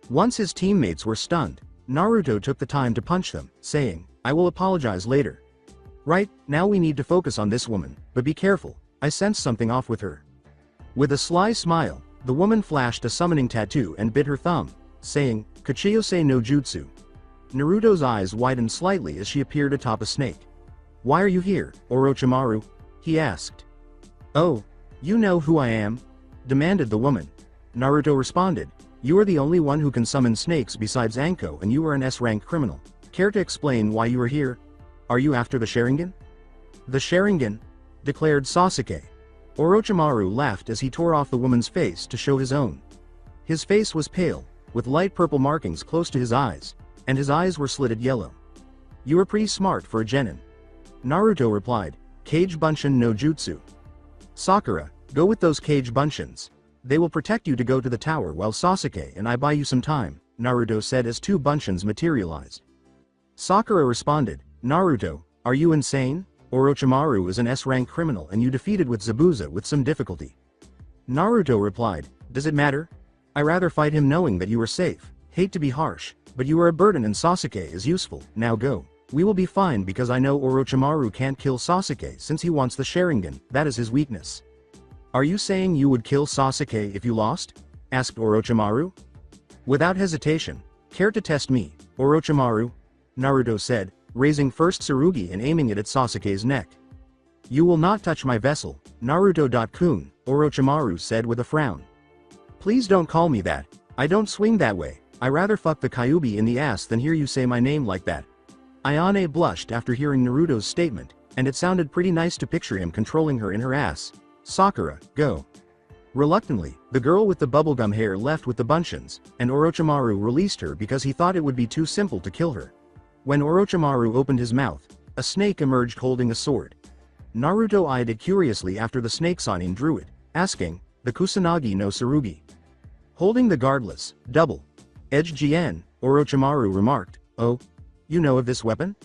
Once his teammates were stunned, Naruto took the time to punch them, saying, "I will apologize later. Right, now we need to focus on this woman, but be careful, I sense something off with her." With a sly smile, the woman flashed a summoning tattoo and bit her thumb, saying, "Kachiyose no Jutsu." Naruto's eyes widened slightly as she appeared atop a snake. "Why are you here, Orochimaru?" he asked. "Oh, you know who I am?" demanded the woman. Naruto responded, "You are the only one who can summon snakes besides Anko, and you are an S-rank criminal. Care to explain why you are here? Are you after the Sharingan?" "The Sharingan?" declared Sasuke. Orochimaru laughed as he tore off the woman's face to show his own. His face was pale, with light purple markings close to his eyes, and his eyes were slitted yellow. "You are pretty smart for a genin." Naruto replied, "Kage Bunshin no Jutsu." "Sakura, go with those Kage Bunshins. They will protect you to go to the tower while Sasuke and I buy you some time," Naruto said as 2 Bunshins materialized. Sakura responded, "Naruto, are you insane? Orochimaru is an S-rank criminal and you defeated with Zabuza with some difficulty." Naruto replied, "Does it matter? I rather fight him knowing that you are safe. Hate to be harsh, but you are a burden and Sasuke is useful. Now go. We will be fine because I know Orochimaru can't kill Sasuke since he wants the Sharingan, that is his weakness." "Are you saying you would kill Sasuke if you lost?" asked Orochimaru. Without hesitation, "Care to test me, Orochimaru?" Naruto said, raising first Tsurugi and aiming it at Sasuke's neck. "You will not touch my vessel, Naruto.kun, Orochimaru said with a frown. "Please don't call me that. I don't swing that way. I rather fuck the Kyuubi in the ass than hear you say my name like that." Ayane blushed after hearing Naruto's statement, and it sounded pretty nice to picture him controlling her in her ass. "Sakura, go." Reluctantly, the girl with the bubblegum hair left with the Bunshins, and Orochimaru released her because he thought it would be too simple to kill her. When Orochimaru opened his mouth, a snake emerged holding a sword. Naruto eyed it curiously after the snake Sannin drew it, asking, "The Kusanagi no Tsurugi?" Holding the guardless, double-edged Jien, Orochimaru remarked, "Oh? You know of this weapon?"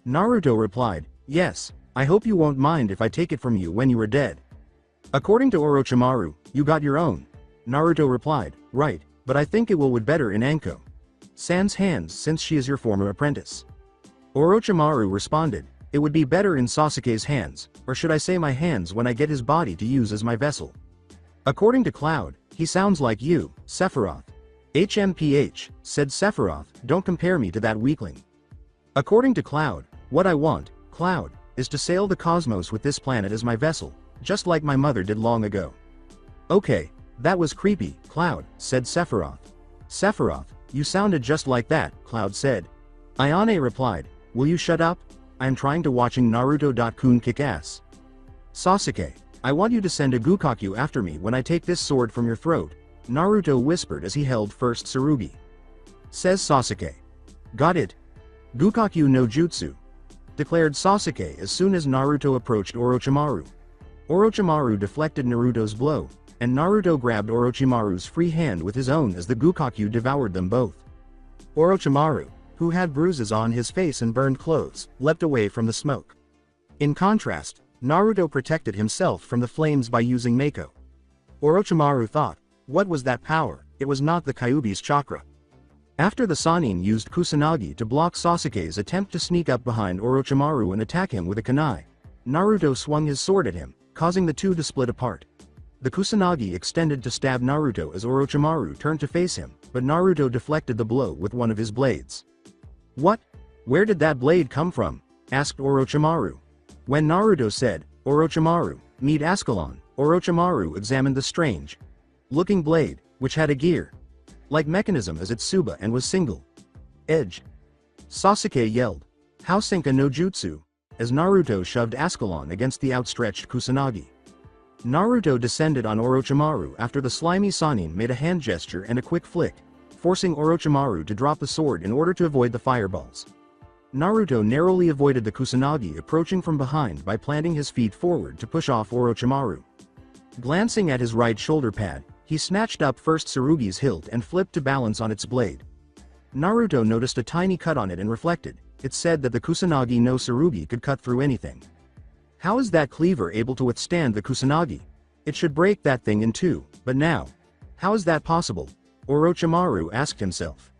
Naruto replied, "Yes, I hope you won't mind if I take it from you when you are dead." According to Orochimaru, "You got your own." Naruto replied, "Right, but I think it will would better in Anko San's hands since she is your former apprentice." Orochimaru responded, "It would be better in Sasuke's hands, or should I say my hands when I get his body to use as my vessel. According to Cloud, he sounds like you, Sephiroth." "HMPH, said Sephiroth, don't compare me to that weakling." According to Cloud, "What I want, Cloud, is to sail the cosmos with this planet as my vessel, just like my mother did long ago." "Okay, that was creepy, Cloud," said Sephiroth. "Sephiroth, you sounded just like that," Cloud said. Ayane replied, "Will you shut up? I am trying to watching Naruto.kun kick ass." "Sasuke, I want you to send a Gukakyu after me when I take this sword from your throat," Naruto whispered as he held first Tsurugi. Says Sasuke. "Got it. Gukakyu no Jutsu," declared Sasuke as soon as Naruto approached Orochimaru. Orochimaru deflected Naruto's blow, and Naruto grabbed Orochimaru's free hand with his own as the Gukakyu devoured them both. Orochimaru, who had bruises on his face and burned clothes, leapt away from the smoke. In contrast, Naruto protected himself from the flames by using Mako. Orochimaru thought, what was that power? It was not the Kyuubi's chakra. After the Sannin used Kusanagi to block Sasuke's attempt to sneak up behind Orochimaru and attack him with a kunai, Naruto swung his sword at him, causing the two to split apart. The Kusanagi extended to stab Naruto as Orochimaru turned to face him, but Naruto deflected the blow with one of his blades. "What? Where did that blade come from?" asked Orochimaru. When Naruto said, "Orochimaru, meet Ascalon," Orochimaru examined the strange-looking blade, which had a gear-like mechanism as its tsuba and was single-edged. Sasuke yelled, "Housenka no Jutsu," as Naruto shoved Ascalon against the outstretched Kusanagi. Naruto descended on Orochimaru after the slimy Sannin made a hand gesture and a quick flick, forcing Orochimaru to drop the sword in order to avoid the fireballs. Naruto narrowly avoided the Kusanagi approaching from behind by planting his feet forward to push off Orochimaru. Glancing at his right shoulder pad, he snatched up first Tsurugi's hilt and flipped to balance on its blade. Naruto noticed a tiny cut on it and reflected. It said that the Kusanagi no Tsurugi could cut through anything. How is that cleaver able to withstand the Kusanagi? It should break that thing in two, but now. How is that possible? Orochimaru asked himself.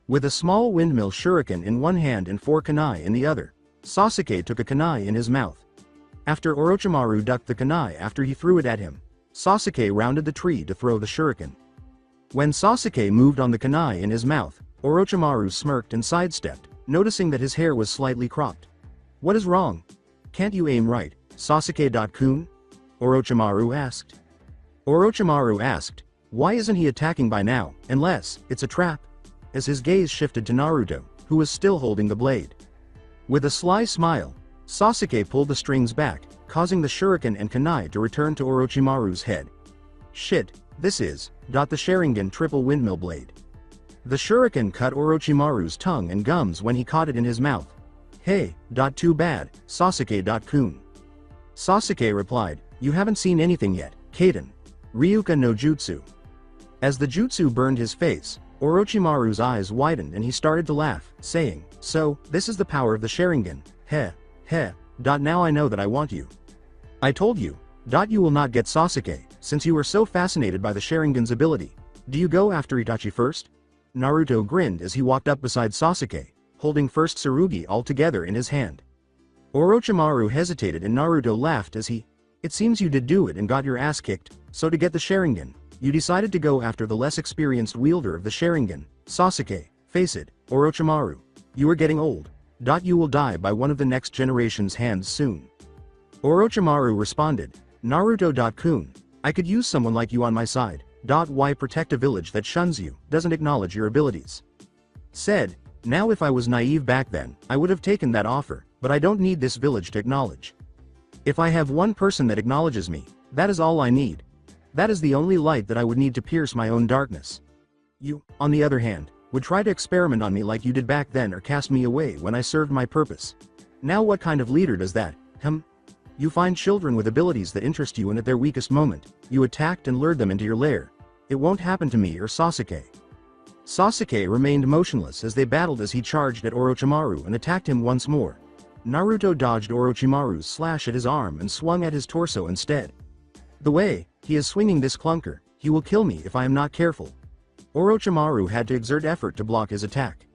With a small windmill shuriken in one hand and 4 kunai in the other, Sasuke took a kunai in his mouth. After Orochimaru ducked the kunai after he threw it at him, Sasuke rounded the tree to throw the shuriken. When Sasuke moved on the kunai in his mouth, Orochimaru smirked and sidestepped, noticing that his hair was slightly cropped. What is wrong? Can't you aim right, Sasuke-kun? Orochimaru asked. Why isn't he attacking by now, unless it's a trap? As his gaze shifted to Naruto, who was still holding the blade. With a sly smile, Sasuke pulled the strings back, causing the shuriken and kunai to return to Orochimaru's head. Shit, this is, the Sharingan triple windmill blade. The shuriken cut Orochimaru's tongue and gums when he caught it in his mouth. Hey, too bad, Sasuke-kun. Sasuke replied, you haven't seen anything yet, Kaden. Ryuka no Jutsu. As the jutsu burned his face, Orochimaru's eyes widened and he started to laugh, saying, so, this is the power of the Sharingan, heh. Now I know that I want you. I told you. You will not get Sasuke, since you are so fascinated by the Sharingan's ability. Do you go after Itachi first? Naruto grinned as he walked up beside Sasuke, holding first Tsurugi all together in his hand. Orochimaru hesitated and Naruto laughed as he, it seems you did do it and got your ass kicked, so to get the Sharingan, you decided to go after the less experienced wielder of the Sharingan, Sasuke. Face it, Orochimaru. You are getting old. You will die by one of the next generation's hands soon. Orochimaru responded, Naruto-kun, I could use someone like you on my side. Why protect a village that shuns you, doesn't acknowledge your abilities? Said, now if I was naive back then, I would have taken that offer, but I don't need this village to acknowledge. If I have one person that acknowledges me, that is all I need. That is the only light that I would need to pierce my own darkness. You, on the other hand, would try to experiment on me like you did back then or cast me away when I served my purpose. Now what kind of leader does that? You find children with abilities that interest you and at their weakest moment, you attacked and lured them into your lair. It won't happen to me or Sasuke. Sasuke remained motionless as they battled as he charged at Orochimaru and attacked him once more. Naruto dodged Orochimaru's slash at his arm and swung at his torso instead. The way he is swinging this clunker, he will kill me if I am not careful. Orochimaru had to exert effort to block his attack.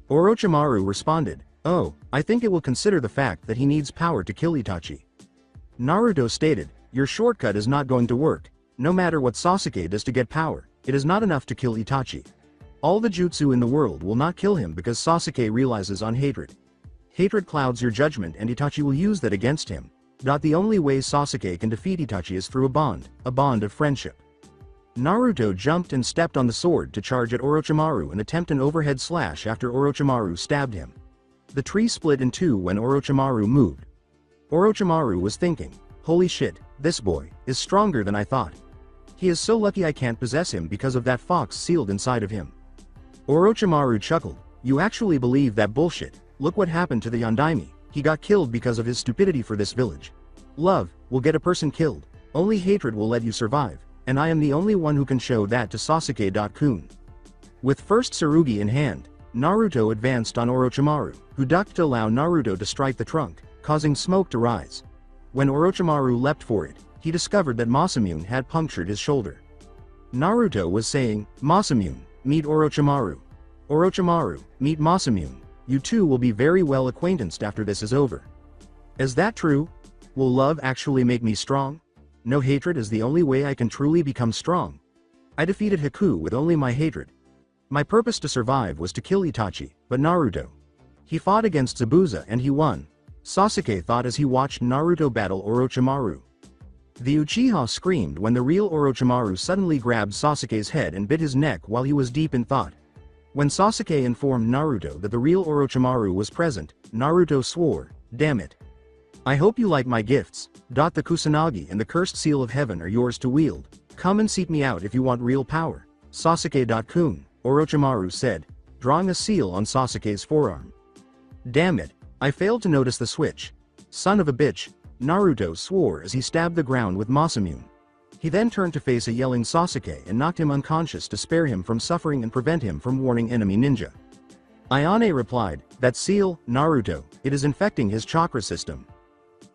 Orochimaru responded, oh, I think it will consider the fact that he needs power to kill Itachi. Naruto stated, your shortcut is not going to work. No matter what Sasuke does to get power, it is not enough to kill Itachi. All the jutsu in the world will not kill him because Sasuke realizes on hatred. Hatred clouds your judgment and Itachi will use that against him. The only way Sasuke can defeat Itachi is through a bond of friendship. Naruto jumped and stepped on the sword to charge at Orochimaru and attempt an overhead slash after Orochimaru stabbed him. The tree split in two when Orochimaru moved. Orochimaru was thinking, holy shit, this boy is stronger than I thought. He is so lucky I can't possess him because of that fox sealed inside of him. Orochimaru chuckled, you actually believe that bullshit? Look what happened to the Yondaime, he got killed because of his stupidity for this village. Love will get a person killed, only hatred will let you survive, and I am the only one who can show that to Sasuke-kun. With first Tsurugi in hand, Naruto advanced on Orochimaru, who ducked to allow Naruto to strike the trunk, causing smoke to rise. When Orochimaru leapt for it, he discovered that Masamune had punctured his shoulder. Naruto was saying, Masamune, meet Orochimaru. Orochimaru, meet Masamune. You two will be very well acquaintanced after this is over. Is that true? Will love actually make me strong? No, hatred is the only way I can truly become strong. I defeated Haku with only my hatred. My purpose to survive was to kill Itachi, but Naruto. He fought against Zabuza and he won. Sasuke thought as he watched Naruto battle Orochimaru. The Uchiha screamed when the real Orochimaru suddenly grabbed Sasuke's head and bit his neck while he was deep in thought. When Sasuke informed Naruto that the real Orochimaru was present, Naruto swore, damn it. I hope you like my gifts. The Kusanagi and the cursed seal of heaven are yours to wield. Come and seek me out if you want real power. Sasuke-kun, Orochimaru said, drawing a seal on Sasuke's forearm. Damn it, I failed to notice the switch. Son of a bitch, Naruto swore as he stabbed the ground with Masamune. He then turned to face a yelling Sasuke and knocked him unconscious to spare him from suffering and prevent him from warning enemy ninja. Ayane replied, that seal, Naruto, it is infecting his chakra system.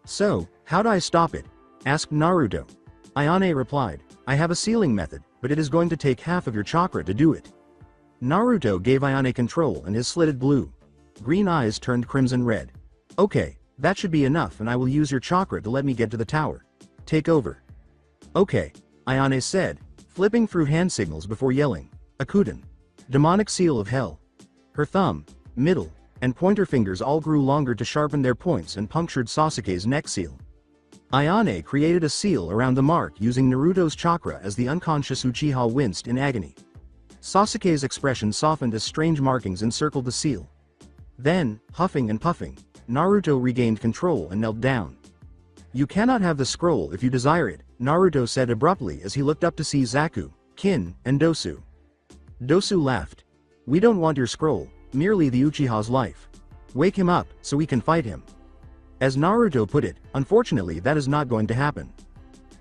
So, How'd I stop it? Asked Naruto. Ayane replied, I have a sealing method, but it is going to take half of your chakra to do it. Naruto gave Ayane control and his slitted blue. Green eyes turned crimson red. Okay, that should be enough and I will use your chakra to let me get to the tower. Take over. Okay, Ayane said, flipping through hand signals before yelling, Akuden. Demonic seal of hell. Her thumb, middle, and pointer fingers all grew longer to sharpen their points and punctured Sasuke's neck seal. Ayane created a seal around the mark using Naruto's chakra as the unconscious Uchiha winced in agony. Sasuke's expression softened as strange markings encircled the seal. Then, huffing and puffing, Naruto regained control and knelt down. You cannot have the scroll if you desire it, Naruto said abruptly as he looked up to see Zaku, Kin, and Dosu. Dosu laughed. We don't want your scroll, merely the Uchiha's life. Wake him up, so we can fight him. As Naruto put it, unfortunately that is not going to happen.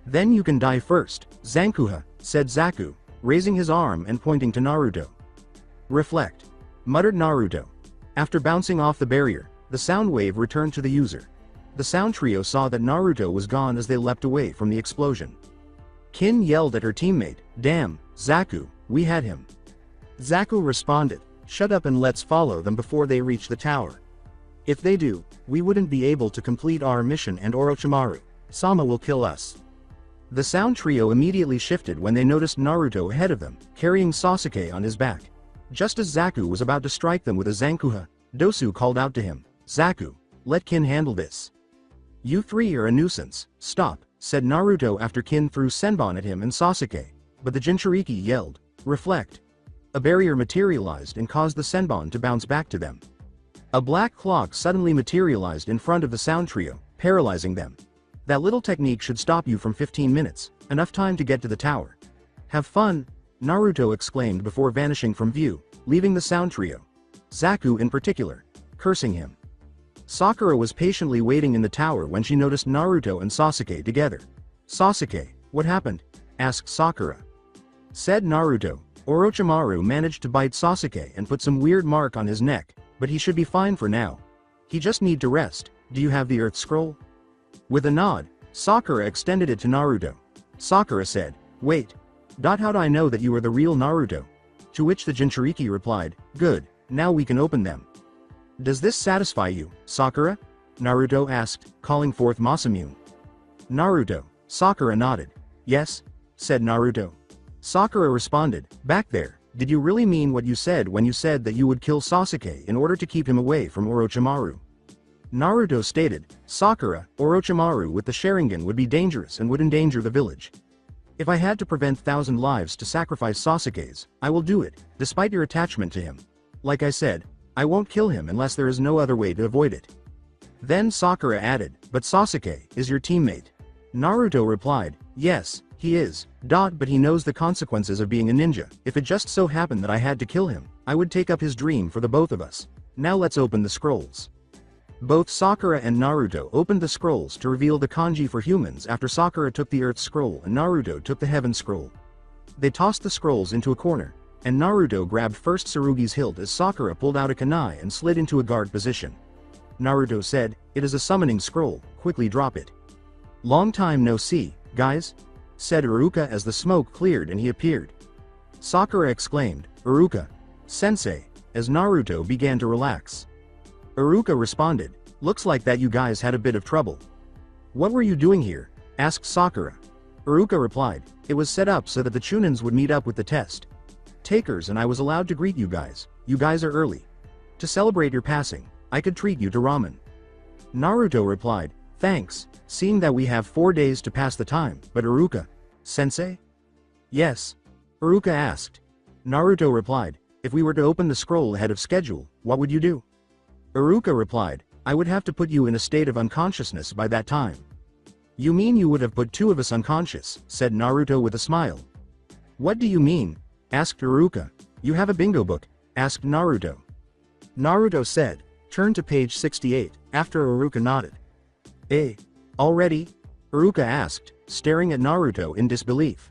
Then you can die first, Zankuha, said Zaku, raising his arm and pointing to Naruto. Reflect, muttered Naruto. After bouncing off the barrier, the sound wave returned to the user. The sound trio saw that Naruto was gone as they leapt away from the explosion. Kin yelled at her teammate, Damn, Zaku, we had him. Zaku responded, Shut up and let's follow them before they reach the tower. If they do, we wouldn't be able to complete our mission and Orochimaru Sama will kill us. The sound trio immediately shifted when they noticed Naruto ahead of them, carrying Sasuke on his back. Just as Zaku was about to strike them with a Zankuha, Dosu called out to him, Zaku, let Kin handle this. You three are a nuisance, stop, said Naruto after Kin threw Senbon at him and Sasuke, but the Jinchuriki yelled, Reflect. A barrier materialized and caused the Senbon to bounce back to them. A black clock suddenly materialized in front of the sound trio, paralyzing them. That little technique should stop you from 15 minutes, enough time to get to the tower. Have fun, Naruto exclaimed before vanishing from view, leaving the sound trio. Zaku in particular, cursing him. Sakura was patiently waiting in the tower when she noticed Naruto and Sasuke together. Sasuke, what happened? Asked Sakura. Said Naruto, Orochimaru managed to bite Sasuke and put some weird mark on his neck, but he should be fine for now. He just need to rest. Do you have the Earth Scroll? With a nod, Sakura extended it to Naruto. Sakura said, Wait. How'd I know that you are the real Naruto? To which the Jinchuriki replied, Good, now we can open them. Does this satisfy you, Sakura? Naruto asked, calling forth Masamune. Naruto, Sakura nodded. Yes, said Naruto. Sakura responded, Back there, did you really mean what you said when you said that you would kill Sasuke in order to keep him away from Orochimaru? Naruto stated, Sakura, Orochimaru with the Sharingan would be dangerous and would endanger the village. If I had to prevent 1,000 lives to sacrifice Sasuke's, I will do it, despite your attachment to him. Like I said, I won't kill him unless there is no other way to avoid it. Then Sakura added, But Sasuke is your teammate. Naruto replied, Yes, he is, but he knows the consequences of being a ninja. If it just so happened that I had to kill him, I would take up his dream for the both of us. Now let's open the scrolls. Both Sakura and Naruto opened the scrolls to reveal the kanji for humans after Sakura took the Earth Scroll and Naruto took the Heaven Scroll. They tossed the scrolls into a corner, and Naruto grabbed first Tsurugi's hilt as Sakura pulled out a kunai and slid into a guard position. Naruto said, It is a summoning scroll, quickly drop it. Long time no see, guys? Said Iruka as the smoke cleared and he appeared. Sakura exclaimed, Iruka, sensei, as Naruto began to relax. Iruka responded, Looks like that you guys had a bit of trouble. What were you doing here? Asked Sakura. Iruka replied, It was set up so that the Chunins would meet up with the test takers and I was allowed to greet you guys. You guys are early. To celebrate your passing, I could treat you to ramen. Naruto replied, Thanks, seeing that we have 4 days to pass the time, but Iruka, sensei? Yes. Iruka asked. Naruto replied, If we were to open the scroll ahead of schedule, what would you do? Iruka replied, I would have to put you in a state of unconsciousness by that time. You mean you would have put 2 of us unconscious, said Naruto with a smile. What do you mean? Asked Iruka. You have a bingo book, asked Naruto. Naruto said, Turn to page 68, after Iruka nodded. Already? Iruka asked, staring at Naruto in disbelief.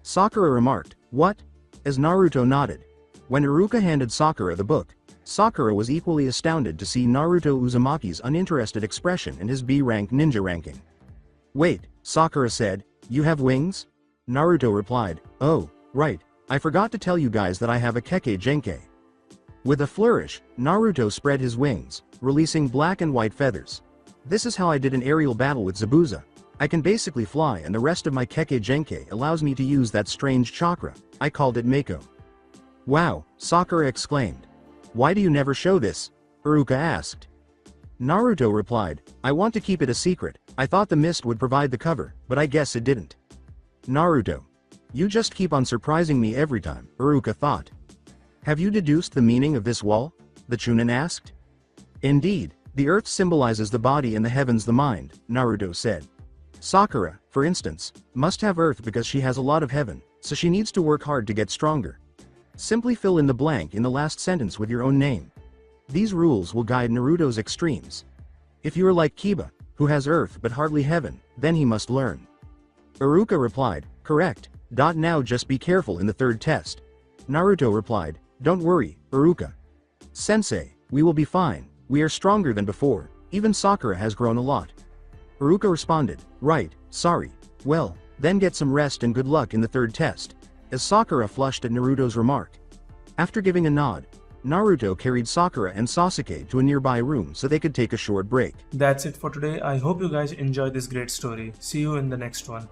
Sakura remarked, What? As Naruto nodded. When Iruka handed Sakura the book, Sakura was equally astounded to see Naruto Uzumaki's uninterested expression and his B-rank ninja ranking. Wait, Sakura said, you have wings? Naruto replied, oh, right, I forgot to tell you guys that I have a Kekkei Genkai. With a flourish, Naruto spread his wings, releasing black and white feathers. This is how I did an aerial battle with Zabuza. I can basically fly and the rest of my Kekkei Genkai allows me to use that strange chakra. I called it Mako. Wow, Sakura exclaimed. Why do you never show this? Iruka asked. Naruto replied, I want to keep it a secret. I thought the mist would provide the cover, but I guess it didn't. Naruto. You just keep on surprising me every time, Iruka thought. Have you deduced the meaning of this wall? The Chunin asked. Indeed, the earth symbolizes the body and the heavens the mind, Naruto said. Sakura, for instance, must have earth because she has a lot of heaven, so she needs to work hard to get stronger. Simply fill in the blank in the last sentence with your own name. These rules will guide Naruto's extremes. If you are like Kiba, who has earth but hardly heaven, then he must learn. Iruka replied, correct. Now just be careful in the third test. Naruto replied, don't worry, Iruka. Sensei, we will be fine, we are stronger than before, even Sakura has grown a lot. Iruka responded, right, sorry. Well, then get some rest and good luck in the third test. As Sakura flushed at Naruto's remark. After giving a nod, Naruto carried Sakura and Sasuke to a nearby room so they could take a short break. That's it for today. I hope you guys enjoyed this great story. See you in the next one.